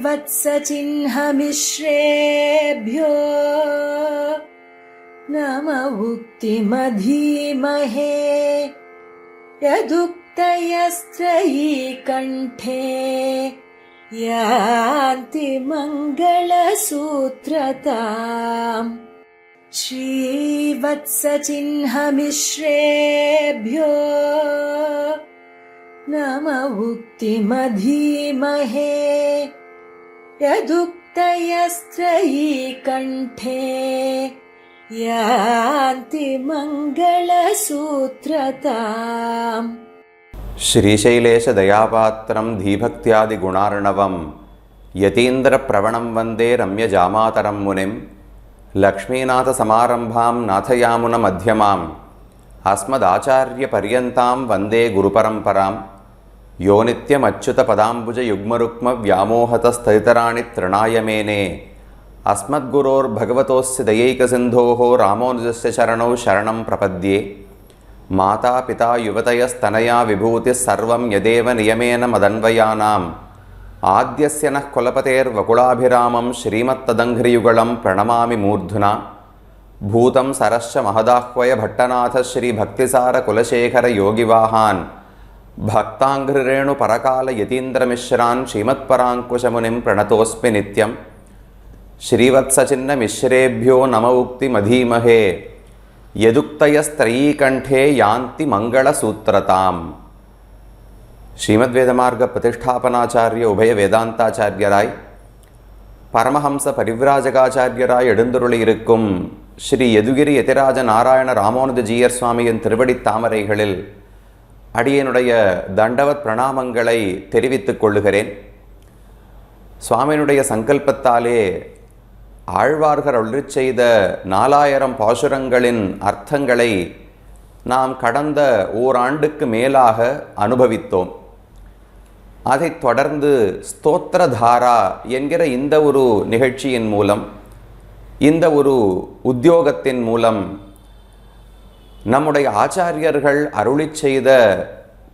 श्रीवत्सचिह्नमिश्रेभ्यो नम उक्तिमधीमहे यदुक्तयस्त्रयी कण्ठे यान्ति मङ्गलसूत्रताम् श्रीवत्सचिह्नमिश्रेभ्यो नम उक्तिमधीमहे यदुक्तयस्त्रयी कण्ठे यान्ति मङ्गलसूत्रताम्। श्रीशैलेश दयापात्रं धीभक्त्यादिगुणार्णवं यतीन्द्रप्रवणं वन्दे रम्यजामातरं मुनिं लक्ष्मीनाथसमारम्भां नाथयामुनमध्यमाम् अस्मदाचार्यपर्यन्तां वन्दे गुरुपरम्परां यो नित्यमच्युतपदाम्बुजयुग्मरुक्मव्यामोहतस्थितराणि तृणाय मेने अस्मद्गुरोर्भगवतोस्य दयैकसिन्धोः रामानुजस्य चरणौ शरणं प्रपद्ये। माता पिता युवतयस्तनया विभूतिः सर्वं यदेव नियमेन मदन्वयानाम् आद्यस्य नः कुलपतेर्वकुलाभिरामं श्रीमत्तदङ्घ्रियुगलं प्रणमामि मूर्ध्ना। भूतं सरश्च महदाह्वय भट्टनाथ श्रीभक्तिसार कुलशेखर योगिवाहान् भक्ताङ्घ्रिरेणुपरकाल यतीन्द्रमिश्रान् श्रीमत्पराङ्कुशमुनिं प्रणतोऽस्मि नित्यं। श्रीवत्सचिह्नमिश्रेभ्यो नम उक्तिमधीमहे यदुक्तयस्त्रयीकण्ठे यान्ति मङ्गलसूत्रताम्. श्रीमद्वेदमार्ग प्रतिष्ठापनाचार्य उभय வேதாந்தாச்சாரியராய் பரமஹம்ச பரிவ்ராஜகாச்சாரியராய் எழுந்தருளி இருக்கும் ஸ்ரீ யதுகிரி யதிராஜ நாராயண ராமானுஜீயர் சுவாமியின் திருவடித் தாமரைகளில் அடியனுடைய தண்டவத் பிரணாமங்களை தெரிவித்துக் கொள்ளுகிறேன். சுவாமியினுடைய சங்கல்பத்தாலே ஆழ்வார்கள் அருளிச் செய்த 4000 பாசுரங்களின் அர்த்தங்களை நாம் கடந்த ஓராண்டுக்கு மேலாக அனுபவித்தோம். அதைத் தொடர்ந்து ஸ்தோத்திரதாரா என்கிற இந்த ஒரு நிகழ்ச்சியின் மூலம், இந்த ஒரு உத்தியோகத்தின் மூலம் நம்முடைய ஆச்சாரியர்கள் அருளிச் செய்த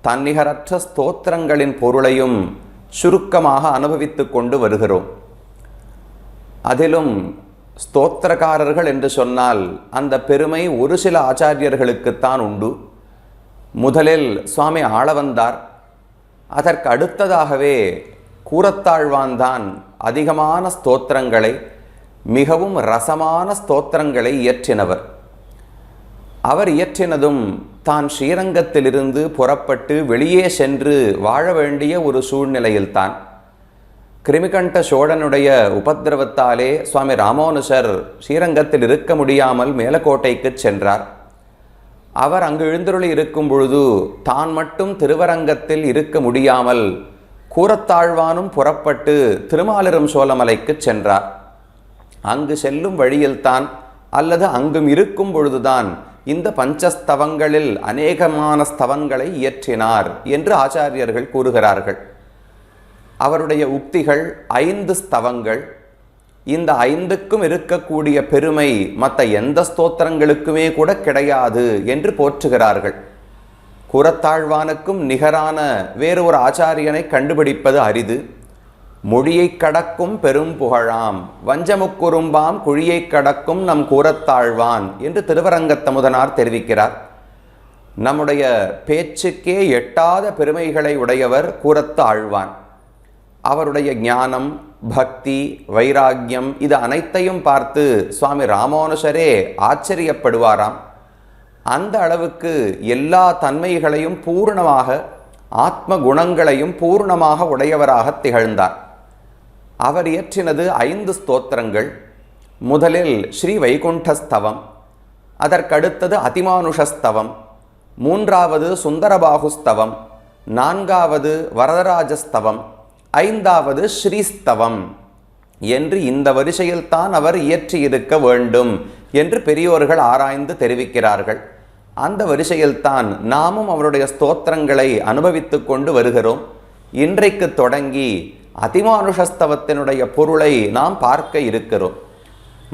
தன்னிகரற்ற ஸ்தோத்திரங்களின் பொருளையும் சுருக்கமாக அனுபவித்து கொண்டு வருகிறோம். அதிலும் ஸ்தோத்திரக்காரர்கள் என்று சொன்னால் அந்த பெருமை ஒரு சில ஆச்சாரியர்களுக்குத்தான் உண்டு. முதலில் சுவாமி ஆளவந்தார், அதற்கு அடுத்ததாகவே கூரத்தாழ்வான்தான் அதிகமான ஸ்தோத்திரங்களை, மிகவும் ரசமான ஸ்தோத்திரங்களை இயற்றினவர். அவர் இயற்றினதும் தான் ஸ்ரீரங்கத்திலிருந்து புறப்பட்டு வெளியே சென்று வாழ வேண்டிய ஒரு சூழ்நிலையில்தான். கிருமிகண்ட சோழனுடைய உபத்திரவத்தாலே சுவாமி ராமானுஜர் ஸ்ரீரங்கத்தில் இருக்க முடியாமல் மேலக்கோட்டைக்கு சென்றார். அவர் அங்கு எழுந்தருளி இருக்கும் பொழுது தான் மட்டும் திருவரங்கத்தில் இருக்க முடியாமல் கூரத்தாழ்வானும் புறப்பட்டு திருமாலிரும் சோழமலைக்கு சென்றார். அங்கு செல்லும் வழியில்தான் அல்லது அங்கும் இருக்கும் பொழுதுதான் இந்த பஞ்சஸ்தவங்களில் அநேகமான ஸ்தவங்களை இயற்றினார் என்று ஆச்சாரியர்கள் கூறுகிறார்கள். அவருடைய உக்திகள் 5 ஸ்தவங்கள். இந்த 5க்கும் இருக்கக்கூடிய பெருமை மற்ற எந்த ஸ்தோத்திரங்களுக்குமே கூட கிடையாது என்று போற்றுகிறார்கள். கூரத்தாழ்வானுக்கும் நிகரான வேறு ஒரு ஆச்சாரியனை கண்டுபிடிப்பது அரிது. மொழியை கடக்கும் பெரும் புகழாம் வஞ்சமுக்குறும்பாம் குழியை கடக்கும் நம் கூரத்தாழ்வான் என்று திருவரங்கத்தமுதனார் தெரிவிக்கிறார். நம்முடைய பேச்சுக்கே எட்டாத பெருமைகளை உடையவர் கூரத்தாழ்வான். அவருடைய ஞானம், பக்தி, வைராக்கியம் இது அனைத்தையும் பார்த்து சுவாமி ராமானுஜரே ஆச்சரியப்படுவாராம். அந்த அளவுக்கு எல்லா தன்மைகளையும் பூர்ணமாக, ஆத்ம குணங்களையும் பூர்ணமாக உடையவராக திகழ்ந்தார். அவர் இயற்றினது 5 ஸ்தோத்திரங்கள். முதலில் ஸ்ரீ வைகுண்டஸ்தவம், அதற்கடுத்தது அதிமானுஷஸ்தவம், 3வது சுந்தரபாகுஸ்தவம், 4வது வரதராஜஸ்தவம், 5வது ஸ்ரீஸ்தவம் என்று இந்த வரிசையில்தான் அவர் இயற்றியிருக்க வேண்டும் என்று பெரியோர்கள் ஆராய்ந்து தெரிவிக்கிறார்கள். அந்த வரிசையில்தான் நாமும் அவருடைய ஸ்தோத்திரங்களை அனுபவித்து கொண்டு வருகிறோம். இன்றைக்கு தொடங்கி அதிமானுஷஸ்தவத்தினுடைய பொருளை நாம் பார்க்க இருக்கிறோம்.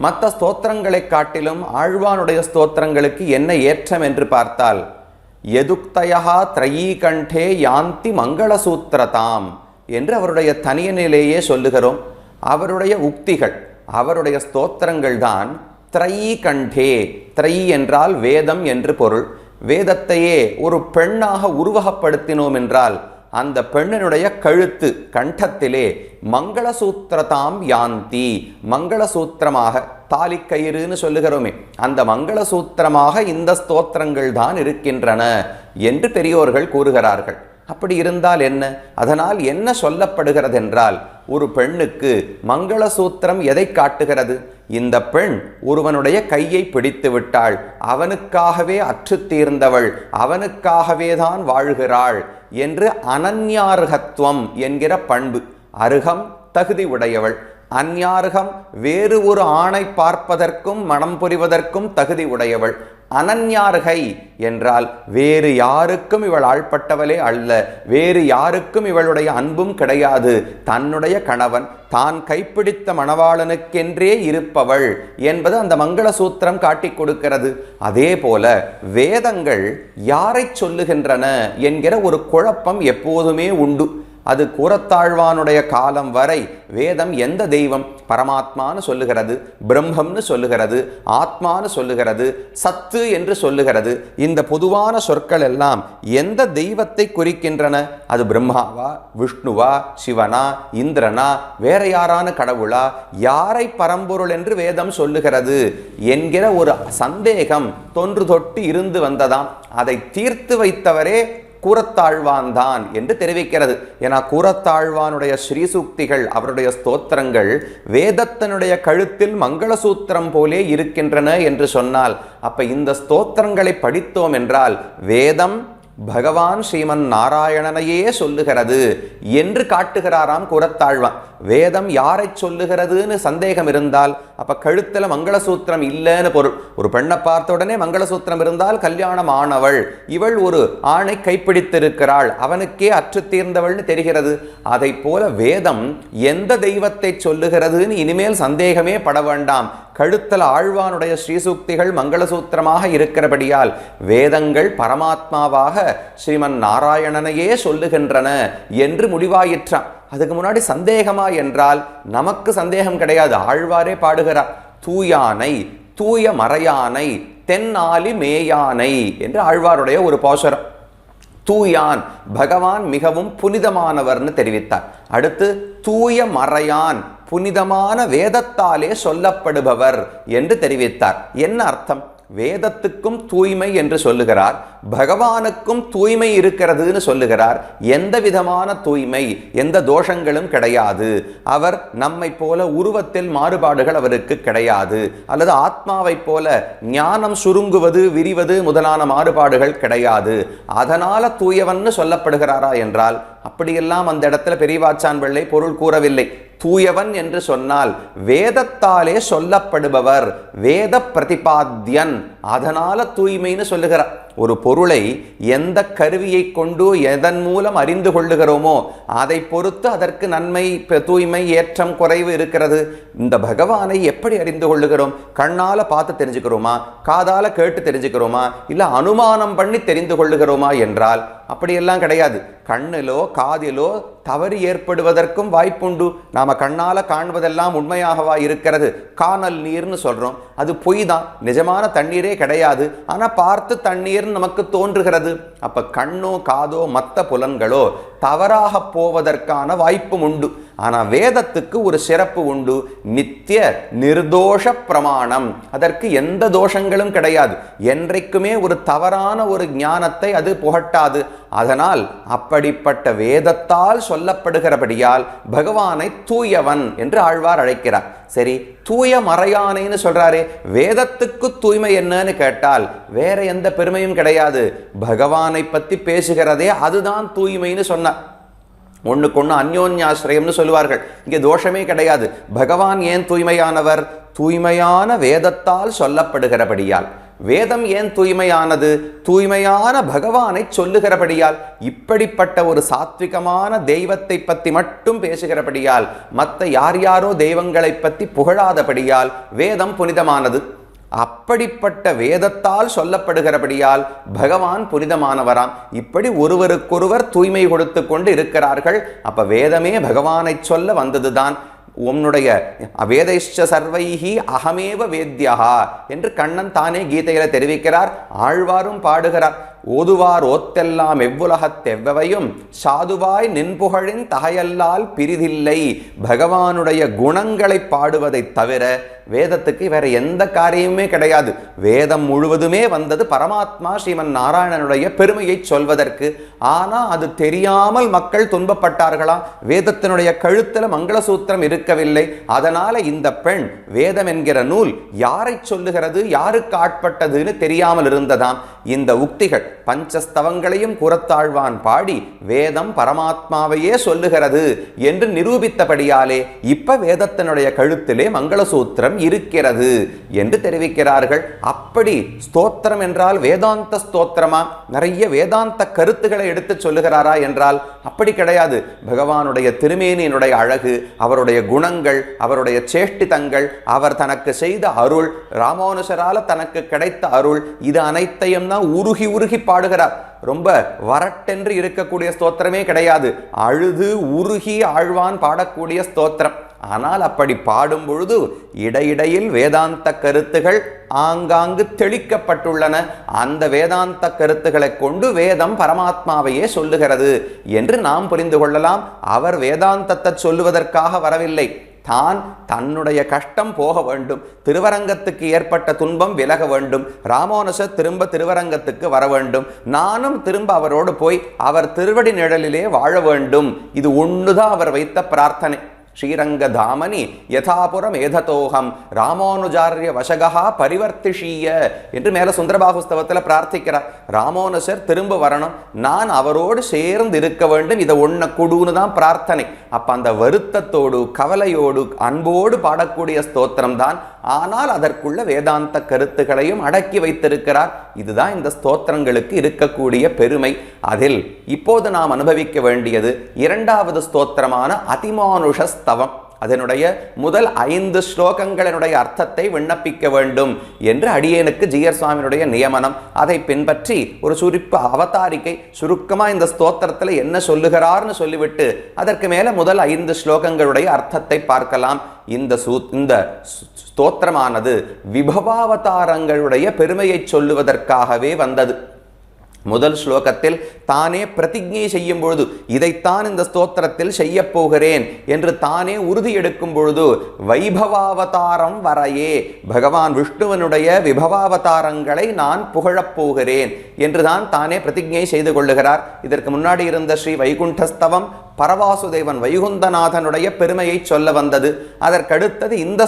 மற்ற ஸ்தோத்திரங்களை காட்டிலும் ஆழ்வானுடைய ஸ்தோத்திரங்களுக்கு என்ன ஏற்றம் என்று பார்த்தால், யதுக்தயா த்ரயீகண்டே யாந்தி மங்களசூத்திரதாம் என்று அவருடைய தனியனிலேயே சொல்லுகிறோம். அவருடைய உக்திகள், அவருடைய ஸ்தோத்திரங்கள் தான் த்ரையீ கண்டே. த்ரையீ என்றால் வேதம் என்று பொருள். வேதத்தையே ஒரு பெண்ணாக உருவகப்படுத்தினோம் என்றால் அந்த பெண்ணினுடைய கழுத்து கண்டத்திலே மங்களசூத்திரதாம் யாந்தி, மங்களசூத்திரமாக தாலிக்கயிறுன்னு சொல்லுகிறோமே, அந்த மங்களசூத்திரமாக இந்த ஸ்தோத்திரங்கள் தான் இருக்கின்றன என்று பெரியோர்கள் கூறுகிறார்கள். அப்படி இருந்தால் என்ன? அதனால் என்ன சொல்லப்படுகிறது என்றால், ஒரு பெண்ணுக்கு மங்களசூத்திரம் எதை காட்டுகிறது? இந்த பெண் ஒருவனுடைய கையை பிடித்து விட்டாள், அவனுக்காகவே அற்று தீர்ந்தவள், அவனுக்காகவே தான் வாழ்கிறாள் என்று அனன்யார்கத்துவம் என்கிற பண்பு. அருகம் தகுதி உடையவள், அந்யார்கம் வேறு ஒரு ஆணை பார்ப்பதற்கும் மனம் புரிவதற்கும் தகுதி உடையவள். அனன்யார்கை என்றால் வேறு யாருக்கும் இவள் ஆள்பட்டவளே அல்ல, வேறு யாருக்கும் இவளுடைய அன்பும் கிடையாது, தன்னுடைய கணவன் தான் கைப்பிடித்த மணவாளனுக்கென்றே இருப்பவள் என்பது அந்த மங்களசூத்திரம் காட்டிக் கொடுக்கிறது. அதே போல வேதங்கள் யாரை சொல்லுகின்றன என்கிற ஒரு குழப்பம் எப்போதுமே உண்டு. அது கூரத்தாழ்வானுடைய காலம் வரை வேதம் எந்த தெய்வம்? பரமாத்மான்னு சொல்லுகிறது, பிரம்மம்னு சொல்லுகிறது, ஆத்மான்னு சொல்லுகிறது, சத்து என்று சொல்லுகிறது. இந்த பொதுவான சொற்கள் எல்லாம் எந்த தெய்வத்தை குறிக்கின்றன? அது பிரம்மாவா, விஷ்ணுவா, சிவனா, இந்திரனா, வேற யாரான கடவுளா, யாரை பரம்பொருள் என்று வேதம் சொல்லுகிறது என்கிற ஒரு சந்தேகம் தொன்று தொட்டு இருந்து வந்ததாம். அதை தீர்த்து வைத்தவரே கூரத்தாழ்வான் தான் என்று தெரிவிக்கிறது. ஏன்னா கூரத்தாழ்வானுடைய ஸ்ரீசூக்திகள், அவருடைய ஸ்தோத்திரங்கள் வேதத்தினுடைய கழுத்தில் மங்களசூத்திரம் போலே இருக்கின்றன என்று சொன்னால், அப்ப இந்த ஸ்தோத்திரங்களை படித்தோம் என்றால் வேதம் பகவான் ஸ்ரீமன் நாராயணனையே சொல்லுகிறது என்று காட்டுகிறாராம் கூரத்தாழ்வான். வேதம் யாரை சொல்லுகிறதுன்னு சந்தேகம் இருந்தால் அப்ப கழுத்துல மங்களசூத்திரம் இல்லைன்னு பொருள். ஒரு பெண்ணை பார்த்த உடனே மங்களசூத்திரம் இருந்தால் கல்யாணம் ஆனவள், இவள் ஒரு ஆணை கைப்பிடித்திருக்கிறாள், அவனுக்கே அற்று தீர்ந்தவள்னு தெரிகிறது. அதை போல வேதம் எந்த தெய்வத்தை சொல்லுகிறதுன்னு இனிமேல் சந்தேகமே பட வேண்டாம். கழுத்தல் ஆழ்வானுடைய ஸ்ரீசூக்திகள் மங்களசூத்திரமாக இருக்கிறபடியால் வேதங்கள் பரமாத்மாவாக ஸ்ரீமன் நாராயணனையே சொல்லுகின்றன என்று முடிவாயிற்றான். அதுக்கு முன்னாடி சந்தேகமா என்றால் நமக்கு சந்தேகம் கிடையாது. ஆழ்வாரே பாடுகிறார், தூயானை தூய மறையானை தென்னாலி மேயானை என்று ஆழ்வாருடைய ஒரு பாசுரம். தூயான் பகவான் மிகவும் புனிதமானவர்னு தெரிவித்தார். அடுத்து தூய மறையான் புனிதமான வேதத்தாலே சொல்லப்படுபவர் என்று தெரிவித்தார். என்ன அர்த்தம்? வேதத்துக்கும் தூய்மை என்று சொல்லுகிறார், பகவானுக்கும் தூய்மை இருக்கிறதுன்னு சொல்லுகிறார். எந்த விதமான தூய்மை? எந்த தோஷங்களும் கிடையாது. அவர் நம்மை போல உருவத்தில் மாறுபாடுகள் அவருக்கு கிடையாது, அல்லது ஆத்மாவை போல ஞானம் சுருங்குவது விரிவது முதலான மாறுபாடுகள் கிடையாது. அதனால தூயவன்னு சொல்லப்படுகிறாரா என்றால் அப்படியெல்லாம் அந்த இடத்துல பெரியவாச்சான் பிள்ளை பொருள் கூறவில்லை. தூயவன் என்று சொன்னால் வேதத்தாலே சொல்லப்படுபவர், வேத பிரதிபாத்தியன், அதனால தூய்மைன்னு சொல்லுகிறார். ஒரு பொருளை எந்த கருவியை கொண்டு எதன் மூலம் அறிந்து கொள்ளுகிறோமோ அதை பொறுத்து அதற்கு நன்மை, தூய்மை, ஏற்றம், குறைவு இருக்கிறது. இந்த பகவானை எப்படி அறிந்து கொள்ளுகிறோம்? கண்ணால பார்த்து தெரிஞ்சுக்கிறோமா, காதால கேட்டு தெரிஞ்சுக்கிறோமா, இல்ல அனுமானம் பண்ணி தெரிந்து கொள்ளுகிறோமா என்றால் அப்படியெல்லாம் கிடையாது. கண்ணிலோ காதிலோ தவறு ஏற்படுவதற்கும் வாய்ப்புண்டு. நாம கண்ணால காண்பதெல்லாம் உண்மையாகவா இருக்கிறது? காணல் நீர்னு சொல்றோம், அது பொய் தான், நிஜமான தண்ணீரே கிடையாது. ஆனா பார்த்து தண்ணீர் நமக்கு தோன்றுகிறது. அப்ப கண்ணோ காதோ மற்ற புலன்களோ தவறாக போவதற்கான வாய்ப்பும் உண்டு. ஆனா வேதத்துக்கு ஒரு சிறப்பு உண்டு, நித்திய நிர்தோஷ பிரமாணம். அதற்கு எந்த தோஷங்களும் கிடையாது. என்றைக்குமே ஒரு தவறான ஒரு ஞானத்தை அது புகட்டாது. அதனால் அப்படிப்பட்ட வேதத்தால் சொல்லப்படுகிறபடியால் பகவானை தூயவன் என்று ஆழ்வார் அழைக்கிறார். சரி, தூய மறையானைன்னு சொல்றாரே, வேதத்துக்கு தூய்மை என்னன்னு கேட்டால் வேற எந்த பெருமையும் கிடையாது. பகவானை பத்தி பேசுகிறதே அதுதான் தூய்மைன்னு சொன்னார். ஒண்ணுக்கு ஒண்ணு அந்யோன்யாசிரயம்னு சொல்லுவார்கள். இங்கே தோஷமே கிடையாது. பகவான் ஏன் தூய்மையானவர்? தூய்மையான வேதத்தால் சொல்லப்படுகிறபடியால். வேதம் ஏன் தூய்மையானது? தூய்மையான பகவானை சொல்லுகிறபடியால். இப்படிப்பட்ட ஒரு சாத்விகமான தெய்வத்தை பற்றி மட்டும் பேசுகிறபடியால், மற்ற யார் யாரோ தெய்வங்களை பற்றி புகழாதபடியால் வேதம் புனிதமானது. அப்படிப்பட்ட வேதத்தால் சொல்லப்படுகிறபடியால் பகவான் புனிதமானவராம். இப்படி ஒருவருக்கொருவர் தூய்மை கொடுத்து கொண்டு இருக்கிறார்கள். அப்ப வேதமே பகவானை சொல்ல வந்ததுதான். உன்னுடைய வேதைஷ்ட சர்வைஹி அகமேவ வேத்யா என்று கண்ணன் தானே கீதையில தெரிவிக்கிறார். ஆழ்வாரும் பாடுகிறார். ஓதுவார் ஓத்தெல்லாம் எவ்வுலகத்தெவ்வவையும் சாதுவாய் நின்புகழின் தகையல்லால் பிரிதில்லை. பகவானுடைய குணங்களை பாடுவதை தவிர வேதத்துக்கு வேற எந்த காரியமுமே கிடையாது. வேதம் முழுவதுமே வந்தது பரமாத்மா ஸ்ரீமன் நாராயணனுடைய பெருமையை சொல்வதற்கு. ஆனா அது தெரியாமல் மக்கள் துன்பப்பட்டார்களாம். வேதத்தினுடைய கழுத்துல மங்களசூத்திரம் இருக்கவில்லை. அதனால இந்த பெண் வேதம் என்கிற நூல் யாரை சொல்லுகிறது, யாருக்கு ஆட்பட்டதுன்னு தெரியாமல் இருந்ததாம். இந்த உக்திகள் பஞ்சஸ்தவங்களையும் கூறத்தாழ்வான் பாடி வேதம் பரமாத்மாவையே சொல்லுகிறது என்று நிரூபித்தபடியாலே இப்ப வேதத்தினுடைய கழுத்திலே மங்களசூத்திரம் இருக்கிறது என்று தெரிவிக்கிறார்கள். அப்படி ஸ்தோத்திரம் என்றால் வேதாந்த ஸ்தோத்திரமா? நிறைய வேதாந்த கருத்துக்களை எடுத்து சொல்லுகிறாரா என்றால் அப்படி கிடையாது. பகவானுடைய திருமேனியினுடைய அழகு, அவருடைய குணங்கள், அவருடைய சேஷ்டிதங்கள், அவர் தனக்கு செய்த அருள், ராமானுஷரால தனக்கு கிடைத்த அருள், இது அனைத்தையும் தான் உருகி உருகி பாடுகிறார். ரொம்ப வரட்டென்று இருக்கக்கூடிய ஸ்தோத்திரமே கிடையாது. அழுது உருகி ஆழ்வான் பாடக்கூடிய ஸ்தோத்திரம். ஆனால் அப்படி பாடும் பொழுது இடையிடையில் வேதாந்த கருத்துகள் ஆங்காங்கு தெளிக்கப்பட்டுள்ளன. அந்த வேதாந்த கருத்துக்களை கொண்டு வேதம் பரமாத்மாவையே சொல்லுகிறது என்று நாம் புரிந்து கொள்ளலாம். அவர் வேதாந்தத்தை சொல்லுவதற்காக வரவில்லை. தான் தன்னுடைய கஷ்டம் போக வேண்டும், திருவரங்கத்துக்கு ஏற்பட்ட துன்பம் விலக வேண்டும், ராமானுஜர் திரும்ப திருவரங்கத்துக்கு வர வேண்டும், நானும் திரும்ப அவரோடு போய் அவர் திருவடி நிழலிலே வாழ வேண்டும். இது ஒண்ணுதான் அவர் வைத்த பிரார்த்தனை. ஸ்ரீரங்க தாமனி யதாபுரம் ஏததோகம் ராமானுஜாரிய வசகா பரிவர்த்திஷீய என்று மேல சுந்தரபாகுஸ்தவத்தில் பிரார்த்திக்கிறார். ராமானுஜர் திரும்ப வரணும், நான் அவரோடு சேர்ந்து இருக்க வேண்டும், இதை ஒன்ன கொடுன்னு தான் பிரார்த்தனை. அப்ப அந்த வருத்தத்தோடு கவலையோடு அன்போடு பாடக்கூடிய ஸ்தோத்திரம் தான். ஆனால் அதற்குள்ள வேதாந்த கருத்துக்களையும் அடக்கி வைத்திருக்கிறார். இதுதான் இந்த ஸ்தோத்திரங்களுக்கு இருக்கக்கூடிய பெருமை. அதில் இப்போது நாம் அனுபவிக்க வேண்டியது இரண்டாவது ஸ்தோத்திரமான அதிமானுஷ ஸ்தவம். அதனுடைய முதல் 5 ஸ்லோகங்களினுடைய அர்த்தத்தை விண்ணப்பிக்க வேண்டும் என்று அடியேனுக்கு ஜீயர் சுவாமியினுடைய நியமனம். அதை பின்பற்றி ஒரு சுருப்பு அவதாரிக்கை சுருக்கமா இந்த ஸ்தோத்திரத்தில் என்ன சொல்லுகிறார்னு சொல்லிவிட்டு அதற்கு மேல முதல் 5 ஸ்லோகங்களுடைய அர்த்தத்தை பார்க்கலாம். இந்த ஸ்தோத்திரமானது விபவாவதாரங்களுடைய பெருமையை சொல்லுவதற்காகவே வந்தது. முதல் ஸ்லோகத்தில் தானே பிரதிஜை செய்யும் பொழுது இதைத்தான் இந்த ஸ்தோத்திரத்தில் செய்ய போகிறேன் என்று தானே உறுதி எடுக்கும் பொழுது வைபவாவதாரம் வரையே பகவான் விஷ்ணுவனுடைய விபவாவதாரங்களை நான் புகழப் போகிறேன் என்றுதான் தானே பிரதிஜை செய்து கொள்ளுகிறார். இதற்கு முன்னாடி இருந்த ஸ்ரீ வைகுண்டஸ்தவம் பரவாசுதேவன் வைகுந்தநாதனுடைய பெருமையை சொல்ல வந்தது. அதற்கடுத்தது இந்த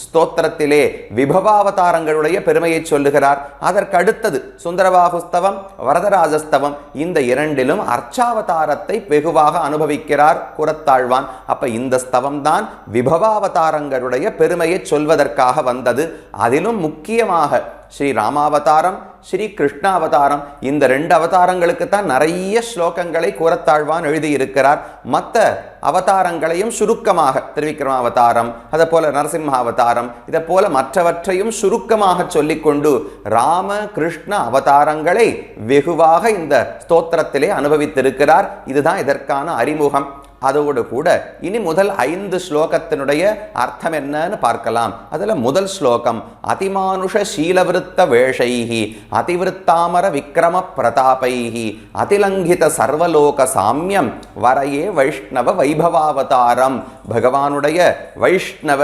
ஸ்தோத்திரத்திலே விபவாவதாரங்களுடைய பெருமையை சொல்லுகிறார். அதற்கடுத்தது சுந்தரபாகுஸ்தவம் வரதராஜஸ்தவம். இந்த இரண்டிலும் அர்ச்சாவதாரத்தை வெகுவாக அனுபவிக்கிறார் கூறத்தாழ்வான். அப்ப இந்த ஸ்தவம் தான் விபவாவதாரங்களுடைய பெருமையை சொல்வதற்காக வந்தது. அதிலும் முக்கியமாக ஸ்ரீ ராமாவதாரம், ஸ்ரீ கிருஷ்ணாவதாரம், இந்த 2 அவதாரங்களுக்கு தான் நிறைய ஸ்லோகங்களை கூறத்தாழ்வான் எழுதியிருக்கிறார். மற்ற அவதாரங்களையும் சுருக்கமாக திருவிக்ரம அவதாரம், அதே போல நரசிம்ம அவதாரம், இதை போல மற்றவற்றையும் சுருக்கமாக சொல்லிக்கொண்டு ராம கிருஷ்ண அவதாரங்களை வெகுவாக இந்த ஸ்தோத்திரத்திலே அனுபவித்திருக்கிறார். இதுதான் இதற்கான அறிமுகம். அதோடு கூட இனி முதல் 5 ஸ்லோகத்தினுடைய அர்த்தம் என்னன்னு பார்க்கலாம். அதுல முதல் ஸ்லோகம் அதிமானுஷ சீலவிருத்த வேஷைஹி அதிவிருத்தாமர விக்ரம பிரதாபைஹி அதிலங்கித சர்வலோக சாமியம் வரையே வைஷ்ணவ வைபவாவதாரம். பகவானுடைய வைஷ்ணவ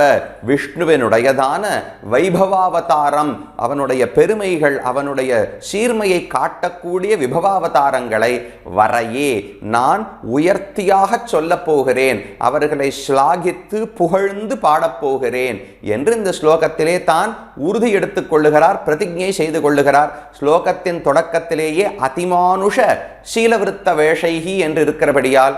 விஷ்ணுவினுடையதான வைபவாவதாரம், அவனுடைய பெருமைகள், அவனுடைய சீர்மையை காட்டக்கூடிய விபவாவதாரங்களை வரையே நான் உயர்த்தியாக சொல்ல போகிறேன், அவர்களை ஸ்லாகித்து புகழ்ந்து பாடப்போகிறேன் என்று இந்த ஸ்லோகத்திலே தான் உறுதி எடுத்துக் கொள்ளுகிறார், பிரதிஜை செய்து கொள்ளுகிறார். ஸ்லோகத்தின் தொடக்கத்திலேயே அதிமானுஷ சீலவிருத்த வேஷைஹி என்று இருக்கிறபடியால்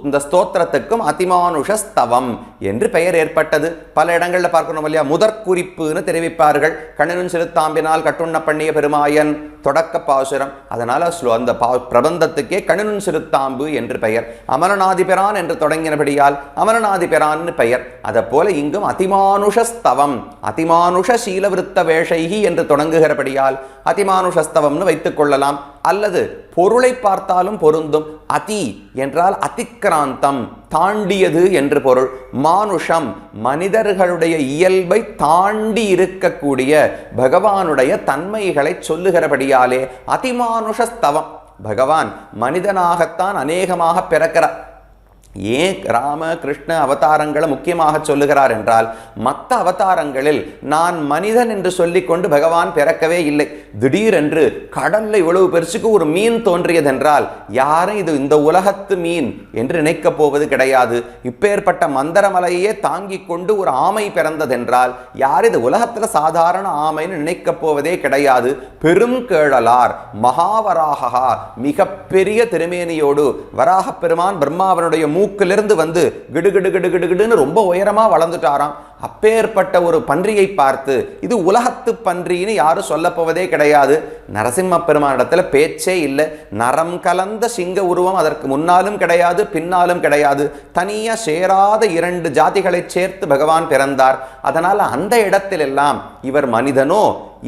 இந்த ஸ்தோத்திரத்துக்கும் அதிமானுஷ ஸ்தவம் என்று பெயர் ஏற்பட்டது. பல இடங்களில் பார்க்கணும் இல்லையா, முதற்குறிப்புன்னு தெரிவிப்பார்கள். கண்ணனும் சிறுத்தாம்பினால் கட்டுண்ண பண்ணிய பெருமாயன் தொடக்க பாசுரம். அதனால அந்த பிரபந்தத்துக்கே கண்ணனும் சிறுத்தாம்பு என்று பெயர். அமரநாதிபிரான் பிரான் என்று தொடங்கினபடியால் அமரநாதி பிரான்னு பெயர். அதை போல இங்கும் அதிமானுஷஸ்தவம், அதிமானுஷ சீலவிருத்த வேஷைகி என்று தொடங்குகிறபடியால் அதிமானுஷஸ்தவம்னு வைத்துக் கொள்ளலாம். அல்லது பொருளை பார்த்தாலும் பொருந்தும். அதி என்றால் அதிக்ராந்தம், தாண்டியது என்று பொருள். மானுஷம், மனிதர்களுடைய இயல்பை தாண்டி இருக்கக்கூடிய பகவானுடைய தன்மைகளை சொல்லுகிறபடியாலே அதிமானுஷஸ்தவம். பகவான் மனிதனாகத்தான் அநேகமாக பிறக்கிறார். ஏன் ராம கிருஷ்ண அவதாரங்களை முக்கியமாக சொல்லுகிறார் என்றால், மற்ற அவதாரங்களில் நான் மனிதன் என்று சொல்லிக்கொண்டு பகவான் பிறக்கவே இல்லை. திடீரென்று கடல்ல இவ்வளவு பெருசுக்கு ஒரு மீன் தோன்றியதென்றால் யாரும் இது இந்த உலகத்து மீன் என்று நினைக்கப் போவது கிடையாது. இப்பேற்பட்ட மந்தரமலையே தாங்கிக் கொண்டு ஒரு ஆமை பிறந்ததென்றால் யார் இது உலகத்துல சாதாரண ஆமைன்னு நினைக்கப் போவதே கிடையாது. பெரும் கேழலார் மகாவராகா, மிக பெரிய திருமேனியோடு வராக பெருமான் பிரம்மாவனுடைய மூக்கிலிருந்து வந்து கிடுகிடு கிடுகிடுன்னு ரொம்ப உயரமா வளர்ந்துட்டாராம். அப்பேற்பட்ட ஒரு பன்றியை பார்த்து இது உலகத்து பன்றின்னு யாரும் சொல்ல போவதே கிடையாது. நரசிம்ம பெருமானிடத்துல பேச்சே இல்லை. நரம் கலந்த சிங்க உருவம் அதற்கு முன்னாலும் கிடையாது, பின்னாலும் கிடையாது. தனியா சேராத 2 ஜாதிகளை சேர்த்து பகவான் பிறந்தார். அதனால அந்த இடத்திலெல்லாம் இவர் மனிதனோ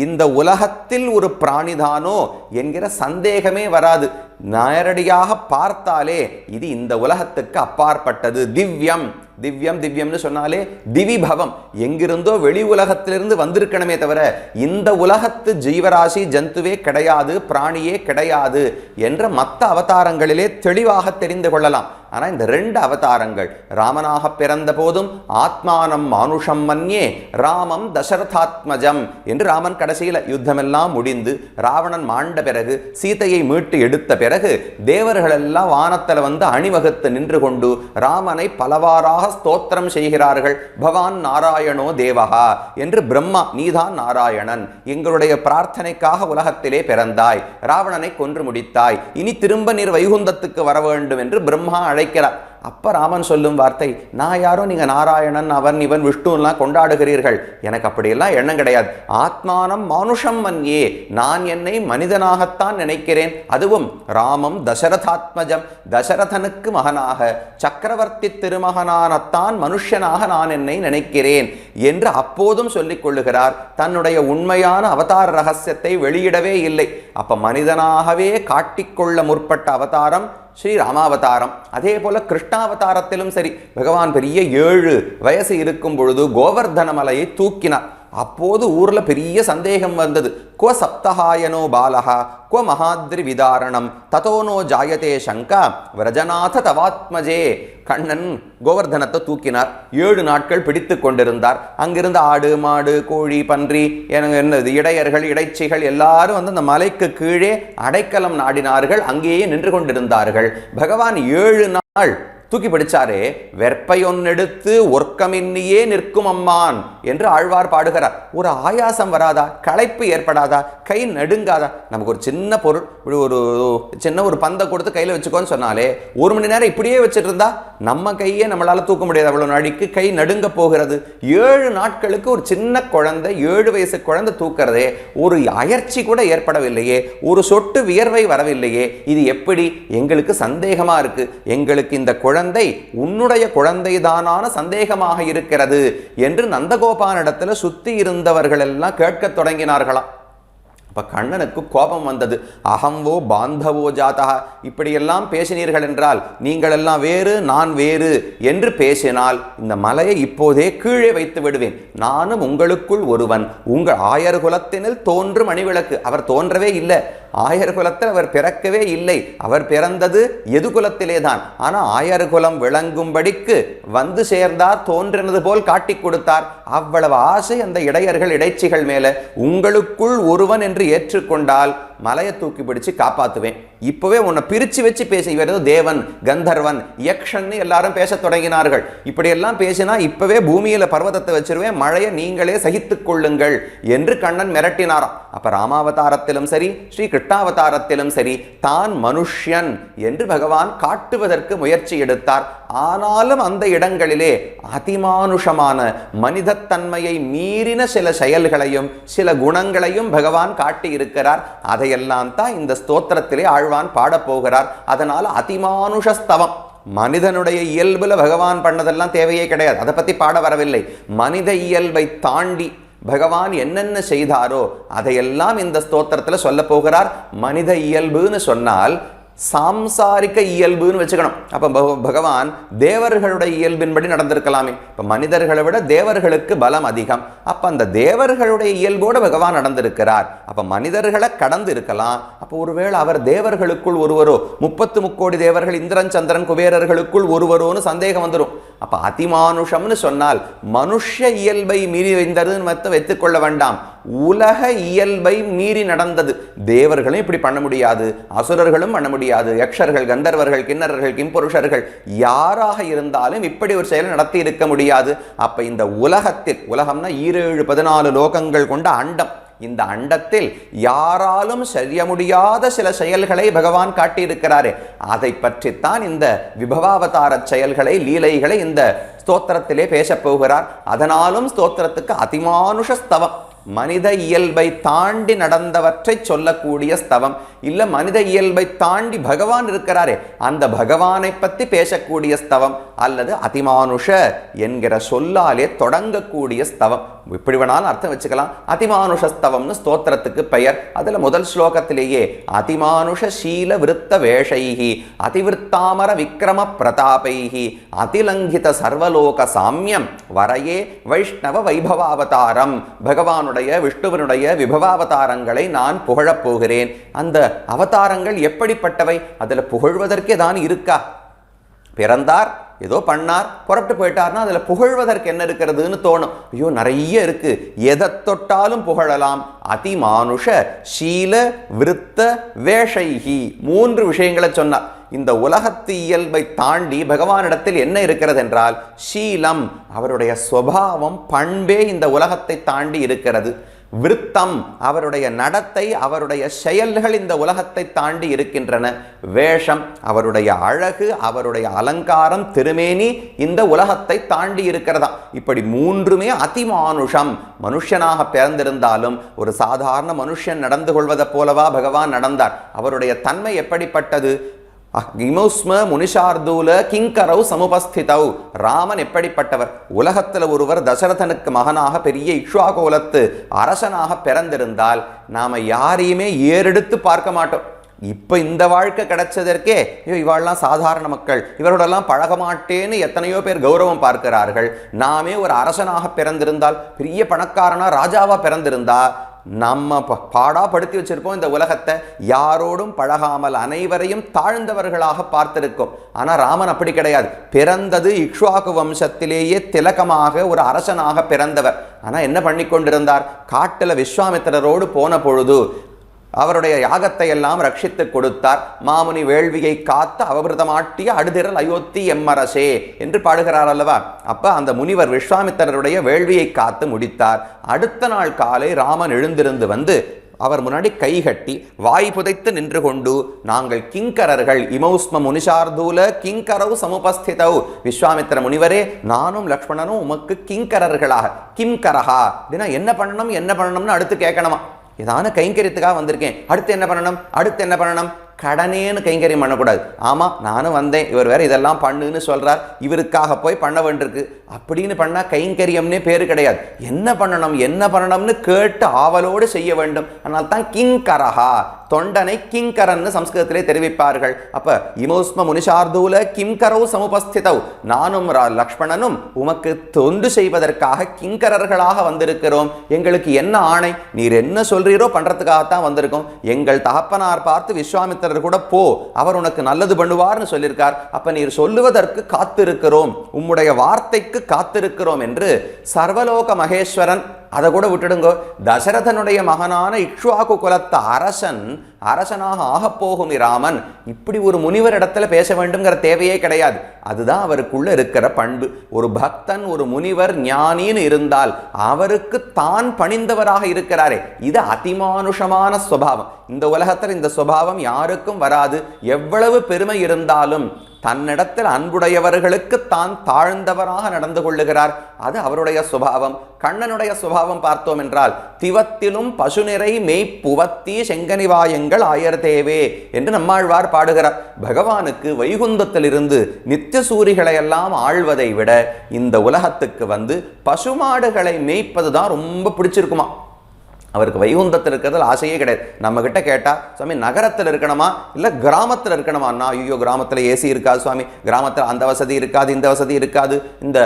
இந்த உலகத்தில் ஒரு பிராணிதானோ என்கிற சந்தேகமே வராது. நேரடியாக பார்த்தாலே இது இந்த உலகத்துக்கு அப்பாற்பட்டது. திவ்யம், திவ்யம் திவ்யம்னு சொன்னாலே திவிபவம், எங்கிருந்தோ வெளி உலகத்திலிருந்து வந்திருக்கணுமே தவிர இந்த உலகத்து ஜீவராசி ஜந்துவே கிடையாது, பிராணியே கிடையாது என்ற மற்ற அவதாரங்களிலே தெளிவாக தெரிந்து கொள்ளலாம். ஆனால் இந்த 2 அவதாரங்கள் ராமனாக பிறந்த போதும் ஆத்மானம் மானுஷம் மன்யே ராமம் தசரதாத்மஜம் என்று ராமன் கடைசியில் யுத்தமெல்லாம் முடிந்து ராவணன் மாண்ட பிறகு சீதையை மீட்டு எடுத்த பிறகு தேவர்கள் எல்லாம் வானத்தில் வந்து அணிவகுத்து நின்று கொண்டு ராமனை பலவாறாக ஸ்தோத்திரம் செய்கிறார்கள். பவான் நாராயணோ தேவகா என்று, பிரம்மா நீதான் நாராயணன், எங்களுடைய பிரார்த்தனைக்காக உலகத்திலே பிறந்தாய், ராவணனை கொன்று முடித்தாய், இனி திரும்ப நீர் வைகுந்தத்துக்கு வர வேண்டும் என்று பிரம்மா அழைக்கிறார். அப்ப ராமன் சொல்லும் வார்த்தை, நான் யாரோ நீங்க நாராயணன் அவன் இவன் விஷ்ணுலாம் கொண்டாடுகிறீர்கள், எனக்கு அப்படியெல்லாம் எண்ணம் கிடையாது. ஆத்மானம் மானுஷம் மன்யே, நான் என்னை மனிதனாகத்தான் நினைக்கிறேன். அதுவும் ராமம் தசரதாத்மஜம், தசரதனுக்கு மகனாக சக்கரவர்த்தி திருமகனானத்தான் மனுஷனாக நான் என்னை நினைக்கிறேன் என்று அப்போதும் சொல்லிக் கொள்ளுகிறார். தன்னுடைய உண்மையான அவதார ரகசியத்தை வெளியிடவே இல்லை. அப்ப மனிதனாகவே காட்டிக்கொள்ள முற்பட்ட அவதாரம் ஸ்ரீ ராமாவதாரம். அதே போல கிருஷ்ணாவதாரத்திலும் சரி, பகவான் பெரிய 7 வயசு இருக்கும் பொழுது கோவர்தன மலையை தூக்கினார். அப்போது ஊர்ல பெரிய சந்தேகம் வந்தது. கோ சப்தஹாயனோ பாலஹா கோ மகாத்ரி விதாரணம் ததோனோ ஜாயதே சங்கா விரஜநாத தவாத்மஜே. கண்ணன் கோவர்தனத்தை தூக்கினார். 7 நாட்கள் பிடித்து கொண்டிருந்தார். அங்கிருந்து ஆடு மாடு கோழி பன்றி என்னது இடையர்கள் இடைச்சிகள் எல்லாரும் வந்து அந்த மலைக்கு கீழே அடைக்கலம் நாடினார்கள். அங்கேயே நின்று கொண்டிருந்தார்கள். பகவான் 7 நாள் தூக்கி பிடிச்சாரே, வெற்பையொன்னெடுத்து ஒர்க்கமின்னியே நிற்கும் அம்மான் என்று ஆழ்வார் பாடுகிறார். ஒரு ஆயாசம் வராதா? களைப்பு ஏற்படாதா? கை நடுங்காதா? நமக்கு ஒரு சின்ன பொருள், ஒரு சின்ன ஒரு பந்தை கொடுத்து கையில் வச்சுக்கோன்னு சொன்னாலே 1 மணி நேரம் இப்படியே வச்சுட்டு இருந்தா நம்ம கையே நம்மளால தூக்க முடியாது. அவ்வளவு நாளைக்கு கை நடுங்க போகிறது. 7 நாட்களுக்கு ஒரு சின்ன குழந்தை, 7 வயசு குழந்தை தூக்கிறதே, ஒரு அயற்சி கூட ஏற்படவில்லையே, ஒரு சொட்டு வியர்வை வரவில்லையே, இது எப்படி? எங்களுக்கு சந்தேகமா இருக்கு. எங்களுக்கு இந்த குழந்தை உன்னுடைய குழந்தைதானான சந்தேகமாக இருக்கிறது என்று நந்தகோபானிடத்தில் சுத்தி இருந்தவர்கள் எல்லாம் கேட்க தொடங்கினார்களாம். அப்ப கண்ணனுக்கு கோபம் வந்தது. அகம்வோ பாந்தவோ ஜாதா, இப்படியெல்லாம் பேசினீர்கள் என்றால் நீங்கள் எல்லாம் வேறு நான் வேறு என்று பேசினால் இந்த மலையை இப்போதே கீழே வைத்து விடுவேன். நானும் உங்களுக்குள் ஒருவன். உங்கள் ஆயர் குலத்தினில் தோன்றும் அணிவிளக்கு. அவர் தோன்றவே இல்லை. ஆயர் குலத்தில் அவர் பிறக்கவே இல்லை. அவர் பிறந்தது எது குலத்திலே தான். ஆனால் ஆயர் குலம் விளங்கும்படிக்கு வந்து சேர்ந்தார், தோன்றினது போல் காட்டி கொடுத்தார். அவ்வளவு ஆசை அந்த இடையர்கள் இடைச்சிகள் மேல. உங்களுக்குள் ஒருவன் என்று ஏற்றுக்கொண்டால் மலையை தூக்கி பிடிச்சு காப்பாத்துவேன். இப்பவே உன்னை பிரிச்சு வச்சு பேசி, இவர் ஏதோ தேவன் கந்தர்வன் யக்ஷன் எல்லாரும் பேச தொடங்கினார்கள். இப்படியெல்லாம் பேசினா இப்பவே பூமியில பர்வதத்தை வச்சிருவேன், மழையை நீங்களே சகித்துக் கொள்ளுங்கள் என்று கண்ணன் மிரட்டினாராம். அப்ப ராமாவதாரத்திலும் சரி ஸ்ரீ கிருஷ்ணாவதாரத்திலும் சரி தான் மனுஷ்யன் என்று பகவான் காட்டுவதற்கு முயற்சி எடுத்தார். ஆனாலும் அந்த இடங்களிலே அதிமானுஷமான மனிதத்தன்மையை மீறின சில செயல்களையும் சில குணங்களையும் பகவான் காட்டி இருக்கிறார். அதையெல்லாம் தான் இந்த ஸ்தோத்திரத்திலே ஆழ்வான் பாடப்போகிறார். அதனால அதிமானுஷஸ்தவம், மனிதனுடைய இயல்புல பகவான் பண்ணதெல்லாம் தேவையே கிடையாது, அதை பத்தி பாட வரவில்லை. மனித இயல்பை தாண்டி பகவான் என்னென்ன செய்தாரோ அதையெல்லாம் இந்த ஸ்தோத்திரத்தில் சொல்ல போகிறார். மனித இயல்புன்னு சொன்னால் சாம்சாரிக்க இயல்புன்னு வச்சுக்கணும். அப்ப பகவான் தேவர்களுடைய இயல்பின்படி நடந்திருக்கலாமே. இப்ப மனிதர்களை விட தேவர்களுக்கு பலம் அதிகம். அப்ப அந்த தேவர்களுடைய இயல்போடு பகவான் நடந்திருக்கிறார். அப்ப மனிதர்களை கடந்து இருக்கலாம். அப்போ ஒருவேளை அவர் தேவர்களுக்குள் ஒருவரோ, 33 தேவர்கள் இந்திரன் சந்திரன் குபேரர்களுக்குள் ஒருவரோன்னு சந்தேகம் வந்துடும். அப்ப அதிமானுஷம்னு சொன்னால் மனுஷ இயல்பை மீறி வைத்ததுன்னு மட்டும் வைத்துக்கொள்ள வேண்டாம், உலக இயல்பை மீறி நடந்தது. தேவர்களும் இப்படி பண்ண முடியாது, அசுரர்களும் பண்ண முடியாது, யக்ஷர்கள் கந்தர்வர்கள் கிண்ணறர்கள் கிம்புருஷர்கள் யாராக இருந்தாலும் இப்படி ஒரு செயல் நடத்தி இருக்க முடியாது. அப்ப இந்த உலகத்தில், உலகம்னா 14 லோகங்கள் கொண்ட அண்டம், இந்த அண்டத்தில் யாராலும் செய்ய முடியாத சில செயல்களை பகவான் காட்டியிருக்கிறாரே, அதை பற்றித்தான் இந்த விபவாவதார செயல்களை லீலைகளை இந்த ஸ்தோத்திரத்திலே பேசப் போகிறார். அதனாலும் ஸ்தோத்திரத்துக்கு அதிமானுஷ ஸ்தவம், மனித இயல்பை தாண்டி நடந்தவற்றை சொல்லக்கூடிய ஸ்தவம். இல்ல மனித இயல்பை தாண்டி பகவான் இருக்கிறாரே அந்த பகவானை பத்தி பேசக்கூடிய ஸ்தவம், அல்லது அதிமானுஷ என்கிற சொல்லாலே தொடங்கக்கூடிய ஸ்தவம். இப்படி வேணாலும் அர்த்தம் வச்சுக்கலாம். அதிமானுஷ ஸ்தவம்னு ஸ்தோத்திரத்துக்கு பெயர். அதுல முதல் ஸ்லோகத்திலேயே அதிமானுஷ சீல விருத்த வேஷைஹி அதிவிருத்தாமர விக்ரம பிரதாபைஹி அதிலங்கித சர்வலோக சாமியம் வரையே வைஷ்ணவ வைபவாவதாரம், பகவானுடைய விஷ்ணுவனுடைய விபவாவதாரங்களை நான் புகழப் போகிறேன். அந்த அவதாரங்கள் எப்படிப்பட்டவை, அதுல புகழ்வதற்கே தான் இருக்கா? பிறந்தார், ஏதோ பண்ணார், புறப்பட்டு போயிட்டார்னா அதுல புகழ்வதற்கு என்ன இருக்கிறதுன்னு தோணும். ஐயோ நிறைய இருக்கு, எதை தொட்டாலும் புகழலாம். அதிமானுஷ சீல விருத்த வேஷைஹி 3 விஷயங்களை சொன்னார். இந்த உலகத்து இயல்பை தாண்டி பகவானிடத்தில் என்ன இருக்கிறது என்றால் சீலம், அவருடைய சுபாவம் பண்பே இந்த உலகத்தை தாண்டி இருக்கிறது. விருத்தம், அவருடைய நடத்தை அவருடைய செயல்கள் இந்த உலகத்தை தாண்டி இருக்கின்றன. வேஷம், அவருடைய அழகு அவருடைய அலங்காரம் திருமேனி இந்த உலகத்தை தாண்டி இருக்கிறதா. இப்படி 3மே அதிமானுஷம். மனுஷனாக பிறந்திருந்தாலும் ஒரு சாதாரண மனுஷன் நடந்து கொள்வதை போலவா பகவான் நடந்தார். அவருடைய தன்மை எப்படிப்பட்டது? இமௌஸ்ம முனிஷார்தூல கிங்கரவு சமுபஸ்திதவ். ராமன் எப்படிப்பட்டவர்? உலகத்தில் ஒருவர் தசரதனுக்கு மகனாக பெரிய இக்ஷ்வாகுலத்து அரசனாக பிறந்திருந்தால் நாம யாரையுமே ஏறெடுத்து பார்க்க மாட்டோம். இப்ப இந்த வாழ்க்கை கிடைச்சதற்கே இவாள்லாம் சாதாரண மக்கள், இவரோடெல்லாம் பழக மாட்டேன்னு எத்தனையோ பேர் கௌரவம் பார்க்கிறார்கள். நாமே ஒரு அரசனாக பிறந்திருந்தால், பெரிய பணக்காரனா ராஜாவா பிறந்திருந்தா நம்ம பாடா படுத்தி வச்சிருப்போம். இந்த உலகத்தை யாரோடும் பழகாமல் அனைவரையும் தாழ்ந்தவர்களாக பார்த்திருக்கோம். ஆனா ராமன் அப்படி கிடையாது. பிறந்தது இக்ஷ்வாகு வம்சத்திலேயே திலகமாக ஒரு அரசனாக பிறந்தவர். ஆனா என்ன பண்ணி கொண்டிருந்தார்? காட்டுல விஸ்வாமித்திரரோடு போன பொழுது அவருடைய யாகத்தை எல்லாம் ரட்சித்து கொடுத்தார். மாமுனி வேள்வியை காத்து அவபிரதமாட்டிய அடுதிரல் அயோத்தி எம்மரசே என்று பாடுகிறார் அல்லவா. அப்ப அந்த முனிவர் விஸ்வாமித்திரருடைய வேள்வியை காத்து முடித்தார். அடுத்த நாள் காலை ராமன் எழுந்திருந்து வந்து அவர் முன்னாடி கைகட்டி வாய் புதைத்து நின்று கொண்டு, நாங்கள் கிங்கரர்கள், இமௌஸ்ம முனிஷார்தூல கிங்கரவு சமுபஸ்திதவ். விஸ்வாமித்திர முனிவரே, நானும் லக்ஷ்மணனும் உமக்கு கிங்கரர்களாக. கிம்கரஹா அப்படின்னா என்ன பண்ணணும் என்ன பண்ணணும்னு அடுத்து கேட்கணுமா. ஏதான கைங்கரியத்துக்காக வந்திருக்கேன், அடுத்து என்ன பண்ணணும் அடுத்து என்ன பண்ணணும், கடனேன்னு கைங்கரியம் பண்ணக்கூடாது. ஆமாம் நானும் வந்தேன், இவர் வேற இதெல்லாம் பண்ணுன்னு சொல்றார், இவருக்காக போய் பண்ண வேண்டியிருக்கு அப்படின்னு பண்ணா கைங்கரியம்னே பேரு கிடையாது. என்ன பண்ணணும்னு கேட்டு ஆவலோடு செய்ய வேண்டும். அதனால தான் கிங்கரஹா, தொண்டனை கிங்கரன்னு சம்ஸ்கிருதத்திலே தெரிவிப்பார்கள். அப்ப இமௌஸ்ம முனிஷார்தூல கிங்கரவு சமுபஸ்திதவ், நானும் லக்ஷ்மணனும் உமக்கு தொண்டு செய்வதற்காக கிங்கரர்களாக வந்திருக்கிறோம். எங்களுக்கு என்ன ஆணை, நீர் என்ன சொல்றீரோ பண்றதுக்காகத்தான் வந்திருக்கோம். எங்கள் தகப்பனார் பார்த்து விஸ்வாமித்திரர் கூட போ, அவர் உனக்கு நல்லது பண்ணுவார்னு சொல்லியிருக்கார். அப்ப நீர் சொல்லுவதற்கு காத்திருக்கிறோம், உம்முடைய வார்த்தைக்கு காத்திருக்கிறோம் என்று சர்வலோக மகேஸ்வரன். அதை கூட விட்டுடுங்கோ, தசரதனுடைய மகனான இக்ஷ்வாகு குலத்த அரசனாக ஆகப்போகும் ராமன் இப்படி ஒரு முனிவர் இடத்துல பேச வேண்டும்ங்கிற தேவையே கிடையாது. அதுதான் அவருக்குள்ள இருக்கிற பண்பு. ஒரு பக்தன் ஒரு முனிவர் ஞானின்னு இருந்தால் அவருக்கு தான் பணிந்தவராக இருக்கிறாரே, இது அதிமானுஷமான சுபாவம். இந்த உலகத்தில் இந்த சுபாவம் யாருக்கும் வராது. எவ்வளவு பெருமை இருந்தாலும் தன்னிடத்தில் அன்புடையவர்களுக்கு தான் தாழ்ந்தவராக நடந்து கொள்ளுகிறார். அது அவருடைய சுபாவம். கண்ணனுடைய சுபாவம் பார்த்தோம் என்றால் திவத்திலும் பசுநிறை மெய்ப்புவத்தி செங்கனிவாயங்கள் ஆயர் தேவே என்று நம்மாழ்வார் பாடுகிறார். பகவானுக்கு வைகுந்தத்திலிருந்து நித்திய சூரிகளை எல்லாம் ஆழ்வதை விட இந்த உலகத்துக்கு வந்து பசுமாடுகளை மேய்ப்பதுதான் ரொம்ப பிடிச்சிருக்குமா. அவருக்கு வைகுந்தத்தில் இருக்கிறதுல ஆசையே கிடையாது. நம்ம கிட்ட கேட்டா சுவாமி நகரத்தில் இருக்கணுமா இல்லை கிராமத்தில் இருக்கணுமான்னா, ஐயோ கிராமத்தில் ஏசி இருக்காது சுவாமி, கிராமத்தில் அந்த வசதி இருக்காது, இந்த வசதி இருக்காது, இந்த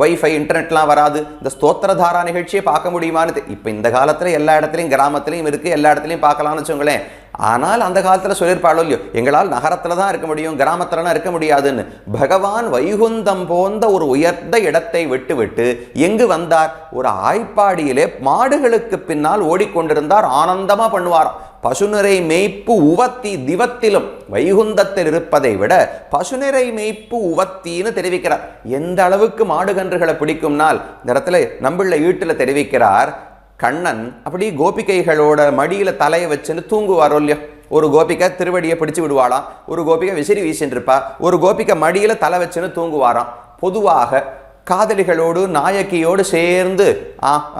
வைஃபை இன்டர்நெட்லாம் வராது, இந்த ஸ்தோத்திரதாரா நிகழ்ச்சியை பார்க்க முடியுமான்னு. இப்போ இந்த காலத்தில் எல்லா இடத்துலையும் கிராமத்திலையும் இருக்குது, எல்லா இடத்துலையும் பார்க்கலாம்னு வச்சுங்களேன். ஆனால் அந்த காலத்தில் சொல்லியிருப்பாளோ இல்லையோ, எங்களால் நகரத்தில் தான் இருக்க முடியும், கிராமத்திலலாம் இருக்க முடியாதுன்னு. பகவான் வைகுந்தம் போன்ற ஒரு உயர்ந்த இடத்தை விட்டு விட்டு எங்கு வந்தார்? ஒரு ஆய்ப்பாடியிலே மாடுகளுக்கு பின்னால் ஓடிக்கொண்டிருந்தார். ஆனந்தமா பண்ணுவாராம். பசுநிறை மேய்ப்பு உவத்தி திவத்திலும் வைகுந்தத்தில் இருப்பதை விட பசுநிறை மேய்ப்பு உவத்தின்னு தெரிவிக்கிறார். எந்த அளவுக்கு மாடுகன்றுகளை பிடிக்கும்னால் இந்த இடத்துல நம்பிள்ள ஈட்டில் தெரிவிக்கிறார். கண்ணன் அப்படி கோபிகைகளோட மடியில தலையை வச்சுன்னு தூங்குவாரோ இல்லையோ. ஒரு கோபிகை திருவடியை பிடிச்சு விடுவாளாம், ஒரு கோபிகை விசிறி வீசின்னு இருப்பா, ஒரு கோபிகை மடியில தலை வச்சுன்னு தூங்குவாராம். பொதுவாக காதலிகளோடு நாயகியோடு சேர்ந்து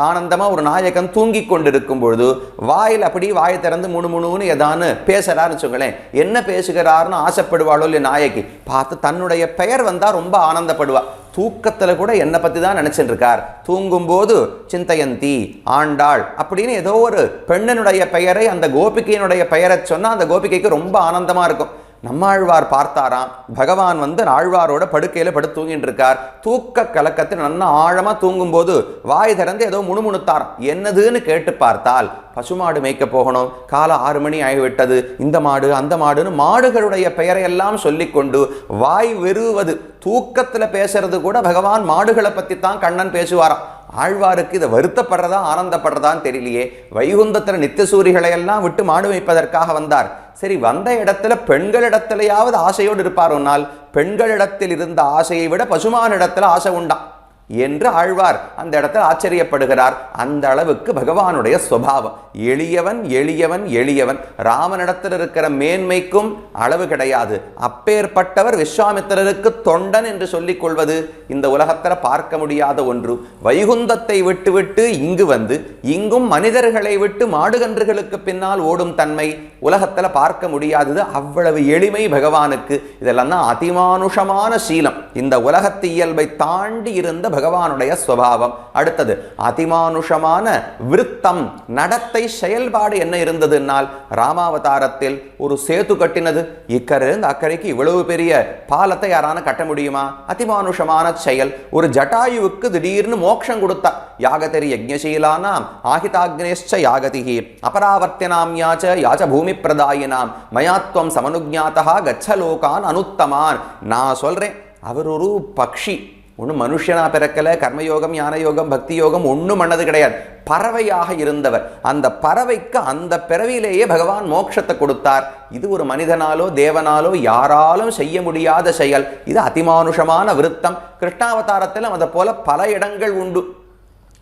ஆனந்தமா ஒரு நாயகன் தூங்கி கொண்டிருக்கும் பொழுது வாயில் அப்படி வாயை திறந்து முணுமுணுன்னு ஏதான்னு பேசுறாருன்னு வச்சுங்களேன். என்ன பேசுகிறாருன்னு ஆசைப்படுவாளோ இல்லையா நாயகி, பார்த்து தன்னுடைய பெயர் வந்தா ரொம்ப ஆனந்தப்படுவா. தூக்கத்தில் கூட என்னை பற்றி தான் நினச்சிட்டு இருக்கார். தூங்கும்போது சிந்தையந்தி ஆண்டாள் அப்படின்னு ஏதோ ஒரு பெண்ணனுடைய பெயரை அந்த கோபிகையினுடைய பெயரை சொன்னால் அந்த கோபிகைக்கு ரொம்ப ஆனந்தமாக இருக்கும். நம்மாழ்வார் பார்த்தாராம், பகவான் வந்து ஆழ்வாரோட படுக்கையில் படுத்து தூங்கிட்டு இருக்கார். தூக்க கலக்கத்தில் நல்லா ஆழமாக தூங்கும்போது வாய் திறந்து ஏதோ முணுமுணுத்தாராம். என்னதுன்னு கேட்டு பார்த்தால் பசுமாடு மேய்க்க போகணும், காலை 6 மணி ஆகிவிட்டது, இந்த மாடு அந்த மாடுன்னு மாடுகளுடைய பெயரையெல்லாம் சொல்லிக்கொண்டு வாய் வெறுவது. தூக்கத்தில் பேசுறது கூட பகவான் மாடுகளை பற்றி தான் கண்ணன் பேசுவாராம். ஆழ்வாருக்கு இதை வருத்தப்படுறதா ஆனந்தப்படுறதான்னு தெரியலையே. வைகுந்தத்தில் நித்திய சூரிகளை எல்லாம் விட்டு மாடு மேய்ப்பதற்காக வந்தார். சரி, வந்த இடத்துல பெண்களிடத்திலேயாவது ஆசையோடு இருப்பாரோனால் பெண்களிடத்தில் இருந்த ஆசையை விட பசுமானிடத்தில் ஆசை உண்டாம் என்று ஆழ்வார் அந்த இடத்தில் ஆச்சரியப்படுகிறார். அந்த அளவுக்கு பகவானுடைய சுபாவம். எளியவன் எளியவன் எளியவன். ராமனிடத்தில் இருக்கிற மேன்மைக்கும் அளவு கிடையாது. அப்பேற்பட்டவர் விஸ்வாமித்திரருக்கு தொண்டன் என்று சொல்லிக் கொள்வது இந்த உலகத்தில் பார்க்க முடியாத ஒன்று. வைகுந்தத்தை விட்டு விட்டு இங்கு வந்து இங்கும் மனிதர்களை விட்டு மாடுகன்றுகளுக்கு பின்னால் ஓடும் தன்மை உலகத்தில் பார்க்க முடியாதது. அவ்வளவு எளிமை பகவானுக்கு. இதெல்லாம் தான் அதிமானுஷமான சீலம். இந்த உலகத்து இயல்பை தாண்டி இருந்த பகவானுடைய சுபாவம். அடுத்தது அதிமானுஷமான விருத்தம், நடத்தை, செயல்பாடு என்ன இருந்ததுனால் ராமாவதாரத்தில் ஒரு சேது கட்டினது. இக்கரையிலிருந்து அக்கறைக்கு இவ்வளவு பெரிய பாலத்தை யாரான கட்ட முடியுமா? அதிமானுஷமான செயல். ஒரு ஜட்டாயுவுக்கு திடீர்னு மோட்சம் கொடுத்தா. யாகதரி யஜ்ஞசீலானாம் ஆஹிதாக்னேஷ்ச யாகதிஹி அபராவர்த்தியனாம் யாச்ச பூமி பிரதாயினாம் மயாத்வம் சமனுஜாதா கச்சலோகான் அனுத்தமான். நான் சொல்றேன், அவர் ஒரு பக்ஷி. ஒன்றும் மனுஷனா பிறக்கலை. கர்மயோகம், ஞான யோகம், பக்தி யோகம் ஒன்றும் பண்ணது கிடையாது. பறவையாக இருந்தவர். அந்த பறவைக்கு அந்த பிறவியிலேயே பகவான் மோட்சத்தை கொடுத்தார். இது ஒரு மனிதனாலோ தேவனாலோ யாராலும் செய்ய முடியாத செயல். இது அதிமானுஷமான விருத்தம். கிருஷ்ணாவதாரத்திலும் அதை போல பல இடங்கள் உண்டு.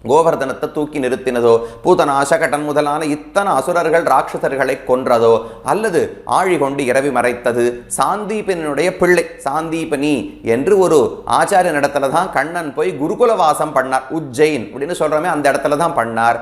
கோவர்தனத்தை தூக்கி நிறுத்தினதோ, பூதனா சகடன் முதலான இத்தனை அசுரர்கள் ராட்சசர்களை கொன்றதோ, அல்லது ஆழி கொண்டு இரவி மறைத்தது, சாந்தீபனுடைய பிள்ளை சாந்தீபனி என்று ஒரு ஆச்சாரிய இடத்துல தான் கண்ணன் போய் குருகுலவாசம் பண்ணார். உஜ்ஜைன் அப்படின்னு சொல்றோமே, அந்த இடத்துல தான் பண்ணார்.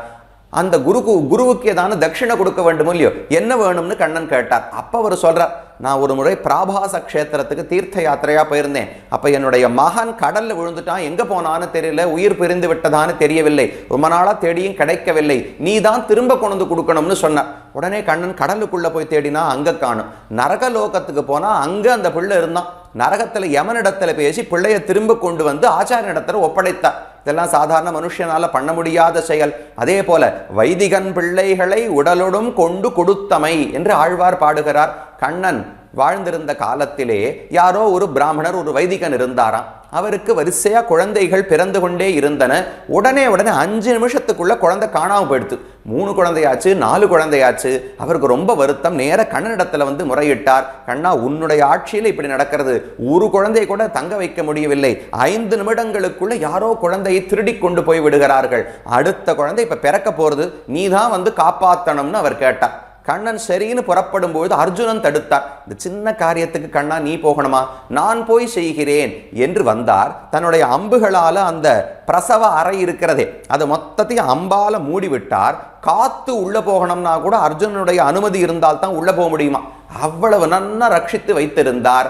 அந்த குருவுக்கு ஏதான தட்சிணை கொடுக்க வேண்டுமோ இல்லையோ, என்ன வேணும்னு கண்ணன் கேட்டார். அப்ப அவர் சொல்றார், நான் ஒரு முறை பிராபாச கஷேத்திரத்துக்கு தீர்த்த யாத்திரையா போயிருந்தேன். அப்ப என்னுடைய மகன் கடல்ல விழுந்துட்டான். எங்க போனான்னு தெரியல, உயிர் பிரிந்து விட்டதான்னு தெரியவில்லை, ரொம்ப நாளா தேடியும் கிடைக்கவில்லை, நீ தான் திரும்ப கொண்டு கொடுக்கணும்னு சொன்னார். உடனே கண்ணன் கடலுக்குள்ள போய் தேடினா அங்க காணும். நரகலோகத்துக்கு போனா அங்க அந்த பிள்ளை இருந்தான். நரகத்துல யமனிடத்துல பேசி பிள்ளைய திரும்ப கொண்டு வந்து ஆச்சாரிய இடத்துல ஒப்படைத்தார். இதெல்லாம் சாதாரண மனுஷனால பண்ண முடியாத செயல். அதே போல வைதிகன் பிள்ளைகளை உடலோடும் கொண்டு கொடுத்தமை என்று ஆழ்வார் பாடுகிறார். கண்ணன் வாழ்ந்திருந்த காலத்திலே யாரோ ஒரு பிராமணர், ஒரு வைதிகன் இருந்தாராம். அவருக்கு வரிசையா குழந்தைகள் பிறந்து கொண்டே இருந்தன. உடனே 5 நிமிஷத்துக்குள்ள குழந்தை காணாம போயிடுத்து. 3 குழந்தையாச்சு, 4 குழந்தையாச்சு. அவருக்கு ரொம்ப வருத்தம். நேர கண்ணனிடத்துல வந்து முறையிட்டார். கண்ணா, உன்னுடைய ஆட்சியில் இப்படி நடக்கிறது. ஒரு குழந்தையை கூட தங்க வைக்க முடியவில்லை. 5 நிமிடங்களுக்குள்ள யாரோ குழந்தையை திருடி கொண்டு போய் விடுகிறார்கள். அடுத்த குழந்தை இப்ப பிறக்க போறது, நீ தான் வந்து காப்பாத்தணும்னு அவர் கேட்டார். கண்ணன் சரின்னு புறப்படும் பொழுது அர்ஜுனன் தடுத்தார். இந்த சின்ன காரியத்துக்கு கண்ணா நீ போகணுமா, நான் போய் செய்கிறேன் என்று வந்தார். தன்னுடைய அம்புகளால அந்த பிரசவ அறை இருக்கிறதே அது மொத்தத்தையும் அம்பால மூடிவிட்டார். காத்து உள்ள போகணும்னா கூட அர்ஜுனனுடைய அனுமதி இருந்தால் தான் உள்ள போக முடியுமா, அவ்வளவு நன்னா ரட்சித்து வைத்திருந்தார்.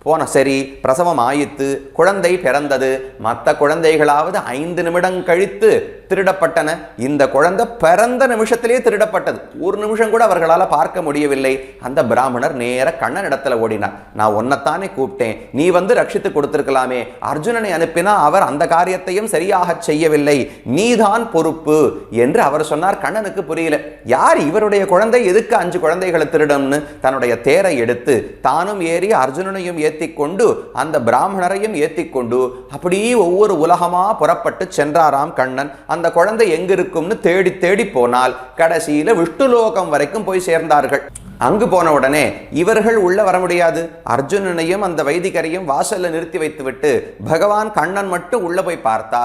போன சரி, பிரசவம் ஆயித்து, குழந்தை பிறந்தது. மற்ற குழந்தைகளாவது 5 நிமிடம் கழித்து திருடப்பட்டன. இந்த குழந்தை பிறந்த நிமிஷத்திலே திருடப்பட்டது. ஒரு நிமிஷம் கூட அவர்களால் பார்க்க முடியவில்லை. அந்த பிராமணர் நேர கண்ணன் இடத்துல ஓடினார். நான் உன்னைத்தானே கூப்பிட்டேன், நீ வந்து ரட்சித்து கொடுத்திருக்கலாமே. அர்ஜுனனை அனுப்பினா அவர் அந்த காரியத்தையும் சரியாக செய்யவில்லை, நீதான் பொறுப்பு என்று அவர் சொன்னார். கண்ணனுக்கு புரியல, யார் இவருடைய குழந்தை, எதுக்கு 5 குழந்தைகளை திருடம்னு தன்னுடைய தேரை எடுத்து தானும் ஏறி அர்ஜுனனையும் ஏத்திக்கொண்டு அந்த பிராமணரையும் ஏத்திக்கொண்டு அப்படியே ஒவ்வொரு உலகமா புறப்பட்டு சென்றாராம் கண்ணன். அந்த குழந்தை எங்க இருக்கும்னு தேடி தேடி போனால் கடைசியில விஷ்ணுலோகம் வரைக்கும் போய் சேர்ந்தார்கள். அங்கு போன உடனே இவர்கள் உள்ள வர முடியாது. அர்ஜுனனையும் அந்த வைதிகரையும் வாசல்ல நிறுத்தி வைத்துவிட்டு பகவான் கண்ணன் மட்டும் உள்ள போய் பார்த்தா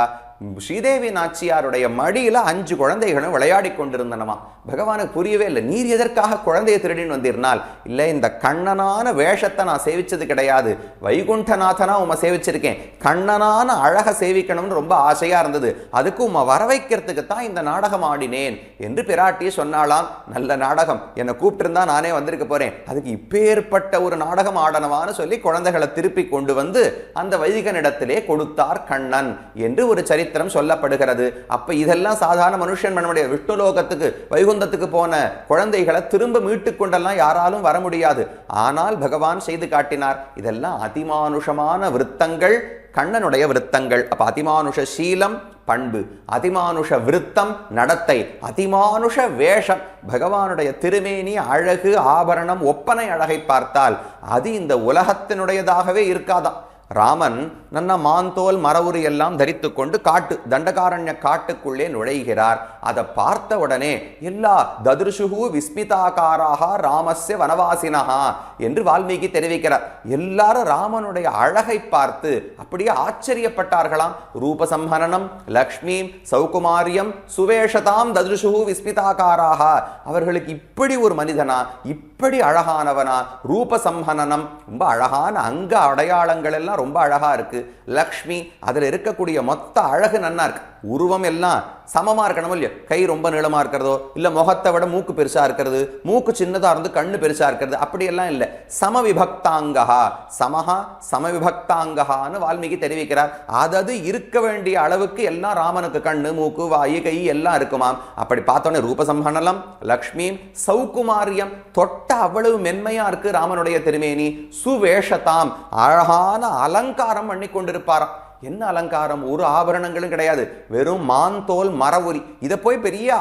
ஸ்ரீதேவி நாச்சியாருடைய மடியில 5 குழந்தைகளும் விளையாடி கொண்டிருந்தனமா. பகவானுக்கு புரியவே இல்லை, நீர் எதற்காக குழந்தையை திருடின்னு வந்திருந்தால்? இல்லை, இந்த கண்ணனான வேஷத்தை நான் சேவிச்சது கிடையாது, வைகுண்டநாதனா உமை சேவிச்சிருக்கேன், கண்ணனான அழக சேவிக்கணும்னு ரொம்ப ஆசையா இருந்தது, அதுக்கு உமை வர வைக்கிறதுக்கு தான் இந்த நாடகம் ஆடினேன் என்று பிராட்டி சொன்னாலாம். நல்ல நாடகம், என்னை கூப்பிட்டிருந்தா நானே வந்திருக்க போறேன், அதுக்கு இப்பேற்பட்ட ஒரு நாடகம் ஆடனவான்னு சொல்லி குழந்தைகளை திருப்பி கொண்டு வந்து அந்த வைதிகனிடத்திலே கொடுத்தார் கண்ணன் என்று ஒரு சரித்திரம் சொல்லப்படுகிறது. அப்ப இதெல்லாம் சாதாரண மனுஷன் நம்முடைய விஷ்ணுலோகத்துக்கு வைகுந்தத்துக்கு போன குழந்தைகளை திரும்ப மீட்டுக் கொண்டெல்லாம் யாராலும் வர முடியாது. ஆனால் பகவான் செய்து காட்டினார். இதெல்லாம் அதிமானுஷமான விருத்தங்கள், கண்ணனுடைய விருத்தங்கள். அப்ப அதிமானுஷ சீலம் பண்பு, அதிமானுஷ விருத்தம் நடத்தை, அதிமானுஷ வேஷம். பகவானுடைய திருமேனி அழகு, ஆபரணம், ஒப்பனை அழகை பார்த்தால் அது இந்த உலகத்தினுடையதாகவே இருக்காதான். ராமன் நன்ன மாந்தோல் மரவுரி எல்லாம் தரித்து கொண்டு தண்டகாரண்ய காட்டுக்குள்ளே நுழைகிறார். அதை பார்த்த உடனே எல்லா ததுர்ஷுகு விஸ்மிதாகாராக ராமஸ்ய வனவாசினஹா என்று வால்மீகி தெரிவிக்கிறார். எல்லாரும் ராமனுடைய அழகை பார்த்து அப்படியே ஆச்சரியப்பட்டார்களாம். ரூபசம்ஹனனம் லக்ஷ்மீம் சௌகுமாரியம் சுவேஷதாம் ததுர்ஷுகு விஸ்மிதாகாராக. அவர்களுக்கு இப்படி ஒரு மனிதனா, இப்படி அழகானவனா, ரூபசம்ஹனனம் ரொம்ப அழகான அங்க அடையாளங்கள் எல்லாம் ரொம்ப அழகா இருக்கு. லக்ஷ்மி, அதுல இருக்கக்கூடிய மொத்த அழகு நன்னா இருக்கு. உருவம் எல்லாம் சமமா இருக்கணும் இல்லையோ, கை ரொம்ப நீளமா இருக்கிறதோ, இல்ல முகத்தை விட மூக்கு பெருசா இருக்கிறது, மூக்கு சின்னதா இருந்து கண்ணு பெருசா இருக்கிறது, அப்படியெல்லாம் இல்லை. சமவிபக்தாங்கஹா, சமஹா சமவிபக்தாங்கஹான்னு வால்மீகி தெரிவிக்கிறார். அதாவது இருக்க வேண்டிய அளவுக்கு எல்லாம் ராமனுக்கு கண்ணு, மூக்கு, வாயு, கை எல்லாம் இருக்குமாம். அப்படி பார்த்தோன்னே ரூபசம்ஹனலம் லக்ஷ்மி சௌகுமாரியம், தொட்ட அவ்வளவு மென்மையா இருக்கு ராமனுடைய திருமேனி. சுவேஷதாம், அழகான அலங்காரம் பண்ணி கொண்டிருப்பாராம். என்ன அலங்காரம்? ஒரு ஆபரணங்களும் கிடையாது, வெறும் மாந்தோல் மரவுரி. இதை போய் பெரிய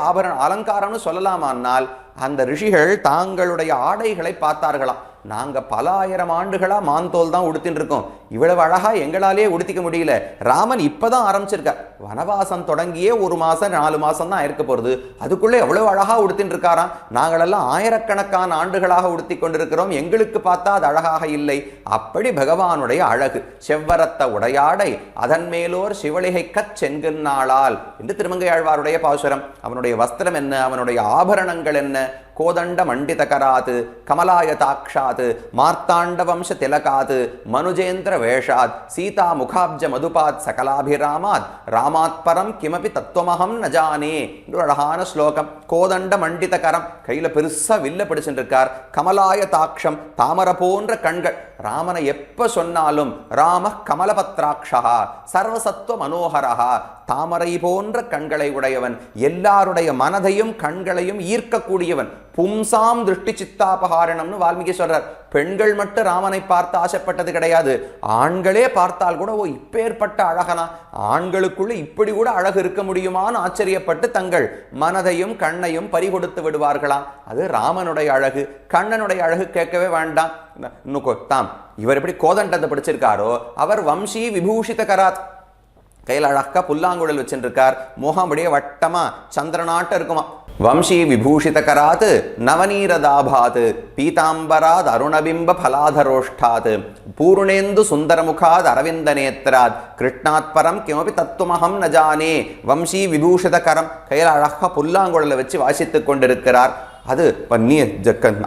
அலங்காரம்னு சொல்லலாமானால் அந்த ரிஷிகள் தாங்களுடைய ஆடைகளை பார்த்தார்களாம். நாங்க பல ஆயிரம் ஆண்டுகளா மாந்தோல் தான் உடுத்தின்னு இருக்கோம், இவ்வளவு அழகா எங்களாலேயே உடுத்திக்க முடியல. ராமன் இப்பதான் ஆரம்பிச்சிருக்கார், வனவாசம் தொடங்கியே 1 மாசம் 4 மாசம் தான் இருக்க போறது, அதுக்குள்ளே எவ்வளவு அழகா உடுத்தின்னு இருக்காராம். நாங்களெல்லாம் ஆயிரக்கணக்கான ஆண்டுகளாக உடுத்தி கொண்டிருக்கிறோம், எங்களுக்கு பார்த்தா அது அழகாக இல்லை. அப்படி பகவானுடைய அழகு. செவ்வரத்த உடையாடை அதன் மேலோர் சிவளிகை செங்கன்னாளால் என்று திருமங்கையாழ்வாருடைய பாசுரம். அவனுடைய வஸ்திரம் என்ன, அவனுடைய ஆபரணங்கள் என்ன? கோதண்ட மண்டிதகராத் கமலாயதாக்ஷாத் மார்த்தாண்ட வம்ச திலகாத் மனுஜேந்திர வேஷாத் சீதா முகாப்ஜ மதுபாத் சகலாபிராமாத் ராமாத் பரம் கிமபி தத்துவமகம் நஜானே. ஒரு அழகான ஸ்லோகம். கோதண்ட மண்டிதகரம், கையில பெருசா வில்ல பிடிச்சிருக்கார். கமலாயதாக்ஷம், தாமரை போன்ற கண்கள். ராமனை எப்ப சொன்னாலும் ராம கமலபத்ராட்சா சர்வசத்துவ மனோகரா, தாமரை போன்ற கண்களை உடையவன், எல்லாருடைய மனதையும் கண்களையும் ஈர்க்கக்கூடியவன். பும்சாம் திருஷ்டி சித்தாபகாரணம்னு வால்மீகி சொல்றார். பெண்கள் மட்டும் ராமனை பார்த்து ஆசைப்பட்டது கிடையாது, ஆண்களே பார்த்தால் கூட ஓ இப்பேற்பட்ட அழகனா, ஆண்களுக்குள்ள இப்படி கூட அழகு இருக்க முடியுமான்னு ஆச்சரியப்பட்டு தங்கள் மனதையும் கண்ணையும் பறிகொடுத்து விடுவார்களாம். அது ராமனுடைய அழகு. கண்ணனுடைய அழகு கேட்கவே வேண்டாம். இன்னும் இவர் எப்படி கோதண்டத்தை படிச்சிருக்காரோ அவர் வம்சி விபூஷித கராத், கையில் அழகா புல்லாங்குழல் வச்சுருக்கார், முகம் அப்படியே வட்டமா சந்திரநாட்ட இருக்குமா. வம்சி விபூஷித கராத் நவநீரதாபாத் பீதாம்பராத் அருணபிம்ப பலாதரோஷ்டாத் பூர்ணேந்து சுந்தரமுகாத் அரவிந்த நேத்ராத் கிருஷ்ணாத் பரம் கிமபி தத்துவமகம் நஜானே. வம்சி விபூஷித கரம், கையில் அழகா புல்லாங்குழலை வச்சு வாசித்துக் கொண்டிருக்கிறார். அது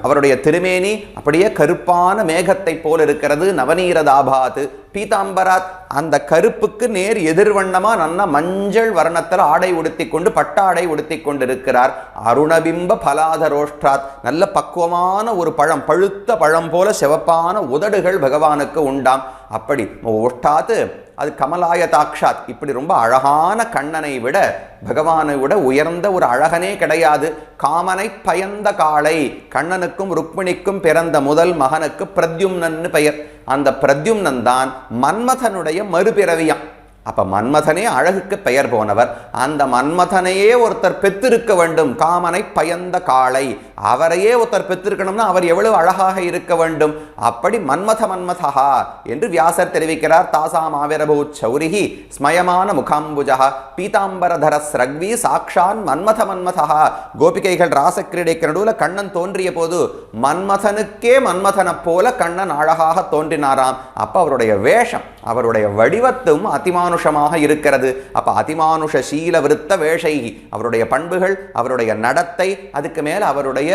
அவருடைய திருமேனி அப்படியே கருப்பான மேகத்தை போல் இருக்கிறது. நவநீரதாபாத் பீதாம்பராத், அந்த கருப்புக்கு நேர் எதிர்வண்ணமா நல்ல மஞ்சள் வர்ணத்தில் ஆடை உடுத்தி கொண்டு பட்டாடை உடுத்தி கொண்டிருக்கிறார். அருணபிம்ப பலாதரோஷ்டாத், நல்ல பக்குவமான ஒரு பழம், பழுத்த பழம் போல சிவப்பான உதடுகள் பகவானுக்கு உண்டாம். அப்படி ஓஷ்டாத்து அது கமலாயதாக்ஷாத், இப்படி ரொம்ப அழகான கண்ணனை விட பகவானை விட உயர்ந்த ஒரு அழகனே கிடையாது. காமனை பயந்த காளை, கண்ணனுக்கும் ருக்மிணிக்கும் பிறந்த முதல் மகனுக்கு பிரத்யும்னன்னு பெயர். அந்த பிரத்யும்னன் தான் மன்மதனுடைய மறுபிறவியாம். அப்ப மன்மதனே அழகுக்கு பெயர் போனவர். அந்த மன்மதனையே ஒருத்தர் பெற்றிருக்க வேண்டும். காமனை பயந்த காளை, அவரையே ஒருத்தர் பெற்றிருக்கணும்னா அவர் எவ்வளவு அழகாக இருக்க வேண்டும். அப்படி மன்மதா என்று வியாசர் தெரிவிக்கிறார். தாசாம் ஆவிரபூத் சௌரிஹி ஸ்மயமான முகாம்புஜா பீதாம்பரதர ஸ்ரக்வி சாக்ஷான் மன்மதா. கோபிகைகள் ராசக்கிரீடைக்கு நடுவில் கண்ணன் தோன்றிய போது மன்மதனுக்கே மன்மதனை போல கண்ணன் அழகாக தோன்றினாராம். அப்ப அவருடைய வேஷம், அவருடைய வடிவத்தும் அதிமானுஷமாக இருக்கிறது. அப்ப அதிமானுஷ சீல விருத்த வேஷைகி, அவருடைய பண்புகள், அவருடைய நடத்தை, அதுக்கு மேல அவருடைய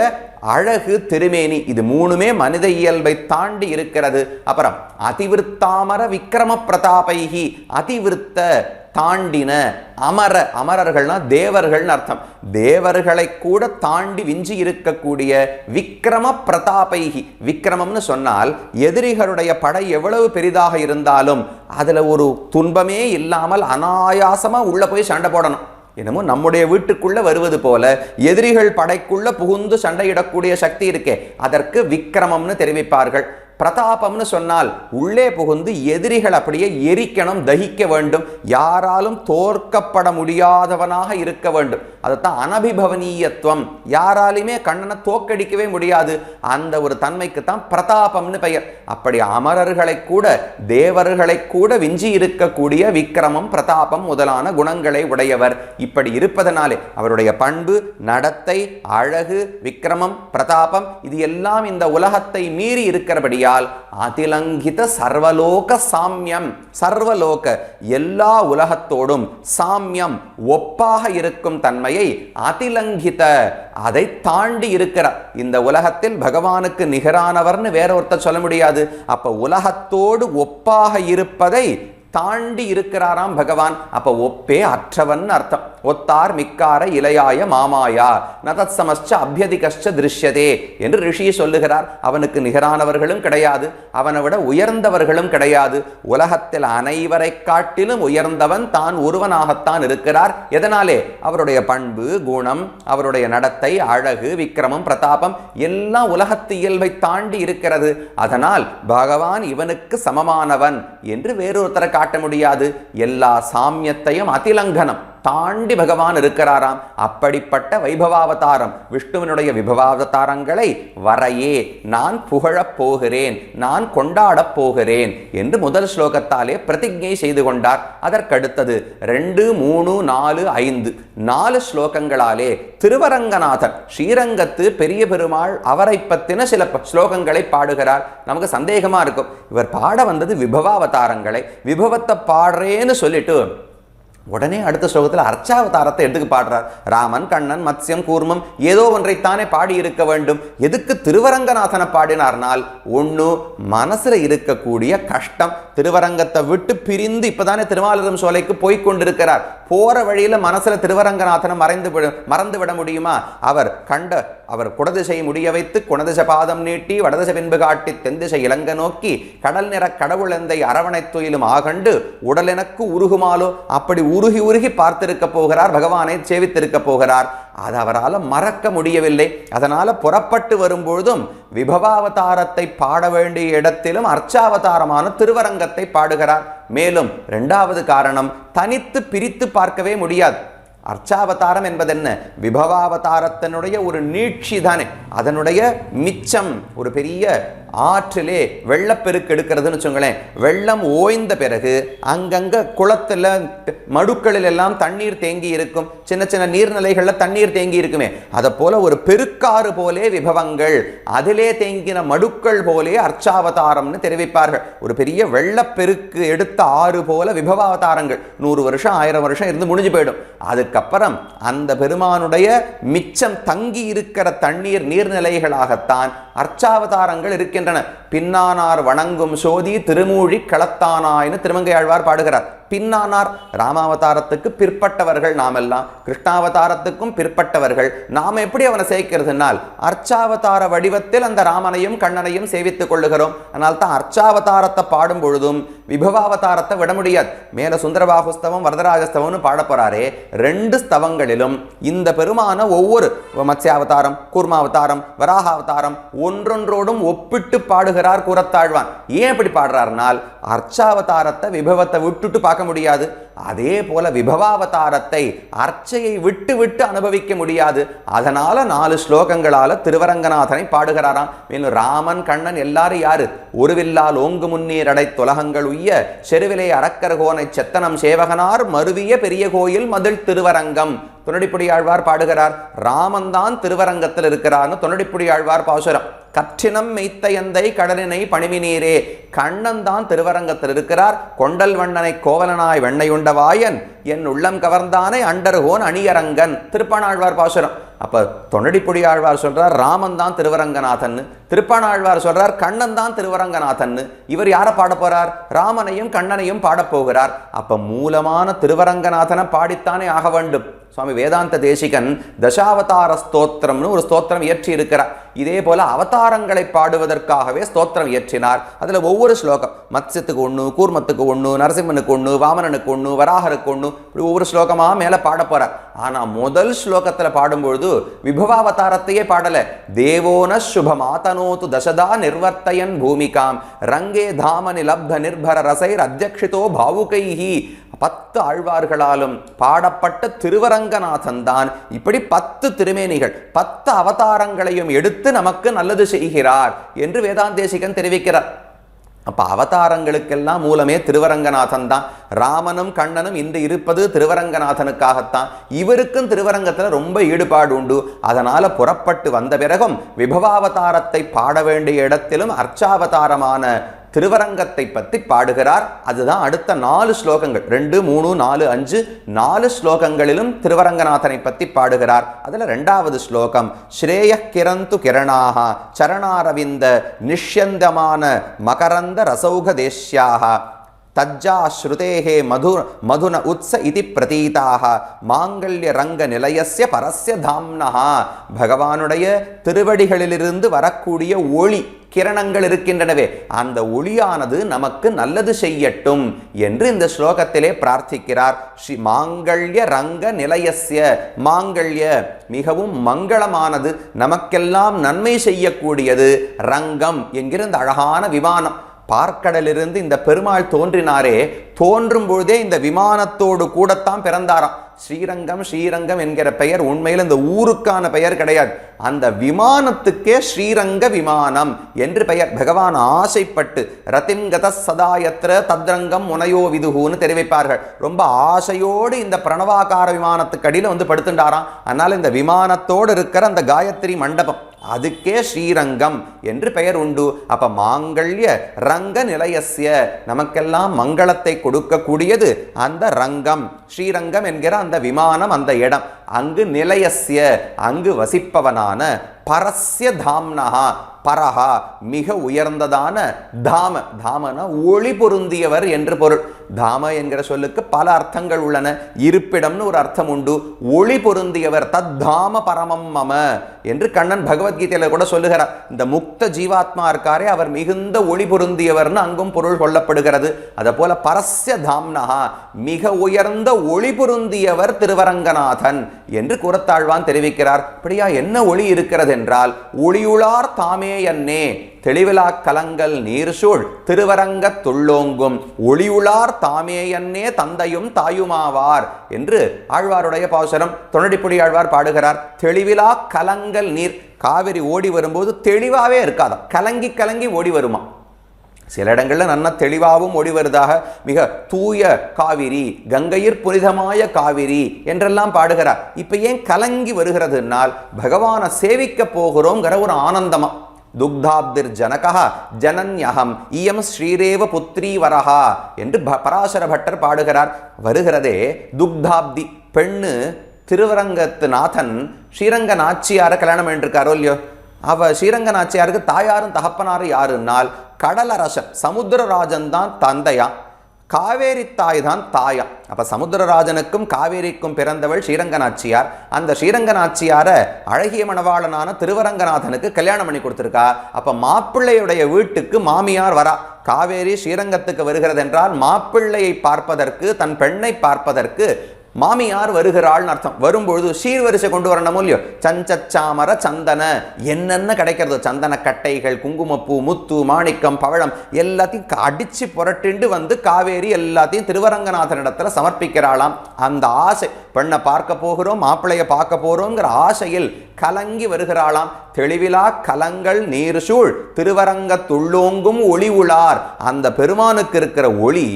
அழகு திருமேனி, இது மூணுமே மனித இயல்பை தாண்டி இருக்கிறது. அப்புறம் அதிவிருத்தாமர விக்ரம பிரதாபைகி, அதிவிருத்த தாண்டின அமர, அமரர்கள்னா தேவர்கள்னு அர்த்தம். தேவர்களை கூட தாண்டி விஞ்சி இருக்கக்கூடிய விக்ரம பிரதாபைகி. விக்ரமம்னு சொன்னால் எதிரிகளுடைய படை எவ்வளவு பெரிதாக இருந்தாலும் அதுல ஒரு துன்பமே இல்லாமல் அனாயாசமா உள்ள போய் சண்டை போடணும். என்னமோ நம்முடைய வீட்டுக்குள்ள வருவது போல எதிரிகள் படைக்குள்ள புகுந்து சண்டையிடக்கூடிய சக்தி இருக்கே, அதற்கு விக்ரமம்னு தெரிவிப்பார்கள். பிரதாபம்னு சொன்னால் உள்ளே புகுந்து எதிரிகள் அப்படியே எரிக்கணும், தகிக்க வேண்டும், யாராலும் தோற்கப்பட முடியாதவனாக இருக்க வேண்டும். அதுதான் அனபிபவனீயத்துவம், யாராலுமே கண்ணனை தோக்கடிக்கவே முடியாது. அந்த ஒரு தன்மைக்கு தான் பிரதாபம்னு பெயர். அப்படி அமரர்களை கூட தேவர்களை கூட விஞ்சி இருக்கக்கூடிய விக்ரமம் பிரதாபம் முதலான குணங்களை உடையவர். இப்படி இருப்பதனாலே அவருடைய பண்பு, நடத்தை, அழகு, விக்ரமம், பிரதாபம் இது எல்லாம் இந்த உலகத்தை மீறி இருக்கிறபடி அதிலங்கித சர்வலோக சாமியம், சர்வலோக எல்லா உலகத்தோடும் சாமியம் ஒப்பாக இருக்கும் தன்மையை அதிலங்கித, அதை தாண்டி இருக்கிறார். இந்த உலகத்தில் பகவானுக்கு நிகரானவர்னு வேற ஒருத்தர் சொல்ல முடியாது. அப்ப உலகத்தோடு ஒப்பாக இருப்பதை தாண்டி இருக்கிறாராம் பகவான். அப்ப ஒப்பே அற்றவன் அர்த்தம். ஒத்தார் மிக்கார இலையாய மாமாயா நதத் சமஸ்ச அபியதிகஷ்ச திருஷ்யதே என்று ரிஷி சொல்லுகிறார். அவனுக்கு நிகரானவர்களும் கிடையாது, அவனை விட உயர்ந்தவர்களும் கிடையாது. உலகத்தில் அனைவரை காட்டிலும் உயர்ந்தவன் தான் ஒருவனாகத்தான் இருக்கிறார். எதனாலே? அவருடைய பண்பு, குணம், அவருடைய நடத்தை, அழகு, விக்ரமம், பிரதாபம் எல்லாம் உலகத்து இயல்பை தாண்டி இருக்கிறது. அதனால் பகவான் இவனுக்கு சமமானவன் என்று வேறொருத்தரை காட்ட முடியாது. எல்லா சாமியத்தையும் அதிலங்கனம் தாண்டி பகவான் இருக்கிறாராம். அப்படிப்பட்ட வைபவாவதாரம், விஷ்ணுவினுடைய விபவாவதாரங்களை வரையே நான் புகழப் போகிறேன், நான் கொண்டாடப் போகிறேன் என்று முதல் ஸ்லோகத்தாலே பிரதிஜை செய்து கொண்டார். அதற்கடுத்தது 2, 3, 4, 5 4 ஸ்லோகங்களாலே திருவரங்கநாதன் ஸ்ரீரங்கத்து பெரிய பெருமாள் அவரை பத்தின சில ஸ்லோகங்களை பாடுகிறார். நமக்கு சந்தேகமா இருக்கும், இவர் பாட வந்தது விபவாவதாரங்களை, விபவத்தை பாடுறேன்னு சொல்லிட்டு உடனே அடுத்த ஸ்லோகத்தில் அர்ச்சாவதாரத்தை எடுத்துக்கு பாடுறார். ராமன், கண்ணன், மத்ஸ்யம், கூர்மம் ஏதோ ஒன்றைத்தானே பாடி இருக்க வேண்டும். எதுக்கு திருவரங்கநாதனை பாடினார்னால், ஒன்று மனசுல இருக்கக்கூடிய கஷ்டம், திருவரங்கத்தை விட்டு பிரிந்து இப்பதானே திருமாலிருஞ்சோலைக்கு சோலைக்கு போய்கொண்டிருக்கிறார். போற வழியில மனசுல திருவரங்கநாதனை மறந்து விட முடியுமா? அவர் குடதிசை முடிய வைத்து குணதிசை பாதம் நீட்டி வடதிசை பின்பு காட்டி தென்திசை இலங்க நோக்கி கடல் நிற கடவுளந்தை அரவணை துயிலும் ஆகண்டு உடல் எனக்கு உருகுமாலோ, அப்படி உருகி உருகி பார்த்திருக்க போகிறார், பகவானை சேவித்திருக்க போகிறார். அது அவரால் மறக்க முடியவில்லை. அதனால புறப்பட்டு வரும்பொழுதும் விபவாவதாரத்தை பாட வேண்டிய இடத்திலும் அர்ச்சாவதாரமான திருவரங்கத்தை பாடுகிறார். மேலும் 2வது காரணம், தனித்து பிரித்து பார்க்கவே முடியாது. அர்ச்சாவதாரம் என்பதென்ன? விபவாவதாரத்தினுடைய ஒரு நீட்சி தானே, அதனுடைய மிச்சம். ஒரு பெரிய ஆற்றிலே வெள்ளப்பெருக்கு எடுக்கிறதுன்னு வச்சுங்களேன், வெள்ளம் ஓய்ந்த பிறகு அங்கங்க குளத்துல மடுக்களில் எல்லாம் தண்ணீர் தேங்கி இருக்கும், சின்ன சின்ன நீர்நிலைகள்ல தண்ணீர் தேங்கி இருக்குமே, அதை போல ஒரு பெருக்காறு போலே விபவங்கள், அதிலே தேங்கின மடுக்கள் போலே அர்ச்சாவதாரம்னு தெரிவிப்பார்கள். ஒரு பெரிய வெள்ளப்பெருக்கு எடுத்த ஆறு போல விபவாவதாரங்கள் 100 வருஷம் 1000 வருஷம் இருந்து முடிஞ்சு போயிடும். அதுக்கு அதுக்கப்புறம் அந்த பெருமானுடைய மிச்சம் தங்கி இருக்கிற தண்ணீர் நீர்நிலைகளாகத்தான் அர்ச்சாவதாரங்கள் இருக்கின்றன. பின்னானார் வணங்கும் சோதி திருமூழி களத்தானாய்னு திருமங்கையாழ்வார் பாடுகிறார். பின்னானார் ராமாவதாரத்துக்கு பிற்பட்டவர்கள் நாமெல்லாம், கிருஷ்ணாவதாரத்துக்கும் பிற்பட்டவர்கள். நாம் எப்படி அவனை சேவிக்கிறதுனால் அர்ச்சாவதார வடிவத்தில் அந்த ராமனையும் கண்ணனையும் சேவித்துக் கொள்ளுகிறோம். அதனால் தான் அர்ச்சாவதாரத்தை பாடும் பொழுதும் விபவாவதாரத்தை விட முடியாது. மேல சுந்தரபாகுஸ்தவம் வரதராஜஸ்தவம்னு பாட போறாரே, 2 ஸ்தவங்களிலும் இந்த பெருமான ஒவ்வொரு மத்ஸ்யாவதாரம், கூர்மாவதாரம், வராகாவதாரம் ஒன்றொன்றோடும் ஒப்பிட்டு பாடுகிறார் கூறத்தாழ்வான். ஏன் இப்படி பாடுறார்னால் அர்ச்சாவதாரத்தை விபவத்தை விட்டுட்டு பார்க்க முடியாது. அதே போல விபவாவதாரத்தை அர்ச்சையை விட்டு விட்டு அனுபவிக்க முடியாது. அதனால 4 ஸ்லோகங்களால திருவரங்கநாதனை பாடுகிறாராம். மேலும் ராமன் கண்ணன் எல்லாரும் யாரு? ஒருவில்லால் ஓங்கு முன்னீர் அடை துலகங்கள் உய்ய செருவிலே அரக்கர்கோனை செத்தனம் சேவகனார் மருவிய பெரிய கோயில் மதில் திருவரங்கம். தொண்டடிப்புடி ஆழ்வார் பாடுகிறார். ராமன் தான் திருவரங்கத்தில் இருக்கிறார்னு தொண்டடிப்புடி ஆழ்வார் பாசுரம். கற்றினம் மெய்த்தையந்தை கடலினை பணிமினீரே, கண்ணன் தான் திருவரங்கத்தில் இருக்கிறார். கொண்டல் வண்ணனை கோவலனாய் வெண்ணையுண்ட வாயன் என் உள்ளம் கவர்ந்தானை அண்டர்கோன் அணியரங்கன் திருப்பாணாழ்வார் பாசுரம். அப்ப தொண்டடிப்புடி ஆழ்வார் சொல்றார் ராமன் தான் திருவரங்கநாதன், திருப்பாணாழ்வார் சொல்றார் கண்ணன் தான் திருவரங்கநாதன். இவர் யாரை பாட போறார்? ராமனையும் கண்ணனையும் பாட போகிறார். அப்ப மூலமான திருவரங்கநாதனை பாடித்தானே ஆக வேண்டும். சுவாமி வேதாந்த தேசிகன் தசாவதார ஸ்தோத்திரம்னு ஒரு ஸ்தோத்திரம் இயற்றி இருக்கிறார். இதே போல அவதாரங்களை பாடுவதற்காகவே ஸ்தோத்திரம் இயற்றினார். அதுல ஒவ்வொரு ஸ்லோகம் மத்ஸ்யத்துக்கு 1, கூர்மத்துக்கு 1, நரசிம்மனுக்கு 1, வாமனனுக்கு 1, வராகருக்கு 1, இப்படி ஒவ்வொரு ஸ்லோகமா மேல பாட போறார். ஆனா முதல் ஸ்லோகத்துல பாடும்பொழுது விபவாவதாரத்தையே பாடல. தேவோன சுபமாதனோது தசதா நிர்வர்த்தயன் பூமிகாம் ரங்கே தாமனி லப்த நிர்பர ரசைர் அத்தியக்ஷிதோ பாவுகைஹி. 10 ஆழ்வார்களாலும் பாடப்பட்ட திருவரங்கநாதன் தான் இப்படி 10 திருமேனிகள் 10 அவதாரங்களையும் எடுத்து நமக்கு நல்லது செய்கிறார் என்று வேதாந்தேசிகன் தெரிவிக்கிறார். அப்ப அவதாரங்களுக்கெல்லாம் மூலமே திருவரங்கநாதன் தான். ராமனும் கண்ணனும் இன்று இருப்பது திருவரங்கநாதனுக்காகத்தான். இவருக்கும் திருவரங்கத்துல ரொம்ப ஈடுபாடு உண்டு. அதனால புறப்பட்டு வந்த பிறகும் விபவாவதாரத்தை பாட வேண்டிய இடத்திலும் அர்ச்சாவதாரமான திருவரங்கத்தை பற்றி பாடுகிறார். அதுதான் அடுத்த 4 ஸ்லோகங்கள், 2, 3, 4, 5 4 ஸ்லோகங்களிலும் திருவரங்கநாதனை பற்றி பாடுகிறார். அதுல 2வது ஸ்லோகம் ஸ்ரேய கிரந்து கிரணாக சரணாரவிந்த நிஷ்யந்தமான மகரந்த ரசௌக தேஷ்யாக தஜ்ஜா ஸ்ருதேஹே மதுன உத்ஸ இதி பிரதீதாக மாங்கல்ய ரங்க நிலையஸ்ய பரஸ்ய தாம்னஹா. பகவானுடைய திருவடிகளிலிருந்து வரக்கூடிய ஒளி கிரணங்கள் இருக்கின்றனவே, அந்த ஒளியானது நமக்கு நல்லது செய்யட்டும் என்று இந்த ஸ்லோகத்திலே பிரார்த்திக்கிறார். ஸ்ரீ மாங்கல்ய ரங்க நிலையஸ்ய, மாங்கல்ய மிகவும் மங்களமானது, நமக்கெல்லாம் நன்மை செய்யக்கூடியது, ரங்கம் என்கிற இந்த அழகான விமானம். பார்க்கடலிருந்து இந்த பெருமாள் தோன்றினாரே, தோன்றும் பொழுதே இந்த விமானத்தோடு கூடத்தான் பிறந்தாராம். ஸ்ரீரங்கம் ஸ்ரீரங்கம் என்கிற பெயர் உண்மையில் இந்த ஊருக்கான பெயர் கிடையாது, அந்த விமானத்துக்கே ஸ்ரீரங்க விமானம் என்று பெயர். பகவான் ஆசைப்பட்டு ரத்திம் கத சதாயத்ர தத்ரங்கம் முனையோ விதுகுன்னு தெரிவிப்பார்கள். ரொம்ப ஆசையோடு இந்த பிரணவாகார விமானத்துக்கு அடியில் வந்து படுத்துட்டாராம். அதனால இந்த விமானத்தோடு இருக்கிற அந்த காயத்ரி மண்டபம் அதுக்கே ஸ்ரீரங்கம் என்று பெயர் உண்டு. அப்ப மாங்கல்ய ரங்க நிலையஸ்ய, நமக்கெல்லாம் மங்களத்தை கொடுக்கக்கூடியது அந்த ரங்கம், ஸ்ரீரங்கம் என்கிற அந்த விமானம், அந்த இடம். அங்கு நிலையஸ்ய, அங்கு வசிப்பவனான, பரஸ்ய தாம்னஹா, பரஹா மிக உயர்ந்ததான, தாம தாமன ஒளி பொருந்தியவர் என்று பொருள். தாம என்கிற சொல்லுக்கு பல அர்த்தங்கள் உள்ளன. இருப்பிடம்னு ஒரு அர்த்தம் உண்டு. ஒளி பொருந்தியவர், தத்தாம பரமம் மம என்று கண்ணன் பகவத்கீதையில கூட சொல்லுகிறார். இந்த முக்த ஜீவாத்மா இருக்காரே, அவர் மிகுந்த ஒளி பொருந்தியவர்னு அங்கும் பொருள் கொள்ளப்படுகிறது. அதே போல பரஸ்ய தாம்னஹா, மிக உயர்ந்த ஒளி பொருந்தியவர் திருவரங்கநாதன் என்று கூறத்தாழ்வான் தெரிவிக்கிறார். அப்படியா என்ன ஒளி இருக்கிறது என்றால், ஒளியுளார் தாமே என்னே தெளிவிலா கலங்கல் நீர்சூழ் திருவரங்க துள்ளோங்கும் ஒளியுளார் தாமே என்னே தந்தையும் தாயுமாவார் என்று ஆழ்வாருடைய பாசுரம் தொண்டடிப்புடி ஆழ்வார் பாடுகிறார். தெளிவிலா கலங்கல் நீர், காவிரி ஓடி வரும்போது தெளிவாவே இருக்காதாம், கலங்கி கலங்கி ஓடி வருமா. சில இடங்கள்ல நல்ல தெளிவாகவும் ஓடி வருதாக, மிக தூய காவிரி, கங்கையிற் புனிதமாய காவிரி என்றெல்லாம் பாடுகிறார். இப்ப ஏன் கலங்கி வருகிறதுனால், பகவானை சேவிக்க போகிறோங்கிற ஒரு ஆனந்தமா. துக்தாப்திர் ஜனகா ஜனன்யகம் இயம் ஸ்ரீரேவ புத்ரி வரஹா என்று பராசர பட்டர் பாடுகிறார். வருகிறதே துக்தாப்தி, பெண்ணு திருவரங்கத்து நாதன் ஸ்ரீரங்க நாச்சியாரை கல்யாணம் பண்ணிருக்காரோ இல்லையோ, அவ ஸ்ரீரங்க நாச்சியாருக்கு தாயாரும் தகப்பனாரும் யாருன்னால் கடலரசன் சமுத்திரராஜன் தான் தந்தையா, காவேரி தாய் தான் தாயா. அப்ப சமுத்திரராஜனுக்கும் காவேரிக்கும் பிறந்தவள் ஸ்ரீரங்க நாச்சியார். அந்த ஸ்ரீரங்க நாச்சியாரை அழகிய மணவாளனான திருவரங்கநாதனுக்கு கல்யாணம் பண்ணி கொடுத்திருக்கா. அப்ப மாப்பிள்ளையுடைய வீட்டுக்கு மாமியார் வரா. காவேரி ஸ்ரீரங்கத்துக்கு வருகிறது என்றால் மாப்பிள்ளையை பார்ப்பதற்கு, தன் பெண்ணை பார்ப்பதற்கு மாமியார் வருகிறாள்னு அர்த்தம். வரும்பொழுது சீர்வரிசை கொண்டு வரணும் இல்லையோ, சஞ்சச்சாமர சந்தன என்னென்ன கிடைக்கிறதோ, சந்தன கட்டைகள், குங்குமப்பூ, முத்து, மாணிக்கம், பவழம் எல்லாத்தையும் அடிச்சு புரட்டிண்டு வந்து காவேரி எல்லாத்தையும் திருவரங்கநாதனிடத்துல சமர்ப்பிக்கிறாளாம். அந்த ஆசை, பெண்ணை பார்க்க போகிறோம், மாப்பிள்ளைய பார்க்க போறோங்கிற ஆசையில் கலங்கி வருகிறாளாம். தெளிவிலா கலங்கள் நீர் சூழ் திருவரங்கத்துள்ளோங்கும் ஒளி உளார். அந்த பெருமானுக்கு இருக்கிற ஒளி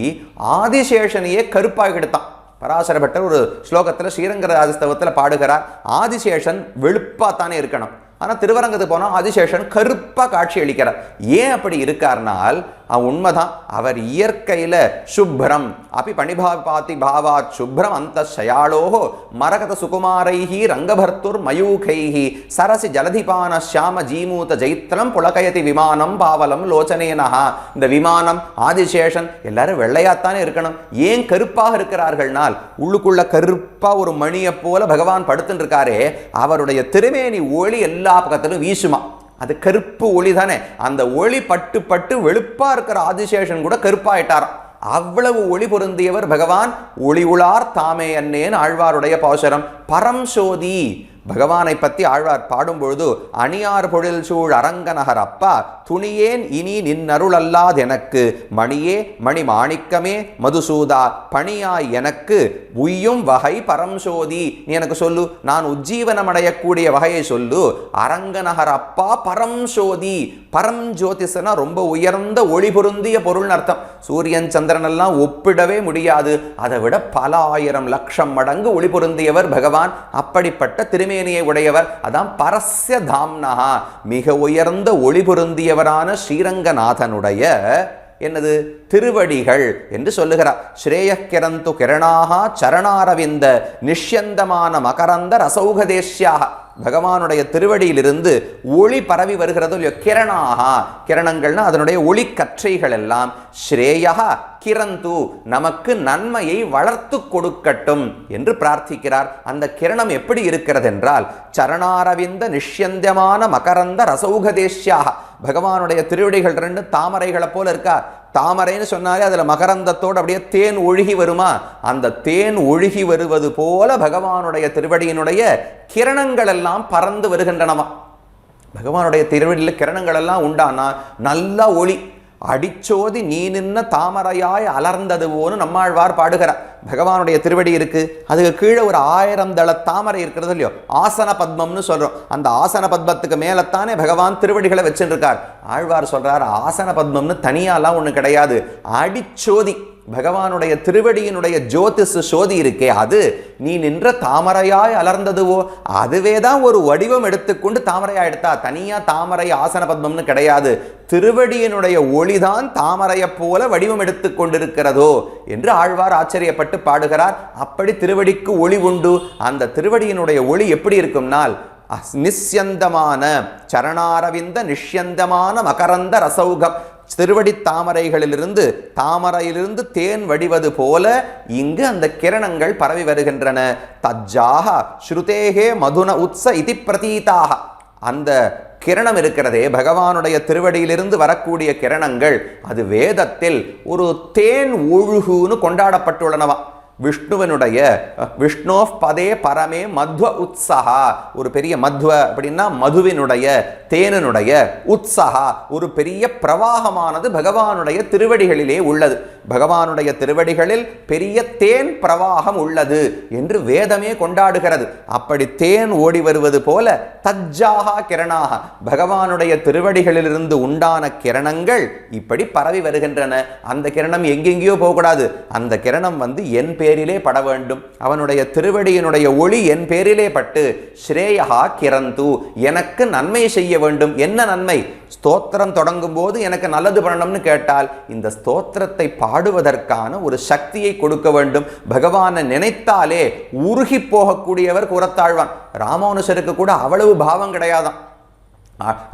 ஆதிசேஷனையே கருப்பாகிடுத்தான். பராசர பட்டர் ஒரு ஸ்லோகத்தில் ஸ்ரீரங்க ராஜஸ்தவத்தில் பாடுகிறார், ஆதிசேஷன் வெளுப்பாத்தானே இருக்கணும், ஆனால் திருவரங்கத்துக்கு போனால் ஆதிசேஷன் கருப்பாக காட்சி அளிக்கிறார். ஏன் அப்படி இருக்கார்னால் உண்மைதான், அவர் இயற்கையில் சுப்ரம் அப்படி பணிபாதி பாவாத் சுப்ரம் அந்த சயாளோஹோ மரகத சுகுமாரைஹி ரங்கபர்த்துர் மயூகைஹி சரசி ஜலதிபான ஷியாம ஜீமூத ஜெயித்ரம் புலகயதி விமானம் பாவலம் லோச்சனேனஹா. இந்த விமானம் ஆதிசேஷன் எல்லாரும் வெள்ளையாத்தானே இருக்கணும். ஏன் கருப்பாக இருக்கிறார்கள்னால் உள்ளுக்குள்ள கருப்பா ஒரு மணியை போல பகவான் படுத்துட்டு இருக்காரே, அவருடைய திருமேனி ஒளி எல்லா பக்கத்திலும் வீசுமா. அது கருப்பு ஒளி தானே. அந்த ஒளி பட்டு பட்டு வெளுப்பா இருக்கிற ஆதிசேஷன் கூட கருப்பாயிட்டாராம். அவ்வளவு ஒளி பொருந்தியவர் பகவான். ஒளி உளார் தாமே அன்னேன் ஆழ்வாருடைய பாசுரம். பரம் சோதி பகவானை பற்றி ஆழ்வார் பாடும்பொழுது, அணியார் பொழில் சூழ் அரங்கநகர் அப்பா துணியேன் இனி நின்னருள் அல்லாது எனக்கு, மணியே மணி மாணிக்கமே மதுசூதா பணியாய் எனக்கு உய்யும் வகை பரம்சோதி. நீ எனக்கு சொல்லு, நான் உஜ்ஜீவனம் அடையக்கூடிய வகையை சொல்லு. அரங்கநகர் அப்பா பரம்சோதி. பரம்ஜோதிஷனா ரொம்ப உயர்ந்த ஒளி பொருந்திய பொருள்னு அர்த்தம். சூரியன் சந்திரன் எல்லாம் ஒப்பிடவே முடியாது. அதை விட பல ஆயிரம் லட்சம் மடங்கு ஒளி பொருந்தியவர் பகவான். அப்படிப்பட்ட திருமேனியை உடையவர். அதான் பரஸ்ய தாம்னஹா, மிக உயர்ந்த ஒளி பொருந்தியவரான ஸ்ரீரங்கநாதனுடைய என்னது திருவடிகள் என்று சொல்லுகிறார். ஸ்ரேயக்கிரந்து கிரணாகா சரணாரவிந்த நிஷ்யந்தமான மகரந்த ரசௌகதேஷ்யாக. பகவானுடைய திருவடியிலிருந்து ஒளி பரவி வருகிறது இல்லையோ, கிரணாகா, கிரணங்கள்னா அதனுடைய ஒளி கற்றைகள் எல்லாம் ஸ்ரேயா கிரந்து நமக்கு நன்மையை வளர்த்து கொடுக்கட்டும் என்று பிரார்த்திக்கிறார். அந்த கிரணம் எப்படி இருக்கிறது என்றால் சரணாரவிந்த நிஷ்யந்தமான மகரந்த ரசௌகதேஷ்யாக. பகவானுடைய திருவடிகள் ரெண்டு தாமரைகளை போல இருக்கா. தாமரைன்னு சொன்னாலே அதுல மகரந்தத்தோடு அப்படியே தேன் ஒழுகி வருமா. அந்த தேன் ஒழுகி வருவது போல பகவானுடைய திருவடியினுடைய கிரணங்கள் எல்லாம் பறந்து வருகின்றனவா. பகவானுடைய திருவடியில் கிரணங்கள் எல்லாம் உண்டானா நல்ல ஒளி. அடிச்சோதி நீ நின்ன தாமரையாய் அலர்ந்ததுவோன்னு நம்மாழ்வார் பாடுகிறார். பகவானுடைய திருவடி இருக்கு, அதுக்கு கீழே ஒரு 1000 தள தாமரை இருக்கிறது இல்லையோ, ஆசன பத்மம்னு சொல்றோம். அந்த ஆசன பத்மத்துக்கு மேலத்தானே பகவான் திருவடிகளை வச்சுருக்கார். ஆழ்வார் சொல்றார், ஆசன பத்மம்னு தனியாலாம் ஒண்ணு கிடையாது. அடிச்சோதி பகவானுடைய திருவடியினுடைய ஜோதிஷு சோதி இருக்கே, அது நீ நின்ற தாமரையாய் அலர்ந்ததுவோ, அதுவே தான் ஒரு வடிவம் எடுத்துக்கொண்டு தாமரையா எடுத்தா. தனியா தாமரை ஆசன பத்மம்னு கிடையாது. திருவடியினுடைய ஒளிதான் தாமரையை போல வடிவம் எடுத்துக் கொண்டிருக்கிறதோ என்று ஆழ்வார் ஆச்சரியப்பட்டு பாடுகிறார். அப்படி திருவடிக்கு ஒளி உண்டு. அந்த திருவடியினுடைய ஒளி எப்படி இருக்கும்னால் நிஸ்யந்தமான சரணாரவிந்த நிஷ்யந்தமான மகரந்த ரசௌகம். திருவடி தாமரையிலிருந்து தேன் வடிவது போல இங்கு அந்த கிரணங்கள் பரவி வருகின்றன. தஜ்ஜாக ஸ்ருதேகே மதுன உத்ஸ இதி பிரதீதாக. அந்த கிரணம் இருக்கிறதே, பகவானுடைய திருவடியிலிருந்து வரக்கூடிய கிரணங்கள், அது வேதத்தில் ஒரு தேன் ஒழுகுன்னு கொண்டாடப்பட்டுள்ளனவா. விஷ்ணுவனுடைய விஷ்ணோ பதே பரமே மத்வ உத்ஸஹா, ஒரு பெரிய மத்வ அப்படின்னா மதுவினுடைய தேனனுடைய உத்ஸஹா, ஒரு பெரிய பிரவாகமானது பகவானுடைய திருவடிகளிலே உள்ளது. பகவானுடைய திருவடிகளில் பெரிய தேன் பிரவாகம் உள்ளது என்று வேதமே கொண்டாடுகிறது. அப்படி தேன் ஓடி வருவது போல தஜ்ஜாகா கிரணாக, பகவானுடைய திருவடிகளிலிருந்து உண்டான கிரணங்கள் இப்படி பரவி வருகின்றன. அந்த கிரணம் எங்கெங்கேயோ போகக்கூடாது. அந்த கிரணம் என் பேரிலே பட வேண்டும். அவனுடைய திருவடியினுடைய ஒளி என் பேரிலே பட்டு ஸ்ரேயா கிரந்து, எனக்கு நன்மை செய்ய வேண்டும். என்ன நன்மை? ஸ்தோத்திரம் தொடங்கும் போது எனக்கு நல்லது பண்ணணும்னு கேட்டால் இந்த ஸ்தோத்திரத்தை பாடுவதற்கான ஒரு சக்தியை கொடுக்க வேண்டும். பகவானை நினைத்தாலே உருகி போகக்கூடியவர் கூறத்தாழ்வான். ராமானுஜருக்கு கூட அவ்வளவு பாவம் கிடையாதான்.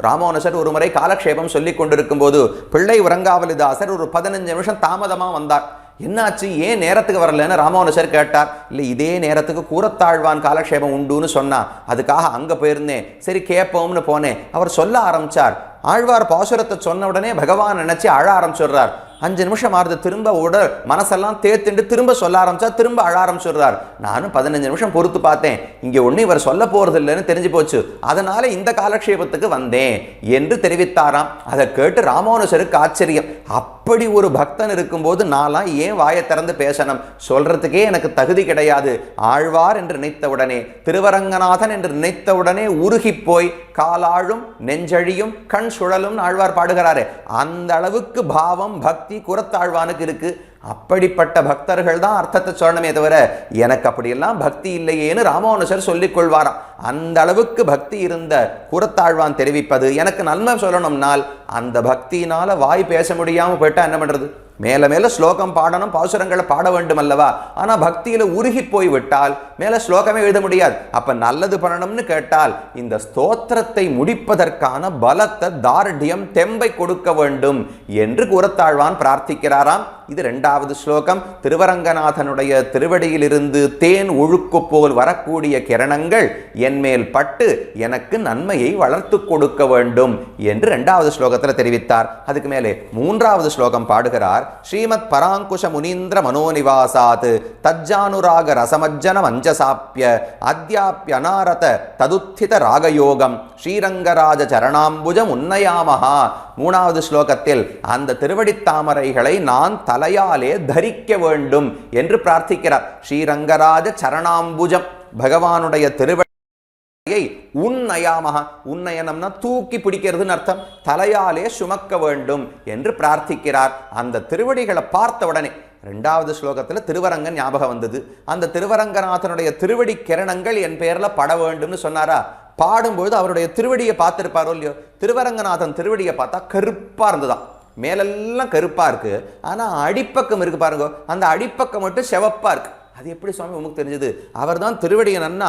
ராமானுஜர் ஒரு முறை காலக்ஷேபம் சொல்லிக் கொண்டிருக்கும் போது பிள்ளை உறங்காவலிதாசர் ஒரு 15 நிமிஷம் தாமதமா வந்தார். என்னாச்சு, ஏன் நேரத்துக்கு வரலன்னு ராமானுஜர் கேட்டார். இல்லை, இதே நேரத்துக்கு கூறத்தாழ்வான் காலக்ஷேபம் உண்டுன்னு சொன்னா, அதுக்காக அங்க போயிருந்தேன், சரி கேட்போம்னு போனேன். அவர் சொல்ல ஆரம்பிச்சார். ஆழ்வார் பாசுரத்தை சொன்ன உடனே பகவான் நினைச்சு அழ ஆரம்பிச்சுடுறார். 5 நிமிஷம் ஆறுது, திரும்ப உடல் மனசெல்லாம் தேத்துண்டு திரும்ப சொல்ல ஆரம்பிச்சா திரும்ப அழ ஆரம்பிச்சுடுறார். நானும் 15 நிமிஷம் பொறுத்து பார்த்தேன், இங்கே ஒன்றும் இவர் சொல்ல போறது இல்லைன்னு தெரிஞ்சு போச்சு, அதனால இந்த காலக்ஷேபத்துக்கு வந்தேன் என்று தெரிவித்தாராம். அதை கேட்டு ராமானுஜருக்கு ஆச்சரியம். அப்படி ஒரு பக்தன் இருக்கும்போது நான்லாம் ஏன் வாயை திறந்து பேசணும், சொல்றதுக்கே எனக்கு தகுதி கிடையாது. ஆழ்வார் என்று நினைத்தவுடனே, திருவரங்கநாதன் என்று நினைத்தவுடனே உருகி போய் காலாழும் நெஞ்சழியும் கண் சுழலும் ஆழ்வார் பாடுகிறாரு. அந்த அளவுக்கு பாவம் பக்தி கூறத்தாழ்வானுக்கு இருக்கு. அப்படிப்பட்ட பக்தர்கள் தான் அர்த்தத்தை சொல்லணுமே தவிர எனக்கு அப்படியெல்லாம் பக்தி இல்லையேன்னு ராமானுஜர் சொல்லிக் கொள்வாராம். அந்த அளவுக்கு பக்தி இருந்த கூறத்தாழ்வான் தெரிவிப்பது, எனக்கு நன்மை சொல்லணும்னால் அந்த பக்தியினால வாய் பேச முடியாம போயிட்டா என்ன பண்றது? மேல மேல ஸ்லோகம் பாடணும், பாசுரங்களை பாட வேண்டும் அல்லவா? ஆனா பக்தியில உருகி போய் விட்டால் மேல ஸ்லோகமே எழுத முடியாது. அப்ப நல்லது பண்ணணும்னு கேட்டால் இந்த ஸ்தோத்திரத்தை முடிப்பதற்கான பலத்தை, தார்டியம், தெம்பை கொடுக்க வேண்டும் என்று கூறத்தாழ்வான் பிரார்த்திக்கிறாராம். இது 2வது ஸ்லோகம். திருவரங்கநாதனுடைய திருவடியிலிருந்து தேன் ஒழுக்கு போல் வரக்கூடிய கிரணங்கள் என்மேல் பட்டு எனக்கு நன்மையை வளர்த்து கொடுக்க வேண்டும் என்று 2வது ஸ்லோகத்தில் தெரிவித்தார். அதுக்கு மேலே 3வது ஸ்லோகம் பாடுகிறார். ஸ்ரீமத் பராங்குஷ முனீந்திர மனோநிவாசாத் தஜ்ஜானுராக ரசமஜ்ஜன மஞ்சசாப்பிய அத்யாப்ய அனாரத ததுத்தித ராகயோகம் ஸ்ரீரங்கராஜ சரணாம்புஜம் உன்னயாமஹா. 3வது ஸ்லோகத்தில் அந்த திருவடித்தாமரைகளை நான் தலையாலே தரிக்க வேண்டும் என்று பிரார்த்திக்கிறார். ஸ்ரீரங்கராஜ சரணாம்புஜம், பகவானுடைய திருவடியை உன்னயாமஹா, உன்னயனம்னா தூக்கி பிடிக்கிறதுன்னு அர்த்தம், தலையாலே சுமக்க வேண்டும் என்று பிரார்த்திக்கிறார். அந்த திருவடிகளை பார்த்த உடனே 2வது ஸ்லோகத்தில் திருவரங்கன் ஞாபகம் வந்தது. அந்த திருவரங்கநாதனுடைய திருவடி கிரணங்கள் என் பெயர்ல பட வேண்டும்னு சொன்னாரா? பாடும்போது அவருடைய திருவடியை பார்த்திருப்பாரோ இல்லையோ, திருவரங்கநாதன் திருவடியை பார்த்தா கருப்பா இருந்துதான், மேலெல்லாம் கருப்பா இருக்கு. ஆனா அடிப்பக்கம் இருக்கு பாருங்க, அந்த அடிப்பக்கம் மட்டும் செவப்பா இருக்கு. அது எப்படி சுவாமி உமக்கு தெரிஞ்சது? அவர் தான் திருவடியை நன்னா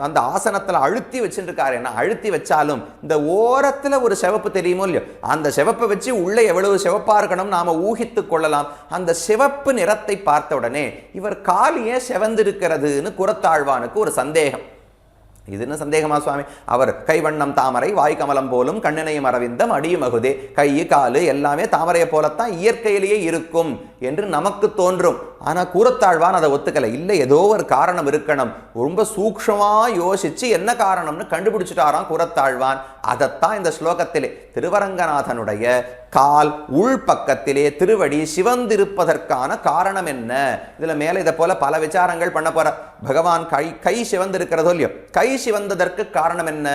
அந்த ஆசனத்தில் அழுத்தி வச்சுருக்காரு. என்ன அழுத்தி வச்சாலும் இந்த ஓரத்தில் ஒரு சிவப்பு தெரியுமோ இல்லையோ, அந்த சிவப்பை வச்சு உள்ளே எவ்வளவு சிவப்பாக இருக்கணும் நாம ஊகித்து கொள்ளலாம். அந்த சிவப்பு நிறத்தை பார்த்த உடனே இவர் கால் ஏன் சிவந்திருக்கிறதுன்னு கூறத்தாழ்வானுக்கு ஒரு சந்தேகம். இது என்ன சந்தேகமா சுவாமி? அவர் கைவண்ணம் தாமரை, வாய் கமலம் போலும், கண்ணினையும் அரவிந்தம், அடியும் அகுதே, கை காலு எல்லாமே தாமரையை போலத்தான் இயற்கையிலேயே இருக்கும் என்று நமக்கு தோன்றும். ஆனா கூறத்தாழ்வான் அதை ஒத்துக்கலை. இல்லை, ஏதோ ஒரு காரணம் இருக்கணும். ரொம்ப சூக்ஷமா யோசிச்சு என்ன காரணம்னு கண்டுபிடிச்சிட்டாராம் கூறத்தாழ்வான். அதைத்தான் இந்த ஸ்லோகத்திலே திருவரங்கநாதனுடைய கால் உள் பக்கத்திலே திருவடி சிவந்திருப்பதற்கான காரணம் என்ன? இதுல மேல இதை போல பல விசாரங்கள் பண்ண போற. பகவான் கை சிவந்திருக்கிறதோ இல்லையோ, கை சிவந்ததற்கு காரணம் என்ன?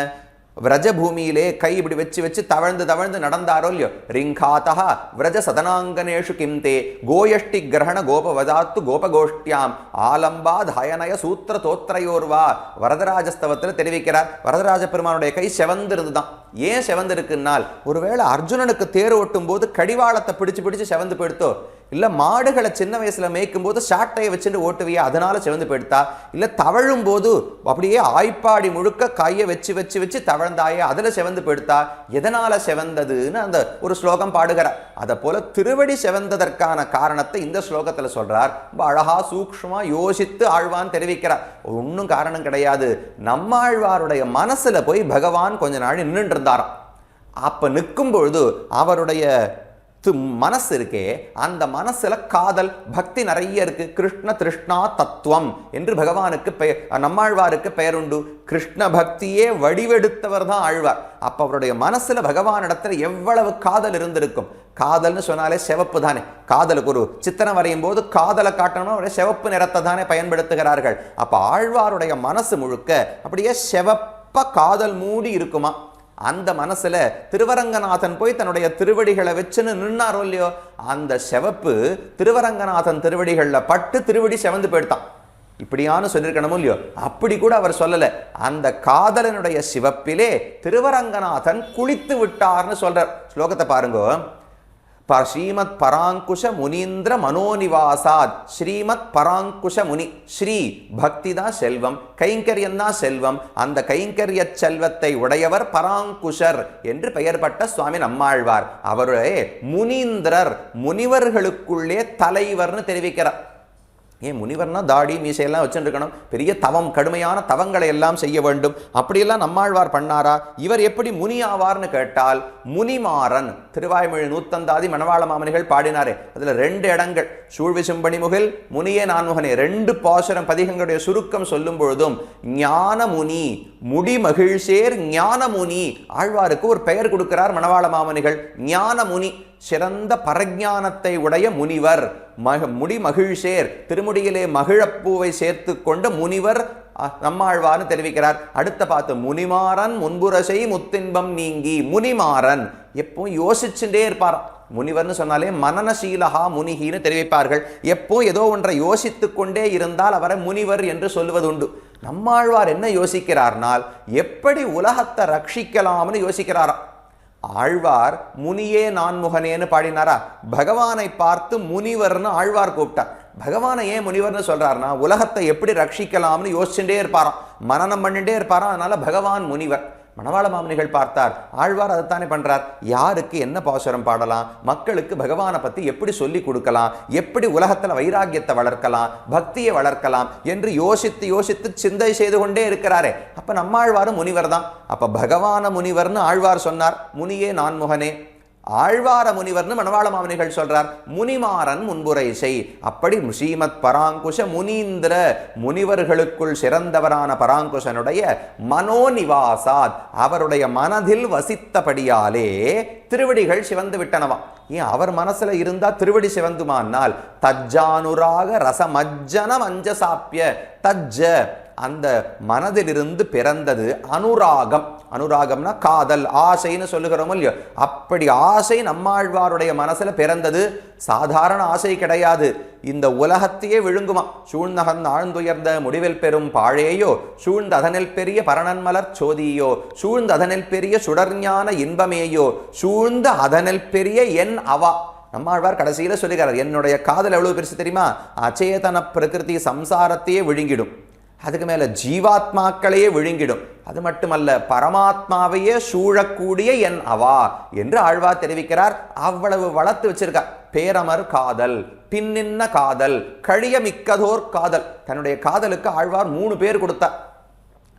விரஜபூமியிலே கை இப்படி வச்சு வச்சு தவழ்ந்து தவழ்ந்து நடந்தாரோ இல்லையோ. ரிங்காதா விரஜ சதனாங்கனேஷு கிம்தே கோயஷ்டி கிரகண கோபவதாத்து கோபகோஷ்டியாம் ஆலம்பாத் ஹயனய சூத்திர தோத்திரையோர்வா வரதராஜஸ்தவத்தில் தெரிவிக்கிறார். வரதராஜ பெருமானுடைய கை செவந்திருந்துதான். ஏன் செவந்திருக்குன்னால், ஒருவேளை அர்ஜுனனுக்கு தேர் ஓட்டும் போது கடிவாளத்தை பிடிச்சு பிடிச்சு செவந்து போயிடுத்தோ, இல்லை மாடுகளை சின்ன வயசுல மேய்க்கும் போது சாட்டையை வச்சுட்டு ஓட்டுவியா அதனால செவந்து போயிடுத்தா, இல்லை தவழும் போது அப்படியே ஆய்ப்பாடி முழுக்க கையை வச்சு வச்சு வச்சு தவழ்ந்தாயே அதுல செவந்து போயிடுத்தா, எதனால செவந்ததுன்னு அந்த ஒரு ஸ்லோகம் பாடுகிறார். அதை போல திருவடி செவந்ததற்கான காரணத்தை இந்த ஸ்லோகத்துல சொல்றார். ரொம்ப அழகா சூக்ஷ்மா யோசித்து ஆழ்வான் தெரிவிக்கிறார். ஒன்றும் காரணம் கிடையாது. நம்மாழ்வாருடைய மனசுல போய் பகவான் கொஞ்ச நாள் நின்றுட்டு இருந்தாராம். அப்ப நிற்கும் பொழுது அவருடைய மனசு இருக்கே, அந்த மனசுல காதல் பக்தி நிறைய இருக்கு. கிருஷ்ண திருஷ்ணா தத்துவம் என்று பகவானுக்கு நம்மாழ்வாருக்கு பெயர் உண்டு. கிருஷ்ண பக்தியே வடிவெடுத்தவர் தான் ஆழ்வார். அப்ப அவருடைய மனசுல பகவானிடத்துல எவ்வளவு காதல் இருந்திருக்கும். காதல்னு சொன்னாலே சிவப்பு தானே. காதலுக்கு ஒரு சித்திரம் வரையும் போது காதலை காட்டணும், அவருடைய சிவப்பு நிறத்தை தானே பயன்படுத்துகிறார்கள். அப்ப ஆழ்வாருடைய மனசு முழுக்க அப்படியே சிவப்ப காதல் மூடி இருக்குமா. அந்த மனசுல திருவரங்கநாதன் போய் தன்னுடைய திருவடிகளை வச்சுன்னு நின்னாரோ இல்லையோ, அந்த செவப்பு திருவரங்கநாதன் திருவடிகள்ல பட்டு திருவடி செவந்து போயிட்டான். இப்படியானு சொல்லியிருக்கணும் இல்லையோ, அப்படி கூட அவர் சொல்லல. அந்த காதலனுடைய சிவப்பிலே திருவரங்கநாதன் குளித்து விட்டார்னு சொல்றார். ஸ்லோகத்தை பாருங்க. ஸ்ரீமத் பராங்குஷ முனீந்திர மனோநிவாசாத். ஸ்ரீமத் பராங்குஷ முனி, ஸ்ரீ பக்தி தான் செல்வம், கைங்கரியம் தான் செல்வம். அந்த கைங்கரிய செல்வத்தை உடையவர் பராங்குஷர் என்று பெயர் பட்ட சுவாமி நம்மாழ்வார். அவருடைய முனீந்திரர், முனிவர்களுக்குள்ளே தலைவர்னு தெரிவிக்கிறார். ஏன் முனிவர்னா தாடி மீசையெல்லாம் வச்சுருக்கணும், பெரிய தவம், கடுமையான தவங்களை எல்லாம் செய்ய வேண்டும். அப்படியெல்லாம் நம்மாழ்வார் பண்ணாரா? இவர் எப்படி முனி ஆவார்னு கேட்டால், முனிமாறன். திருவாய்மொழி நூத்தந்தாதி மணவாள மாமனிகள் பாடினாரே, அதுல 2 இடங்கள், சூழ்விசும்பணி முகில் முனியே நான்முகனே, 2 பாசுரம் பதிகங்களுடைய சுருக்கம் சொல்லும் பொழுதும் ஞான முனி, முடி மகிழ்சேர் ஞான முனி, ஆழ்வாருக்கு ஒரு பெயர் கொடுக்கிறார் மணவாள மாமனிகள். ஞான முனி, சிறந்த பரஞானத்தை உடைய முனிவர். முடி மகிழ்சேர், திருமுடியிலே மகிழப்பூவை சேர்த்து கொண்ட முனிவர் நம்மாழ்வார்னு தெரிவிக்கிறார். அடுத்த பார்த்து முனிமாறன் முன்புரசை முத்தின்பம் நீங்கி. முனிமாறன் எப்போ யோசிச்சுட்டே இருப்பாராம். முனிவர்னு சொன்னாலே மனநசீலஹா முனிகின்னு தெரிவிப்பார்கள். எப்போ ஏதோ ஒன்றை யோசித்து கொண்டே இருந்தால் அவரை முனிவர் என்று சொல்வதுண்டு. நம்மாழ்வார் என்ன யோசிக்கிறார்னால், எப்படி உலகத்தை ரட்சிக்கலாம்னு யோசிக்கிறாராம். ஆழ்வார் முனியே நான்முகனேன்னு பாடினாரா? பகவானை பார்த்து முனிவர்னு ஆழ்வார் கூப்பிட்டார். பகவானை ஏன் முனிவர்னு சொல்றாருன்னா, உலகத்தை எப்படி ரட்சிக்கலாம்னு யோசிச்சுட்டே இருப்பாராம், மனனம் பண்ணிட்டே இருப்பாராம். அதனால பகவான் முனிவர். மணவாள மாமனிகள் பார்த்தார், ஆழ்வார் அதைத்தானே பண்றார். யாருக்கு என்ன பாசுரம் பாடலாம், மக்களுக்கு பகவானை பத்தி எப்படி சொல்லி கொடுக்கலாம், எப்படி உலகத்துல வைராக்கியத்தை வளர்க்கலாம், பக்தியை வளர்க்கலாம் என்று யோசித்து யோசித்து சிந்தை செய்து கொண்டே இருக்கிறாரே. அப்ப நம்மாழ்வாரும் முனிவர் தான். அப்ப பகவான முனிவர்னு ஆழ்வார் சொன்னார், முனியே நான்முகனே. ஆழ்வார முனிவர்னு மணவாள மாமனிகள் சொல்றார், முனிமாறன் முன்புரை செய். அப்படி ஸ்ரீமத் பராங்குஷ முனீந்திர, முனிவர்களுக்குள் சிறந்தவரான பராங்குஷனுடைய மனோநிவாசாத், அவருடைய மனதில் வசித்தபடியாலே திருவடிகள் சிவந்து விட்டனவாம். ஏன் அவர் மனசுல இருந்தா திருவடி சிவந்துமானால், தஜ்ஜானுராக ரசமஜ்ஜன மஞ்சசாப்பிய. தஜ்ஜ அந்த மனதிலிருந்து பிறந்தது அனுராகம். அனுராகம்னா காதல், ஆசைன்னு சொல்லுகிறோம் இல்லையோ, அப்படி ஆசை நம்மாழ்வாருடைய மனசுல பிறந்தது. சாதாரண ஆசை கிடையாது, இந்த உலகத்தையே விழுங்குமா. சூழ்நகன் ஆழ்ந்துயர்ந்த முடிவில் பெறும் பாழேயோ, சூழ்ந்த அதனில் பெரிய பரணன்மலர் சோதியோ, சூழ்ந்த அதனில் பெரிய சுடர்ஞான இன்பமேயோ, சூழ்ந்த அதனில் பெரிய என் அவா. நம்மாழ்வார் கடைசியில சொல்லுகிறார், என்னுடைய காதல் எவ்வளவு பெருசு தெரியுமா, அச்சேதன பிரகிருதி சம்சாரத்தையே விழுங்கிடும், அதுக்கு மேல ஜீவாத்மாக்களையே விழுங்கிடும், அது மட்டுமல்ல பரமாத்மாவையே சூழக்கூடிய என் அவா என்று ஆழ்வார் தெரிவிக்கிறார். அவ்வளவு வளர்த்து வச்சிருக்கார். பேரமர் காதல், பின்னின்ன காதல், கழிய மிக்கதோர் காதல். தன்னுடைய காதலுக்கு ஆழ்வார் 3 பேர் கொடுத்தார்.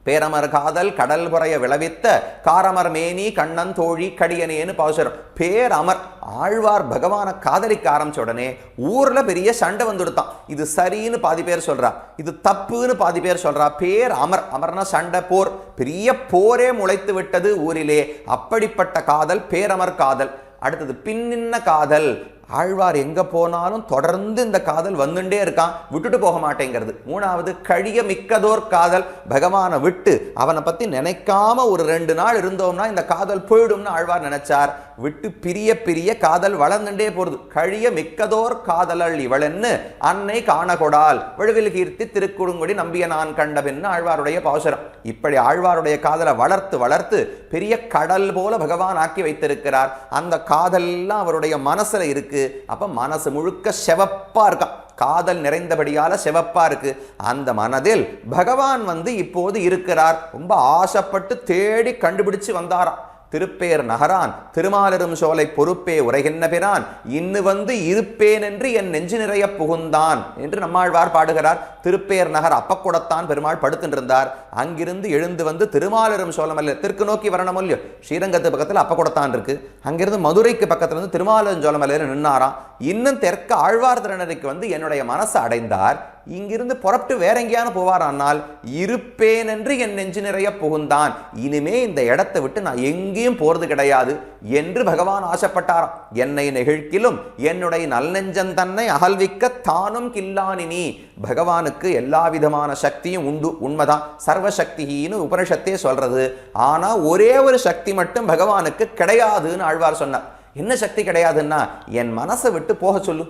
பேரமர் காதல் கடல் புறைய விளைவித்த காரமர் மேனி கண்ணன் தோழி கடியனேன்னு பாசுரம். பேரமர். ஆழ்வார் பகவான காதலிக்க ஆரம்பிச்ச உடனே ஊர்ல பெரிய சண்டை வந்துடுத்தான். இது சரின்னு பாதி பேர் சொல்றா, இது தப்புன்னு பாதி பேர் சொல்றா. பேர் அமர், அமர்னா சண்டை, போர், பெரிய போரே முளைத்து விட்டது ஊரிலே. அப்படிப்பட்ட காதல் பேரமர் காதல். அடுத்தது பின்னின்ன காதல். ஆழ்வார் எங்க போனாலும் தொடர்ந்து இந்த காதல் வந்துட்டே இருக்கான், விட்டுட்டு போக மாட்டேங்கிறது. 3வது கழிய மிக்கதோர் காதல். பகவானை விட்டு அவனை பத்தி நினைக்காம ஒரு 2 நாள் இருந்தோம்னா இந்த காதல் போயிடும்னு ஆழ்வார் நினைச்சார். விட்டு பிரிய பிரிய காதல் வளர்ந்துட்டே போறது. கழிய மிக்கதோர் காதலள் இவளென்னு அன்னை காணகொடால் வழுவில் கீர்த்தி திருக்குறுங்குடி நம்பிய நான் கண்டபின்னு ஆழ்வாருடைய பாசுரம். இப்படி ஆழ்வாருடைய காதலை வளர்த்து வளர்த்து பெரிய கடல் போல பகவான் ஆக்கி வைத்திருக்கிறார். அந்த காதல் எல்லாம் அவருடைய மனசுல இருக்கு. அப்ப மனசு முழுக்க செவப்பா இருக்கான், காதல் நிறைந்தபடியால செவப்பா இருக்கு. அந்த மனதில் பகவான் இப்போது இருக்கிறார். ரொம்ப ஆசைப்பட்டு தேடி கண்டுபிடிச்சு வந்தாராம். திருப்பேர் நகரான் திருமாலிரும் சோலை பொறுப்பே உரைகின்ற பிரான் இன்னு இருப்பேன் என்று என் நெஞ்சு நிறைய புகுந்தான் என்று நம்மாழ்வார் பாடுகிறார். திருப்பேர் நகர் அப்பக்குடத்தான் பெருமாள் படுத்துருந்தார். அங்கிருந்து எழுந்து திருமாலிரும் சோழம் அல்ல தெற்கு நோக்கி வரணும் இல்லையோ, ஸ்ரீரங்கத்து பக்கத்தில் அப்பக்குடத்தான் இருக்கு. அங்கிருந்து மதுரைக்கு பக்கத்துல இருந்து திருமாலிரும் சோழம் அல்ல நின்னாராம். இன்னும் தெற்க ஆழ்வார் திருநருக்கு என்னுடைய மனசை அடைந்தார். இங்கிருந்து புறப்பட்டு வேற எங்கேயான போவாரானால் இருப்பேன் என்று என் நெஞ்சு நிறைய புகுந்தான். இனிமே இந்த இடத்தை விட்டு நான் எங்கேயும் போறது கிடையாது என்று பகவான் ஆசைப்பட்டாராம். என்னை நெகிழ்க்கிலும் என்னுடைய நல்நெஞ்சன் தன்னை அகல்விக்க தானும் கில்லானினி. பகவானுக்கு எல்லா விதமான சக்தியும் உண்டு, உண்மைதான், சர்வசக்தின்னு உபனிஷத்தே சொல்றது. ஆனா ஒரே ஒரு சக்தி மட்டும் பகவானுக்கு கிடையாதுன்னு ஆழ்வார் சொன்னார். என்ன சக்தி கிடையாதுன்னா, என் மனசை விட்டு போக சொல்லு.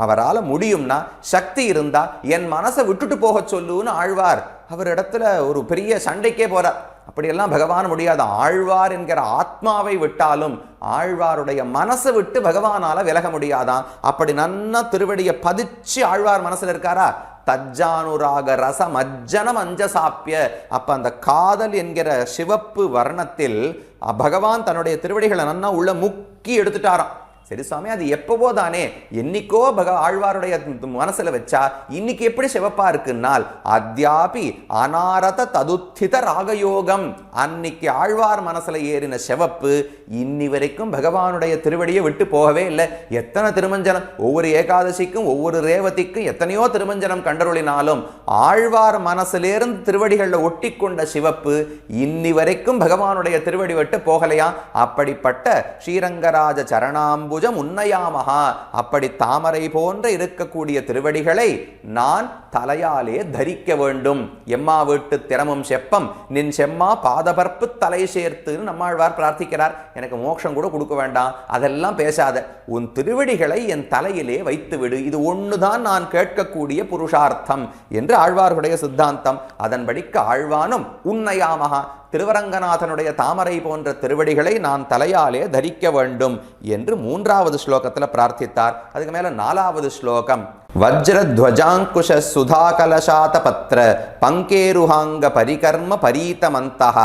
அவரால் முடியும்னா, சக்தி இருந்தா என் மனசை விட்டுட்டு போக சொல்லுன்னு ஆழ்வார் அவர் இடத்துல ஒரு பெரிய சண்டைக்கே போறார். அப்படியெல்லாம் பகவான் முடியாது. ஆழ்வார் என்கிற ஆத்மாவை விட்டாலும் ஆழ்வாருடைய மனசை விட்டு பகவானால விலக முடியாதான். அப்படி நன்னா திருவடியை பதிச்சு ஆழ்வார் மனசுல இருக்காரா? தஜ்ஜானுராக ரச மஜ்ஜனம் அஞ்சசாப்பிய. அப்ப அந்த காதல் என்கிற சிவப்பு வர்ணத்தில் பகவான் தன்னுடைய திருவடிகளை நன்னா உள்ள முக்கி எடுத்துட்டாராம். சரி சுவாமி, அது எப்பவோ தானே, என்னைக்கோ ஆழ்வாருடைய மனசுல வச்சா இன்னைக்கு எப்படி சிவப்பா இருக்குன்னால், அத்யாபி அனாரத ததுத்தித ராகயோகம். அன்னைக்கு ஆழ்வார் மனசுல ஏறின சிவப்பு இன்னி வரைக்கும் பகவானுடைய திருவடியை விட்டு போகவே இல்லை. எத்தனை திருமஞ்சனம், ஒவ்வொரு ஏகாதசிக்கும் ஒவ்வொரு ரேவதிக்கும் எத்தனையோ திருமஞ்சனம் கண்டருளினாலும் ஆழ்வார் மனசிலிருந்து திருவடிகளில் ஒட்டி கொண்ட சிவப்பு இன்னி வரைக்கும் பகவானுடைய திருவடி விட்டு போகலையா. அப்படிப்பட்ட ஸ்ரீரங்கராஜ சரணாம்பு உன்னையாமஹா, அப்படி தாமரை போன்ற இருக்கக்கூடிய திருவடிகளை நான் தலையாலே தரிக்க வேண்டும். எம்மா வீட்டு திறமும் செப்பம் நின் செம்மா பாதபர்ப்பு தலை சேர்த்துன்னு நம்மாழ்வார் பிரார்த்திக்கிறார். எனக்கு மோட்சம் கூட கொடுக்க வேண்டாம், அதெல்லாம் பேசாத, உன் திருவடிகளை என் தலையிலே வைத்து விடு, இது ஒண்ணுதான் நான் கேட்கக்கூடிய புருஷார்த்தம் என்று ஆழ்வாருடைய சித்தாந்தம். அதன்படிக்கு ஆழ்வானும் உன்னையாமஹா, திருவரங்கநாதனுடைய தாமரை போன்ற திருவடிகளை நான் தலையாலே தரிக்க வேண்டும் என்று 3வது ஸ்லோகத்தில் பிரார்த்தித்தார். அதுக்கு மேல 4வது ஸ்லோகம், வஜ்ரத்வஜாங்குஷ சுதாகலசாத பத்ர பங்கேருஹாங்க பரிகர்ம பரீதமந்தஹ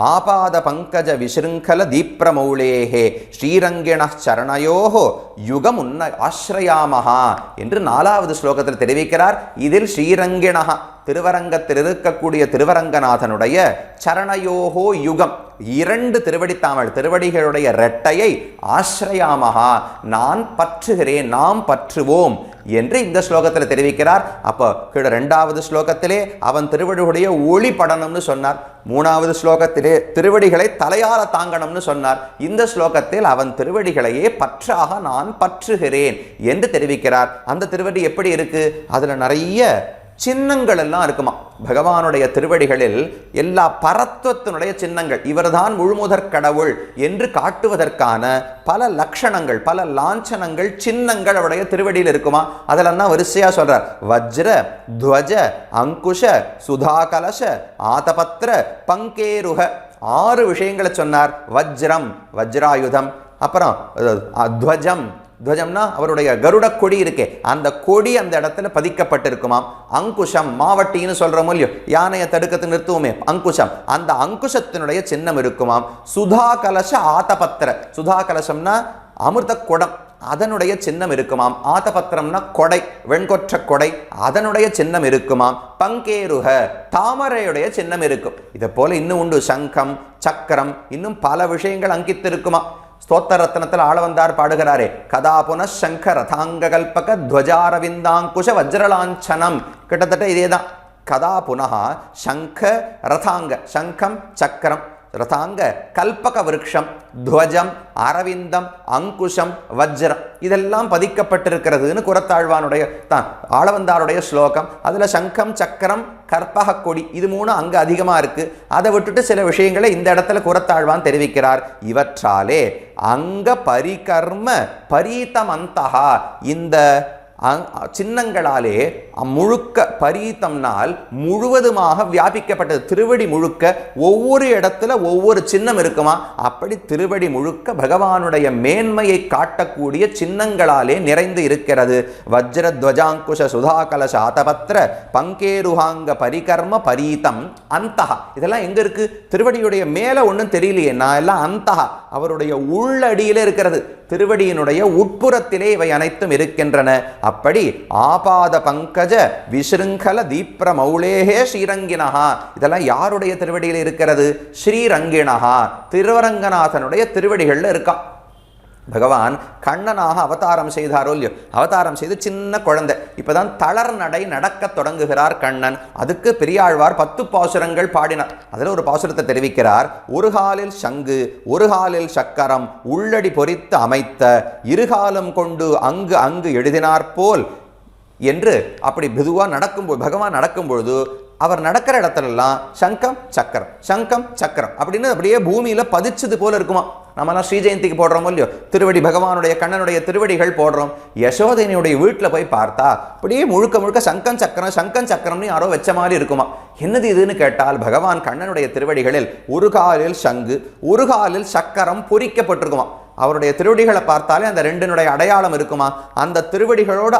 ஆபாத பங்கஜ விசிருங்கல தீப்ரமௌளேஹே ஸ்ரீரங்கிண சரணயோஹோ யுகம் உன்ன ஆஸ்ரயாமஹா என்று 4வது ஸ்லோகத்தில் தெரிவிக்கிறார். இதில் ஸ்ரீரங்கிணஹ திருவரங்கத்தில் இருக்கக்கூடிய திருவரங்கநாதனுடைய சரணயோகோ யுகம் 2 திருவடித்தாமல் திருவடிகளுடைய இரட்டையை ஆஸ்ரயாமஹா நான் பற்றுகிறேன், நாம் பற்றுவோம் என்று இந்த ஸ்லோகத்தில் தெரிவிக்கிறார். அப்போ 2வது ஸ்லோகத்திலே அவன் திருவடியுடைய ஒளி படணும்னு சொன்னார். 3வது ஸ்லோகத்திலே திருவடிகளை தலையால தாங்கணும்னு சொன்னார். இந்த ஸ்லோகத்தில் அவன் திருவடிகளையே பற்றாக நான் பற்றுகிறேன் என்று தெரிவிக்கிறார். அந்த திருவடி எப்படி இருக்கு? அதுல நிறைய சின்னங்கள் எல்லாம் இருக்குமா. பகவானுடைய திருவடிகளில் எல்லா பரத்வத்தினுடைய சின்னங்கள், இவர்தான் முழுமுதற் கடவுள் என்று காட்டுவதற்கான பல லட்சணங்கள், பல லாஞ்சனங்கள், சின்னங்கள் அவருடைய திருவடியில் இருக்குமா. அதெல்லாம் தான் வரிசையா சொல்றார். வஜ்ர துவஜ அங்குஷ சுதாகலச ஆதபத்ர பங்கேருக 6 விஷயங்களை சொன்னார். வஜ்ரம் வஜ்ராயுதம், அப்புறம் துவஜம், துவஜம்னா அவருடைய கருட கொடி இருக்கே, அந்த கொடி அந்த இடத்துல பதிக்கப்பட்டிருக்குமாம். அங்குஷம் மாவட்டின்னு சொல்றோமோ இல்லையோ, யானையை தடுக்கத்து நிறுத்துவோமே அங்குஷம், அந்த அங்குஷத்தினுடைய சின்னம் இருக்குமாம். சுதா கலச ஆதபத்திர, சுதா கலசம்னா அமிர்த குடம், அதனுடைய சின்னம் இருக்குமாம். ஆதபத்திரம்னா கொடை, வெண்கொற்ற கொடை, அதனுடைய சின்னம் இருக்குமாம். பங்கேருக தாமரையுடைய சின்னம் இருக்கும். இதை போல இன்னும் உண்டு, சங்கம் சக்கரம், இன்னும் பல விஷயங்கள் அங்கித்திருக்குமா. ஸ்தோத்திர ரத்னத்தில் ஆளவந்தார் பாடுகிறாரே, கதா புன சங்க ரதாங்க கல்பக துவஜாரவிந்தாங்குஷ வஜ்ரலாஞ்சனம், கிட்டத்தட்ட இதேதான். கதா புனஹா சங்க ரதாங்க, சங்கம் சக்கரம், ரதாங்க கல்பக விருட்சம், துவஜம் அரவிந்தம் அங்குஷம் வஜ்ரம், இதெல்லாம் பதிக்கப்பட்டிருக்கிறதுன்னு குரத்தாழ்வானுடைய தான் ஆளவந்தாருடைய ஸ்லோகம். அதுல சங்கம் சக்கரம் கற்பக கொடி இது 3 அங்க அதிகமா இருக்கு. அதை விட்டுட்டு சில விஷயங்களை இந்த இடத்துல குரத்தாழ்வான் தெரிவிக்கிறார். இவற்றாலே அங்க பரிகர்ம பரீதமந்தஹா, இந்த சின்னங்களாலே முழுக்க, பரீதம்னால் முழுவதுமாக வியாபிக்கப்பட்டது. திருவடி முழுக்க ஒவ்வொரு இடத்துல ஒவ்வொரு சின்னம் இருக்குமா. அப்படி திருவடி முழுக்க பகவானுடைய மேன்மையை காட்டக்கூடிய சின்னங்களாலே நிறைந்து இருக்கிறது. வஜ்ர துவஜாங்குஷ சுதாகலச ஆதபத்ர பங்கேருஹாங்க பரிகர்ம பரீதம் அந்தஹா, இதெல்லாம் எங்க இருக்கு? திருவடியுடைய மேல ஒன்றும் தெரியலையே, நான் எல்லாம் அந்தஹா அவருடைய உள்ளடியில இருக்கிறது. திருவடியினுடைய உட்புறத்திலே இவை அனைத்தும் இருக்கின்றன. அப்படி ஆபாத பங்கஜ விசிருங்கல தீப்ர மௌளேஹே ஸ்ரீரங்கிணஹா, இதெல்லாம் யாருடைய திருவடியில் இருக்கிறது? ஸ்ரீரங்கிணஹா திருவரங்கநாதனுடைய திருவடிகள்ல இருக்கா. பகவான் கண்ணனாக அவதாரம் செய்தாரோ இல்லையோ, அவதாரம் செய்து சின்ன குழந்தை, இப்பதான் தளர் நடை நடக்க தொடங்குகிறார் கண்ணன். அதுக்கு பெரியாழ்வார் 10 பாசுரங்கள் பாடினார். அதில் ஒரு பாசுரத்தை தெரிவிக்கிறார். ஒரு காலில் சங்கு ஒரு காலில் சக்கரம் உள்ளடி பொறித்து அமைத்த இருகாலம் கொண்டு அங்கு அங்கு எழுதினார்போல் என்று அப்படி மெதுவா நடக்கும்போது, பகவான் நடக்கும்பொழுது அவர் நடக்கிற இடத்துலலாம் சங்கம் சக்கரம் சங்கம் சக்கரம் அப்படின்னு அப்படியே பூமியில பதிச்சது போல இருக்குமா. நம்மலாம் ஸ்ரீ ஜெயந்திக்கு போடுறோம் இல்லையோ திருவடி, பகவானுடைய கண்ணனுடைய திருவடிகள் போடுறோம். யசோதையினுடைய வீட்டில் போய் பார்த்தா அப்படியே முழுக்க முழுக்க சங்கம் சக்கரம்னு யாரோ வச்ச மாதிரி இருக்குமா. என்னது இதுன்னு கேட்டால் பகவான் கண்ணனுடைய திருவடிகளில் ஒரு காலில் சங்கு, ஒரு காலில் சக்கரம் பொறிக்கப்பட்டிருக்குமா. அவருடைய திருவடிகளை பார்த்தாலே அந்த ரெண்டினுடைய அடையாளம் இருக்குமா. அந்த திருவடிகளோடு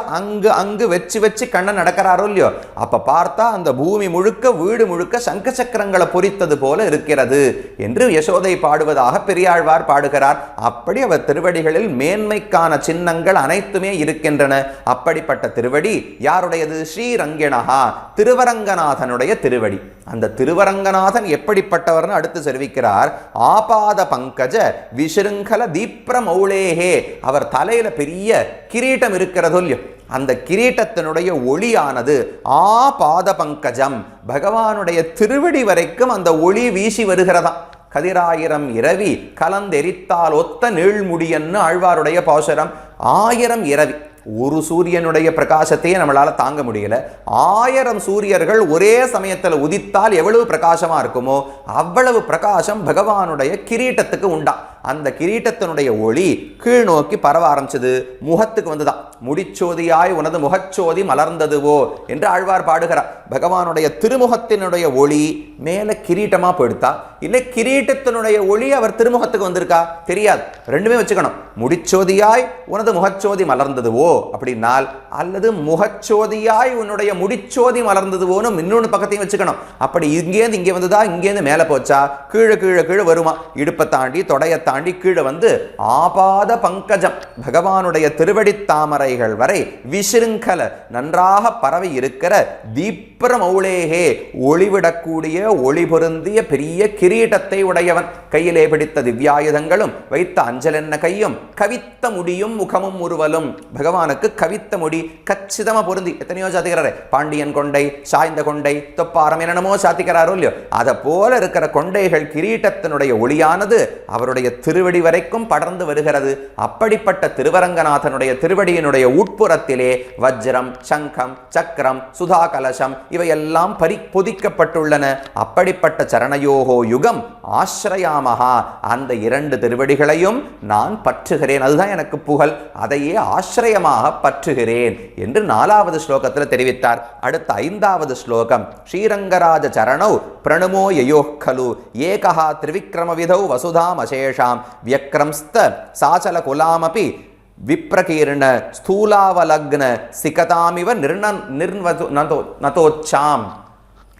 அங்கு வச்சு கண்ணன் நடக்கிறாரோ இல்லையோ, அப்ப பார்த்தா அந்த பூமி முழுக்க வீடு முழுக்க சங்க சக்கரங்களை பொறித்தது போல இருக்கிறது என்று யசோதை பாடுவதாக பெரியாழ்வார் பாடுகிறார். அப்படி அவர் திருவடிகளில் மேன்மைக்கான சின்னங்கள் அனைத்துமே இருக்கின்றன. அப்படிப்பட்ட திருவடி யாருடையது? ஸ்ரீரங்கிணஹா, திருவரங்கநாதனுடைய திருவடி. அந்த திருவரங்கநாதன் எப்படிப்பட்டவர்னு அடுத்து தெரிவிக்கிறார். ஆபாத பங்கஜ விசிருங்கல தீப்ரமௌளேஹே, அவர் தலையில பெரிய கிரீட்டம் இருக்கிறதோ இல்லையோ, அந்த கிரீட்டத்தினுடைய ஒளியானது ஆபாத பங்கஜம், பகவானுடைய திருவடி வரைக்கும் அந்த ஒளி வீசி வருகிறதா. கதிராயிரம் இரவி கலந்தெரித்தால் ஒத்த நீழ்முடியன்னு ஆழ்வாருடைய பாசுரம். 1000 இரவி, ஒரு சூரியனுடைய பிரகாசத்தையே நம்மளால தாங்க முடியல. 1000 சூரியர்கள் ஒரே சமயத்தில் உதித்தால் எவ்வளவு பிரகாசமா இருக்குமோ அவ்வளவு பிரகாசம் பகவானுடைய கிரீட்டத்துக்கு உண்டா. அந்த கிரீட்டத்தினுடைய ஒளி கீழ் நோக்கி பரவ ஆரம்பிச்சது, முகத்துக்கு வந்துதான். முடிச்சோதியாய் உனது முகச்சோதி மலர்ந்ததுவோ என்று ஆழ்வார் பாடுகிறார். பகவானுடைய திருமுகத்தினுடைய ஒளி மேல கிரீட்டமா போயிடுத்தா, இல்லை கிரீட்டத்தினுடைய ஒளி அவர் திருமுகத்துக்கு வந்திருக்கா தெரியாது. ரெண்டுமே வச்சுக்கணும். முடிச்சோதியாய் உனது முகச்சோதி மலர்ந்ததுவோ அப்படின்னால், அல்லது முகச்சோதியாய் உன்னுடைய முடிச்சோதி மலர்ந்ததுவோன்னு இன்னொன்று பக்கத்தையும் வச்சுக்கணும். அப்படி இங்கேருந்து இங்கே வந்ததா, இங்கேருந்து மேலே போச்சா, கீழே கீழே கீழே வருமா, இடுப்பை தாண்டி தொடையை தாண்டி கீழே வந்து ஆபாத பங்கஜம் பகவானுடைய திருவடி தாமரைகள் வரை விசிருங்கல நன்றாக பரவி இருக்கிற தீப்ரமௌளேஹே, ஒளிவிடக்கூடிய ஒளி பொருந்திய பெரிய கிரீட்டத்தை உடையவன். கையிலே பிடித்த திவ்யாயுதங்களும் வைத்த அஞ்சல் என்ன கையும் கவித்த முடியும் முகமும் உருவலும். பகவானுக்கு கவித்த முடி கச்சிதமா பொருந்தி. எத்தனையோ சாத்திக்கிறாரு, பாண்டியன் கொண்டை, சாய்ந்த கொண்டை, தொப்பாரம் என்னென்னமோ சாத்திக்கிறாரோ இல்லையோ, அதை போல இருக்கிற கொண்டைகள் கிரீட்டத்தினுடைய ஒளியானது அவருடைய திருவடி வரைக்கும் படர்ந்து வருகிறது. அப்படிப்பட்ட திருவரங்கநாதனுடைய திருவடியினுடைய உட்புறத்திலே வஜ்ரம், சங்கம், சக்கரம், சுதா கலசம் இவையெல்லாம் பொதிக்கப்பட்டுள்ளன. அப்படிப்பட்ட சரணயோகோ யுகம் ஆஸ்ரயாமஹா, அந்த 2 திருவடிகளையும் நான் பற்றுகிறேன், அதுதான் எனக்கு புகழ், அதையே ஆஸ்ரயமாக பற்றுகிறேன் என்று 4வது ஸ்லோகத்தில் தெரிவித்தார். அடுத்த 5வது ஸ்லோகம். ஸ்ரீரங்கராஜ சரணௌ பிரணமோ யயோக்கலு ஏகஹா திரிவிக்ரம விதௌ வசுதாம் அசேஷாம் வியக்ரம்ஸ்த சாச்சல குலாமபி விப்ரகீர்ண ஸ்தூலாவலக்ன சிகதாமிவ நதோச்சாம்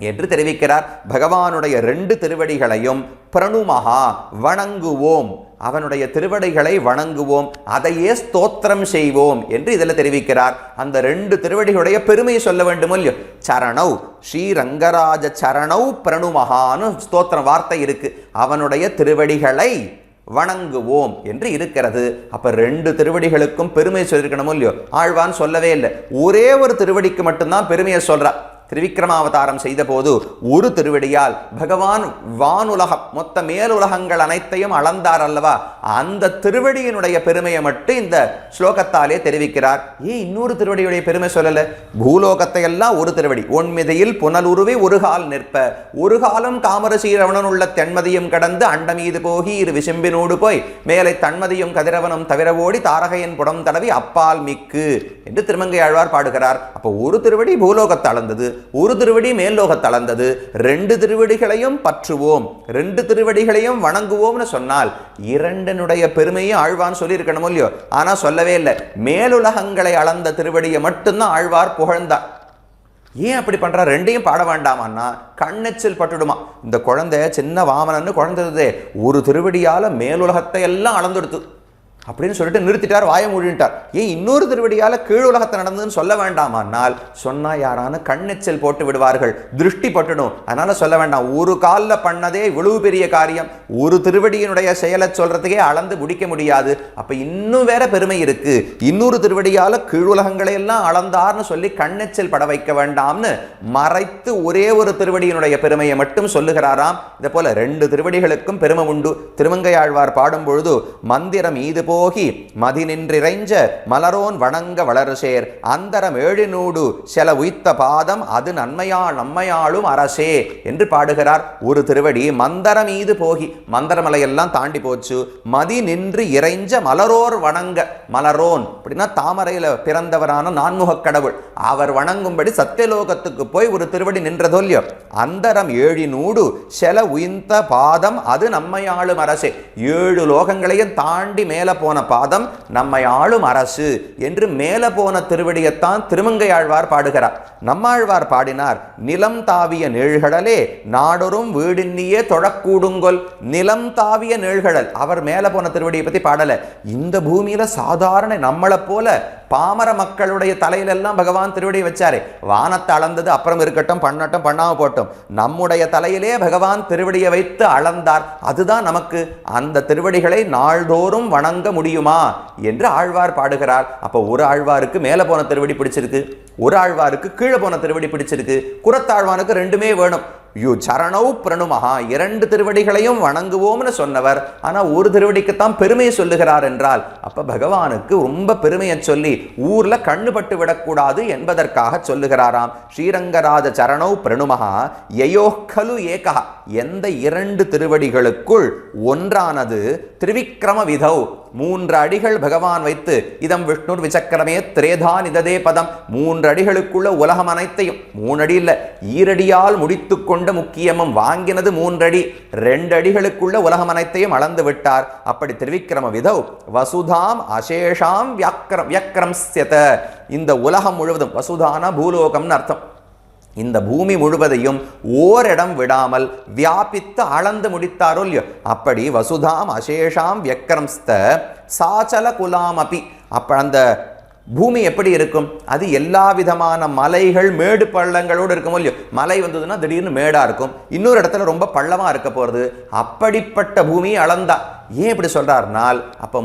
என்று தெரிவிக்கிறார். பகவானுடைய 2 திருவடிகளையும் பிரணுமஹா வணங்குவோம், அவனுடைய திருவடிகளை வணங்குவோம், அதையே ஸ்தோத்திரம் செய்வோம் என்று இதில் தெரிவிக்கிறார். அந்த 2 திருவடிகளுடைய பெருமையை சொல்ல வேண்டும் இல்லையோ. சரணௌ, ஸ்ரீரங்கராஜ சரணௌ பிரணுமஹான்னு ஸ்தோத்திரம் வார்த்தை இருக்கு. அவனுடைய திருவடிகளை வணங்குவோம் என்று இருக்கிறது. அப்ப 2 திருவடிகளுக்கும் பெருமை சொல்லிருக்கணும் இல்லையோ. ஆழ்வான் சொல்லவே இல்லை, ஒரே ஒரு திருவடிக்கு மட்டும்தான் பெருமையை சொல்றார். திரிவிக்ரமாவதாரம் செய்த போது ஒரு திருவடியால் பகவான் வானுலகம் மொத்த மேலுலகங்கள் அனைத்தையும் அளந்தார் அல்லவா, அந்த திருவடியினுடைய பெருமையை மட்டும் இந்த ஸ்லோகத்தாலே தெரிவிக்கிறார். ஏன் இன்னொரு திருவடியுடைய பெருமை சொல்லல? பூலோகத்தை எல்லாம் ஒரு திருவடி, ஒன்மிதையில் புனலுருவி ஒரு கால் நிற்ப, ஒரு காலம் காமரசீரவணன் உள்ள தென்மதியும் கடந்து அண்டமீது போகி இரு விசும்பினோடு போய் மேலை தன்மதியும் கதிரவனும் தவிரவோடி தாரகையின் புடம் தடவி அப்பால் மிக்கு என்று திருமங்கை ஆழ்வார் பாடுகிறார். அப்போ ஒரு திருவடி பூலோகத்தை அளந்தது, ஒரு திருவடி மேல்லோகத்தை அளந்தது. 2 திருவடிகளையும் பற்றுவோம், 2 திருவடிகளையும் வணங்குவோம்னு சொன்னால் 2னுடைய பெருமையை ஆழ்வான் சொல்லியிருக்கணும் இல்லையோ. ஆனா சொல்லவே இல்லை. மேலுலகங்களை அளந்த திருவடியை மட்டும்தான் ஆழ்வார் புகழ்ந்தார். ஏன் அப்படி பண்றா? 2ஐயும் பாட வேண்டாமான்னா கண்ணெச்சில் பட்டுடுமா. இந்த குழந்தை சின்ன வாமனன்னு குழந்தை ஒரு திருவடியால மேலுலகத்தை எல்லாம் அளந்துடுத்து அப்படின்னு சொல்லிட்டு நிறுத்திட்டார், வாய மூடிட்டார். ஏன் இன்னொரு திருவடியால கீழ் உலகத்தை நடந்ததுன்னு சொல்ல வேண்டாமானால் சொன்னா யாரான கண்ணெச்சல் போட்டு விடுவார்கள், திருஷ்டி பட்டுடும். அதனால சொல்ல வேண்டாம். ஒரு காலில் பண்ணதே இவ்வளவு பெரிய காரியம், ஒரு திருவடியினுடைய செயலை சொல்றதுக்கே அளந்து முடிக்க முடியாது. அப்ப இன்னும் வேற பெருமை இருக்கு. இன்னொரு திருவடியால கீழ் உலகங்களை எல்லாம் அளந்தார்னு சொல்லி கண்ணெச்சல் பட வைக்க வேண்டாம்னு மறைத்து ஒரே ஒரு திருவடியினுடைய பெருமையை மட்டும் சொல்லுகிறாராம். இதை போல 2 திருவடிகளுக்கும் பெருமை உண்டு. திருமங்கையாழ்வார் பாடும் பொழுது மந்திரம் ஈது போகி மதி நின்றிறைஞ்ச மலரோன் வணங்க வளருசேர் அந்தரம் ஏழினூடு செல உய்த்த பாதம் அது நம்மையாளும் அரசே என்று பாடுகிறார். ஒரு திருவடி மந்தரம் மீது போகி, மந்தரமலையெல்லாம் தாண்டி போச்சு, மதி நின்று இறைஞ்ச மலரோர் வணங்க, மலரோன் அப்படின்னா தாமரையில பிறந்தவரான நான்முகக் கடவுள், அவர் வணங்கும்படி சத்தியலோகத்துக்கு போய் ஒரு திருவடி நின்றதொல்லியோ, அந்தரம் ஏழினூடு செல உய்த்த பாதம் அது நம்மையாளும் அரசே, 7 லோகங்களையும் தாண்டி மேல போன பாதம் நம்மை ஆளும் அரசு என்று மேல போன திருவடியைத்தான் திருமங்கையாழ்வார் பாடுகிறார். நம்மாழ்வார் பாடினார், நிலம் தாவிய நீழ்கடலே நாடொரும் வீடின்னியே தொழக்கூடுங்கொல். நிலம் தாவிய நீழ்கடல், அவர் மேல போன திருவடியை பத்தி பாடல. இந்த பூமியில சாதாரண நம்மளை போல பாமர மக்களுடைய தலையிலெல்லாம் பகவான் திருவடியை வச்சாரு. வானத்தை அளந்தது அப்புறம் இருக்கட்டும், பண்ணட்டும், பண்ணாம போட்டும், நம்முடைய தலையிலே பகவான் திருவடியை வைத்து அளந்தார். அதுதான் நமக்கு. அந்த திருவடிகளை நாள்தோறும் வணங்க முடியுமா என்று ஆழ்வார் பாடுகிறார். அப்போ ஒரு ஆழ்வாருக்கு மேல போன திருவடி பிடிச்சிருக்கு, ஒரு ஆழ்வாருக்கு கீழே போன திருவடி பிடிச்சிருக்கு. குரத்தாழ்வானுக்கு ரெண்டுமே வேணும். யு சரணௌ பிரணுமஹா, 2 திருவடிகளையும் வணங்குவோம்னு சொன்னவர் ஆனா ஒரு திருவடிக்குத்தான் பெருமையை சொல்லுகிறார் என்றால், அப்ப பகவானுக்கு ரொம்ப பெருமையை சொல்லி ஊர்ல கண்ணுபட்டு விடக்கூடாது என்பதற்காக சொல்லுகிறாராம். ஸ்ரீரங்கராஜ சரணௌ பிரணுமஹா யயோக்கலு ஏகா, எந்த 2 திருவடிகளுக்குள் ஒன்றானது திரிவிக்ரம விதௌ, 3 அடிகள் பகவான் வைத்து, இதம் விஷ்ணுர் விசக்கிரமே திரேதான் இததே பதம், 3 அடிகளுக்குள்ள உலகம் அனைத்தையும், 3 அடி இல்ல ஈரடியால் முடித்து கொண்ட முக்கியமும் வாங்கினது 3 அடி, 2 அடிகளுக்குள்ள உலகம் அனைத்தையும் அளந்து விட்டார். அப்படி திரிவிக்ரம விதௌ வசுதாம் அசேஷாம் வியக்ரம்ஸ்யத, இந்த உலகம் முழுவதும், வசுதான பூலோகம்னு அர்த்தம், இந்த பூமி முழுவதையும் ஓரிடம் விடாமல் வியாபித்து அளந்து முடித்தாரோ இல்லையோ, அப்படி வசுதாம் அசேஷாம் வியக்ரம்ஸ்த சாச்சல குலாமபி. அப்ப அந்த பூமி எப்படி இருக்கும்? அது எல்லா விதமான மலைகள் மேடு பள்ளங்களோடு இருக்கும் இல்லையோ. மலை வந்ததுன்னா திடீர்னு மேடா இருக்கும், இன்னொரு இடத்துல ரொம்ப பள்ளமா இருக்க போறது. அப்படிப்பட்ட பூமியை அளந்தா. ஏன் இப்படி சொல்றாருனால், அப்போ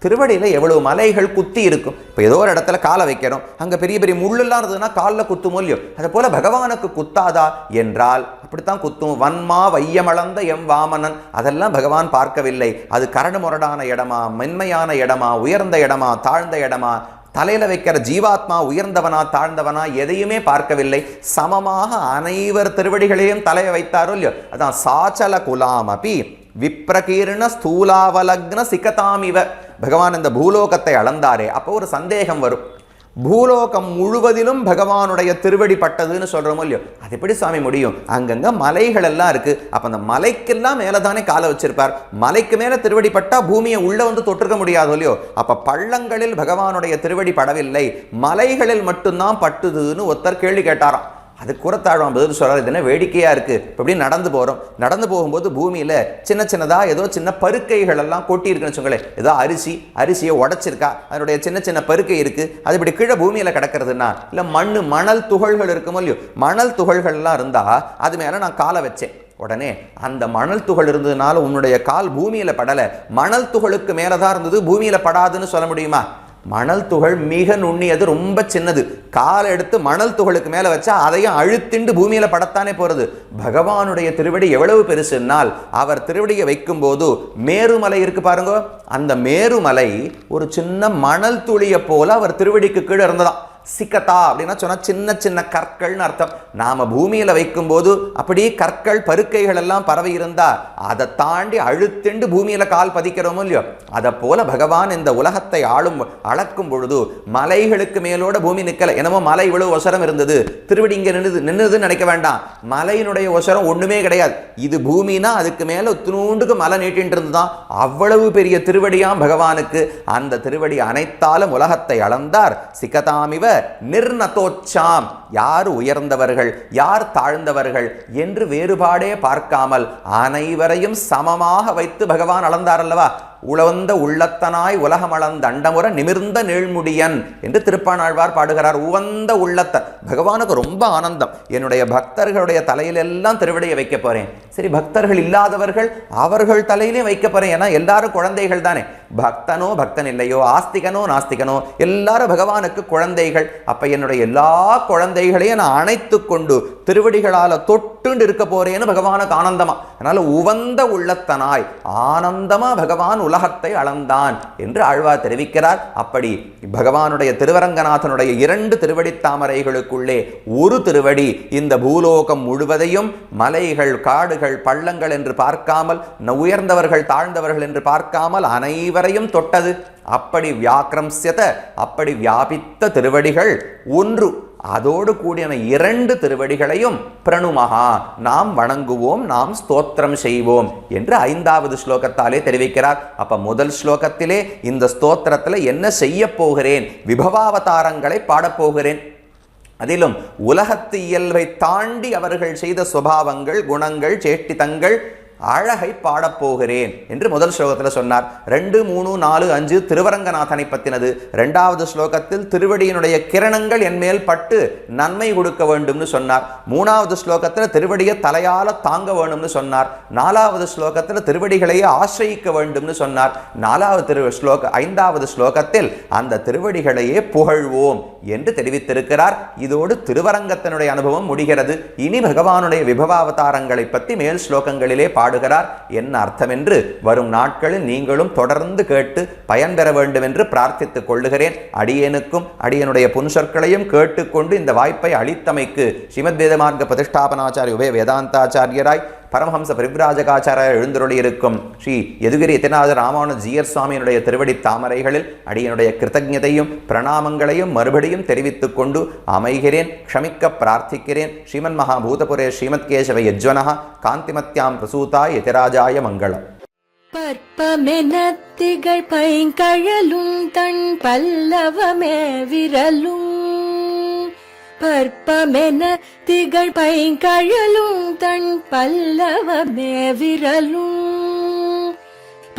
திருவடியில் எவ்வளவு மலைகள் குத்தி இருக்கும். இப்போ ஏதோ ஒரு இடத்துல காலை வைக்கிறோம், அங்கே பெரிய பெரிய முள்ளெல்லாம் இருந்ததுன்னா காலில் குத்துமோ இல்லையோ, அதை போல பகவானுக்கு குத்தாதா என்றால் அப்படித்தான் குத்தும். வன்மா வையமளந்த எம் வாமனன், அதெல்லாம் பகவான் பார்க்கவில்லை. அது கரடு முரடான இடமா, மென்மையான இடமா, உயர்ந்த இடமா, தாழ்ந்த இடமா, தலையில வைக்கிற ஜீவாத்மா உயர்ந்தவனா தாழ்ந்தவனா எதையுமே பார்க்கவில்லை. சமமாக அனைவர் திருவடிகளையும் தலையை வைத்தாரோ இல்லையோ. அதான் சாச்சல குலாமபி விப்ரகீர்ண ஸ்தூலாவலக்ன சிகதாமிவ. பகவான் இந்த பூலோகத்தை அளந்தாரே, அப்போ ஒரு சந்தேகம் வரும், பூலோகம் முழுவதிலும் பகவானுடைய திருவடி பட்டதுன்னு சொல்றோமோ இல்லையோ, அது எப்படி சாமி முடியும்? அங்கங்க மலைகள் எல்லாம் இருக்கு, அப்ப அந்த மலைக்கெல்லாம் மேலதானே காலை வச்சிருப்பார். மலைக்கு மேல திருவடி பட்டா பூமியை உள்ள வந்து தொற்றுக்க முடியாது இல்லையோ. அப்ப பள்ளங்களில் பகவானுடைய திருவடி படவில்லை, மலைகளில் மட்டும்தான் பட்டுதுன்னு ஒருத்தர் கேள்வி கேட்டாராம். அது குரத்தாழ்வான் பதில் சொல்றாரு, இது என்ன வேடிக்கையா இருக்கு. இப்போ எப்படி நடந்து போறோம், நடந்து போகும்போது பூமியில சின்ன சின்னதா ஏதோ சின்ன பருக்கைகள் எல்லாம் கொட்டி இருக்குன்னு சொல்லுங்களேன். ஏதோ அரிசியை உடைச்சிருக்கா, அதனுடைய சின்ன சின்ன பருக்கை இருக்கு, அது இப்படி கீழே பூமியில கிடக்கிறதுனா, இல்ல மணல் துகள்கள் இருக்குமோ இல்லையோ, மணல் துகள்கள்லாம் இருந்தா அது மேல நான் காலை வச்சேன், உடனே அந்த மணல் துகள் இருந்ததுனால உன்னுடைய கால் பூமியில படல, மணல் துகளுக்கு மேலதான் இருந்தது, பூமியில படாதுன்னு சொல்ல முடியுமா? மணல் துகள் மிக நுண்ணியது, ரொம்ப சின்னது. காலை எடுத்து மணல் துகளுக்கு மேல வச்சா அதையும் அழுத்திண்டு பூமியில படத்தானே போறது. பகவானுடைய திருவடி எவ்வளவு பெருசுனால், அவர் திருவடியை வைக்கும் போது மேருமலை இருக்கு பாருங்க, அந்த மேருமலை ஒரு சின்ன மணல் துளியை போல அவர் திருவடிக்கு கீழே இருந்ததாம். சிக்கதா அப்படின்னா சொன்னா சின்ன சின்ன கற்கள்னு அர்த்தம். நாம பூமியில வைக்கும் போது அப்படியே கற்கள் பருக்கைகள் எல்லாம் பரவி இருந்தா அதை தாண்டி அழுத்திண்டு பூமியில கால் பதிக்கிறோமோ இல்லையோ, அதை போல பகவான் இந்த உலகத்தை அளக்கும் பொழுது மலைகளுக்கு மேலோட பூமி நிக்கல. என்னமோ மலை இவ்வளவு ஒசரம் இருந்தது, திருவடி இங்க நின்னுதுன்னு நினைக்க வேண்டாம். மலையினுடைய ஒசரம் ஒண்ணுமே கிடையாது. இது பூமினா அதுக்கு மேல துணுண்டுக்கு மலை நீட்டின்னு இருந்துதான். அவ்வளவு பெரிய திருவடியாம் பகவானுக்கு. அந்த திருவடி அனைத்தாலும் உலகத்தை அளந்தார். சிக்கதாமிவ நிர்ணதோச்சாம், யார் உயர்ந்தவர்கள் யார் தாழ்ந்தவர்கள் என்று வேறுபாடே பார்க்காமல் அனைவரையும் சமமாக வைத்து பகவான் அளந்தார் அல்லவா. உழவந்த உள்ளத்தனாய் உலகம் அளந்த அண்டமுற நிமிர்ந்த நீழ்முடியன் என்று திருப்பாணாழ்வார் பாடுகிறார். உவந்த உள்ளத்தன், பகவானுக்கு ரொம்ப ஆனந்தம், என்னுடைய பக்தர்களுடைய தலையிலெல்லாம் திருவடியை வைக்க போறேன். சரி, பக்தர்கள் இல்லாதவர்கள் அவர்கள் தலையிலே வைக்க போறேன். ஏன்னா எல்லாரும் குழந்தைகள் தானே. பக்தனோ பக்தன் இல்லையோ, ஆஸ்திகனோ நாஸ்திகனோ, எல்லாரும் பகவானுக்கு குழந்தைகள். அப்ப என்னுடைய எல்லா குழந்தைகளையும் நான் அணைத்து கொண்டு திருவடிகளால தொட்டுண்டு இருக்க போறேன்னு பகவானுக்கு ஆனந்தமா. அதனால உவந்த உள்ளத்தனாய் ஆனந்தமா பகவான் உலகத்தை அளந்தான் என்று ஆழ்வார் தெரிவிக்கிறார். அப்படி பகவானுடைய திருவரங்கநாதனுடைய 2 திருவடி தாமரைகளுக்குள்ளே ஒரு திருவடி இந்த பூலோகம் முழுவதையும் மலைகள், காடுகள், பள்ளங்கள் என்று பார்க்காமல், உயர்ந்தவர்கள் தாழ்ந்தவர்கள் என்று பார்க்காமல் அனைவரையும் தொட்டது. அப்படி வியாக்கிரம்ஸ்யத, அப்படி வியாபித்த திருவடிகள் ஒன்று. அதோடு கூடிய 2 திருவடிகளையும் பிரணுமகா, நாம் வணங்குவோம், நாம் ஸ்தோத்திரம் செய்வோம் என்று 5வது ஸ்லோகத்தாலே தெரிவிக்கிறார். அப்ப முதல் ஸ்லோகத்திலே இந்த ஸ்தோத்திரத்தில் என்ன செய்ய போகிறேன், விபவாவதாரங்களை பாடப்போகிறேன். அதிலும் உலகத்து இயல்பை தாண்டி அவர்கள் செய்த சுபாவங்கள், குணங்கள், சேஷ்டிதங்கள், அழகை பாடப்போகிறேன் என்று முதல் ஸ்லோகத்தில் சொன்னார். 2, 3, 4, 5 திருவரங்கநாதனை பற்றினது. 2வது ஸ்லோகத்தில் திருவடியினுடைய கிரணங்கள் என்மேல் பட்டு நன்மை கொடுக்க வேண்டும்னு சொன்னார். 3வது ஸ்லோகத்தில் திருவடியை தலையால தாங்க வேண்டும்னு சொன்னார். 4வது ஸ்லோகத்தில் திருவடிகளையே ஆசிரியிக்க வேண்டும்னு சொன்னார். 5வது ஸ்லோகத்தில் அந்த திருவடிகளையே புகழ்வோம் என்று தெரிவித்திருக்கிறார். இதோடு திருவரங்கத்தினுடைய அனுபவம் முடிகிறது. இனி பகவானுடைய விபவாவதாரங்களை பற்றி மேல் ஸ்லோகங்களிலே பாடுகிறார். என்ன அர்த்தம் என்று வரும் நாட்களில் நீங்களும் தொடர்ந்து கேட்டு பயன்பெற வேண்டும் என்று பிரார்த்தித்துக் கொள்ளுகிறேன். அடியேனுக்கும் அடியனுடைய புன்சொற்களையும் கேட்டுக்கொண்டு இந்த வாய்ப்பை அளித்தமைக்கு ஸ்ரீமத் வேதமார்க்க பிரதிஷ்டாபனாச்சாரிய உபய வேதாந்தாச்சாரியராய் பரமஹம்ச பரிவ்ராஜகாச்சாரிய எழுந்தருளி இருக்கும் ஸ்ரீ யதுகிரி யதிநாத ராமானுஜ ஜீயர் சுவாமியினுடைய திருவடி தாமரைகளில் அடியனுடைய கிருத்தஜதையும் பிரணாமங்களையும் மறுபடியும் தெரிவித்துக் கொண்டு அமைகிறேன். க்ஷமிக்க பிரார்த்திக்கிறேன். ஸ்ரீமன் மகாபூதபுரே ஸ்ரீமத் கேசவ யஜ்வனஹ காந்திமத்யாம் பிரசூதாய் யதிராஜாய மங்களம். பற்பமெனத்திகள் பைங்கழலும் தன் பல்லவமே விரலும், பற்பமென திகழ் பைங்கழலும் தன் பல்லவமே விரலும்,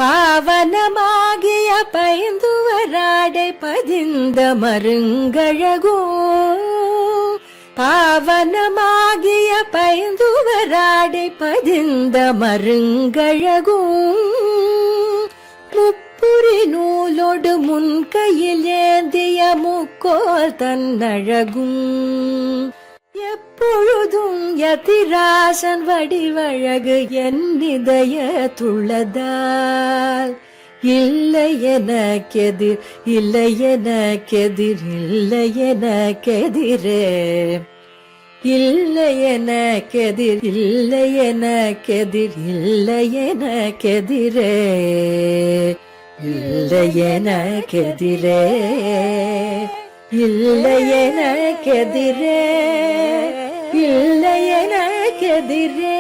பாவனமாகிய பைந்துவராடை பதிந்த மருங்கழகோ, பாவனமாகிய பைந்துவராடை பதிந்த மருங்கழகோ, முப்புரி நூலோடு முன் கையில் ஏந்திய முக்கோல் தன்னழகும், எப்பொழுதும் யதிராசன் வடிவழகு என் இதயத்துள்ளதால், இல்லை எனக்கெதிர், இல்லை எனக்கெதிர், இல்லை எனக்கெதிரே, இல்லை எனக்கெதிர், இல்லை எனக்கெதிர், இல்லை எனக்கெதிரே, இல்லை எனக்கெதிரே, இல்லை எனக்கெதிரே, இல்லை எனக்கெதிரே.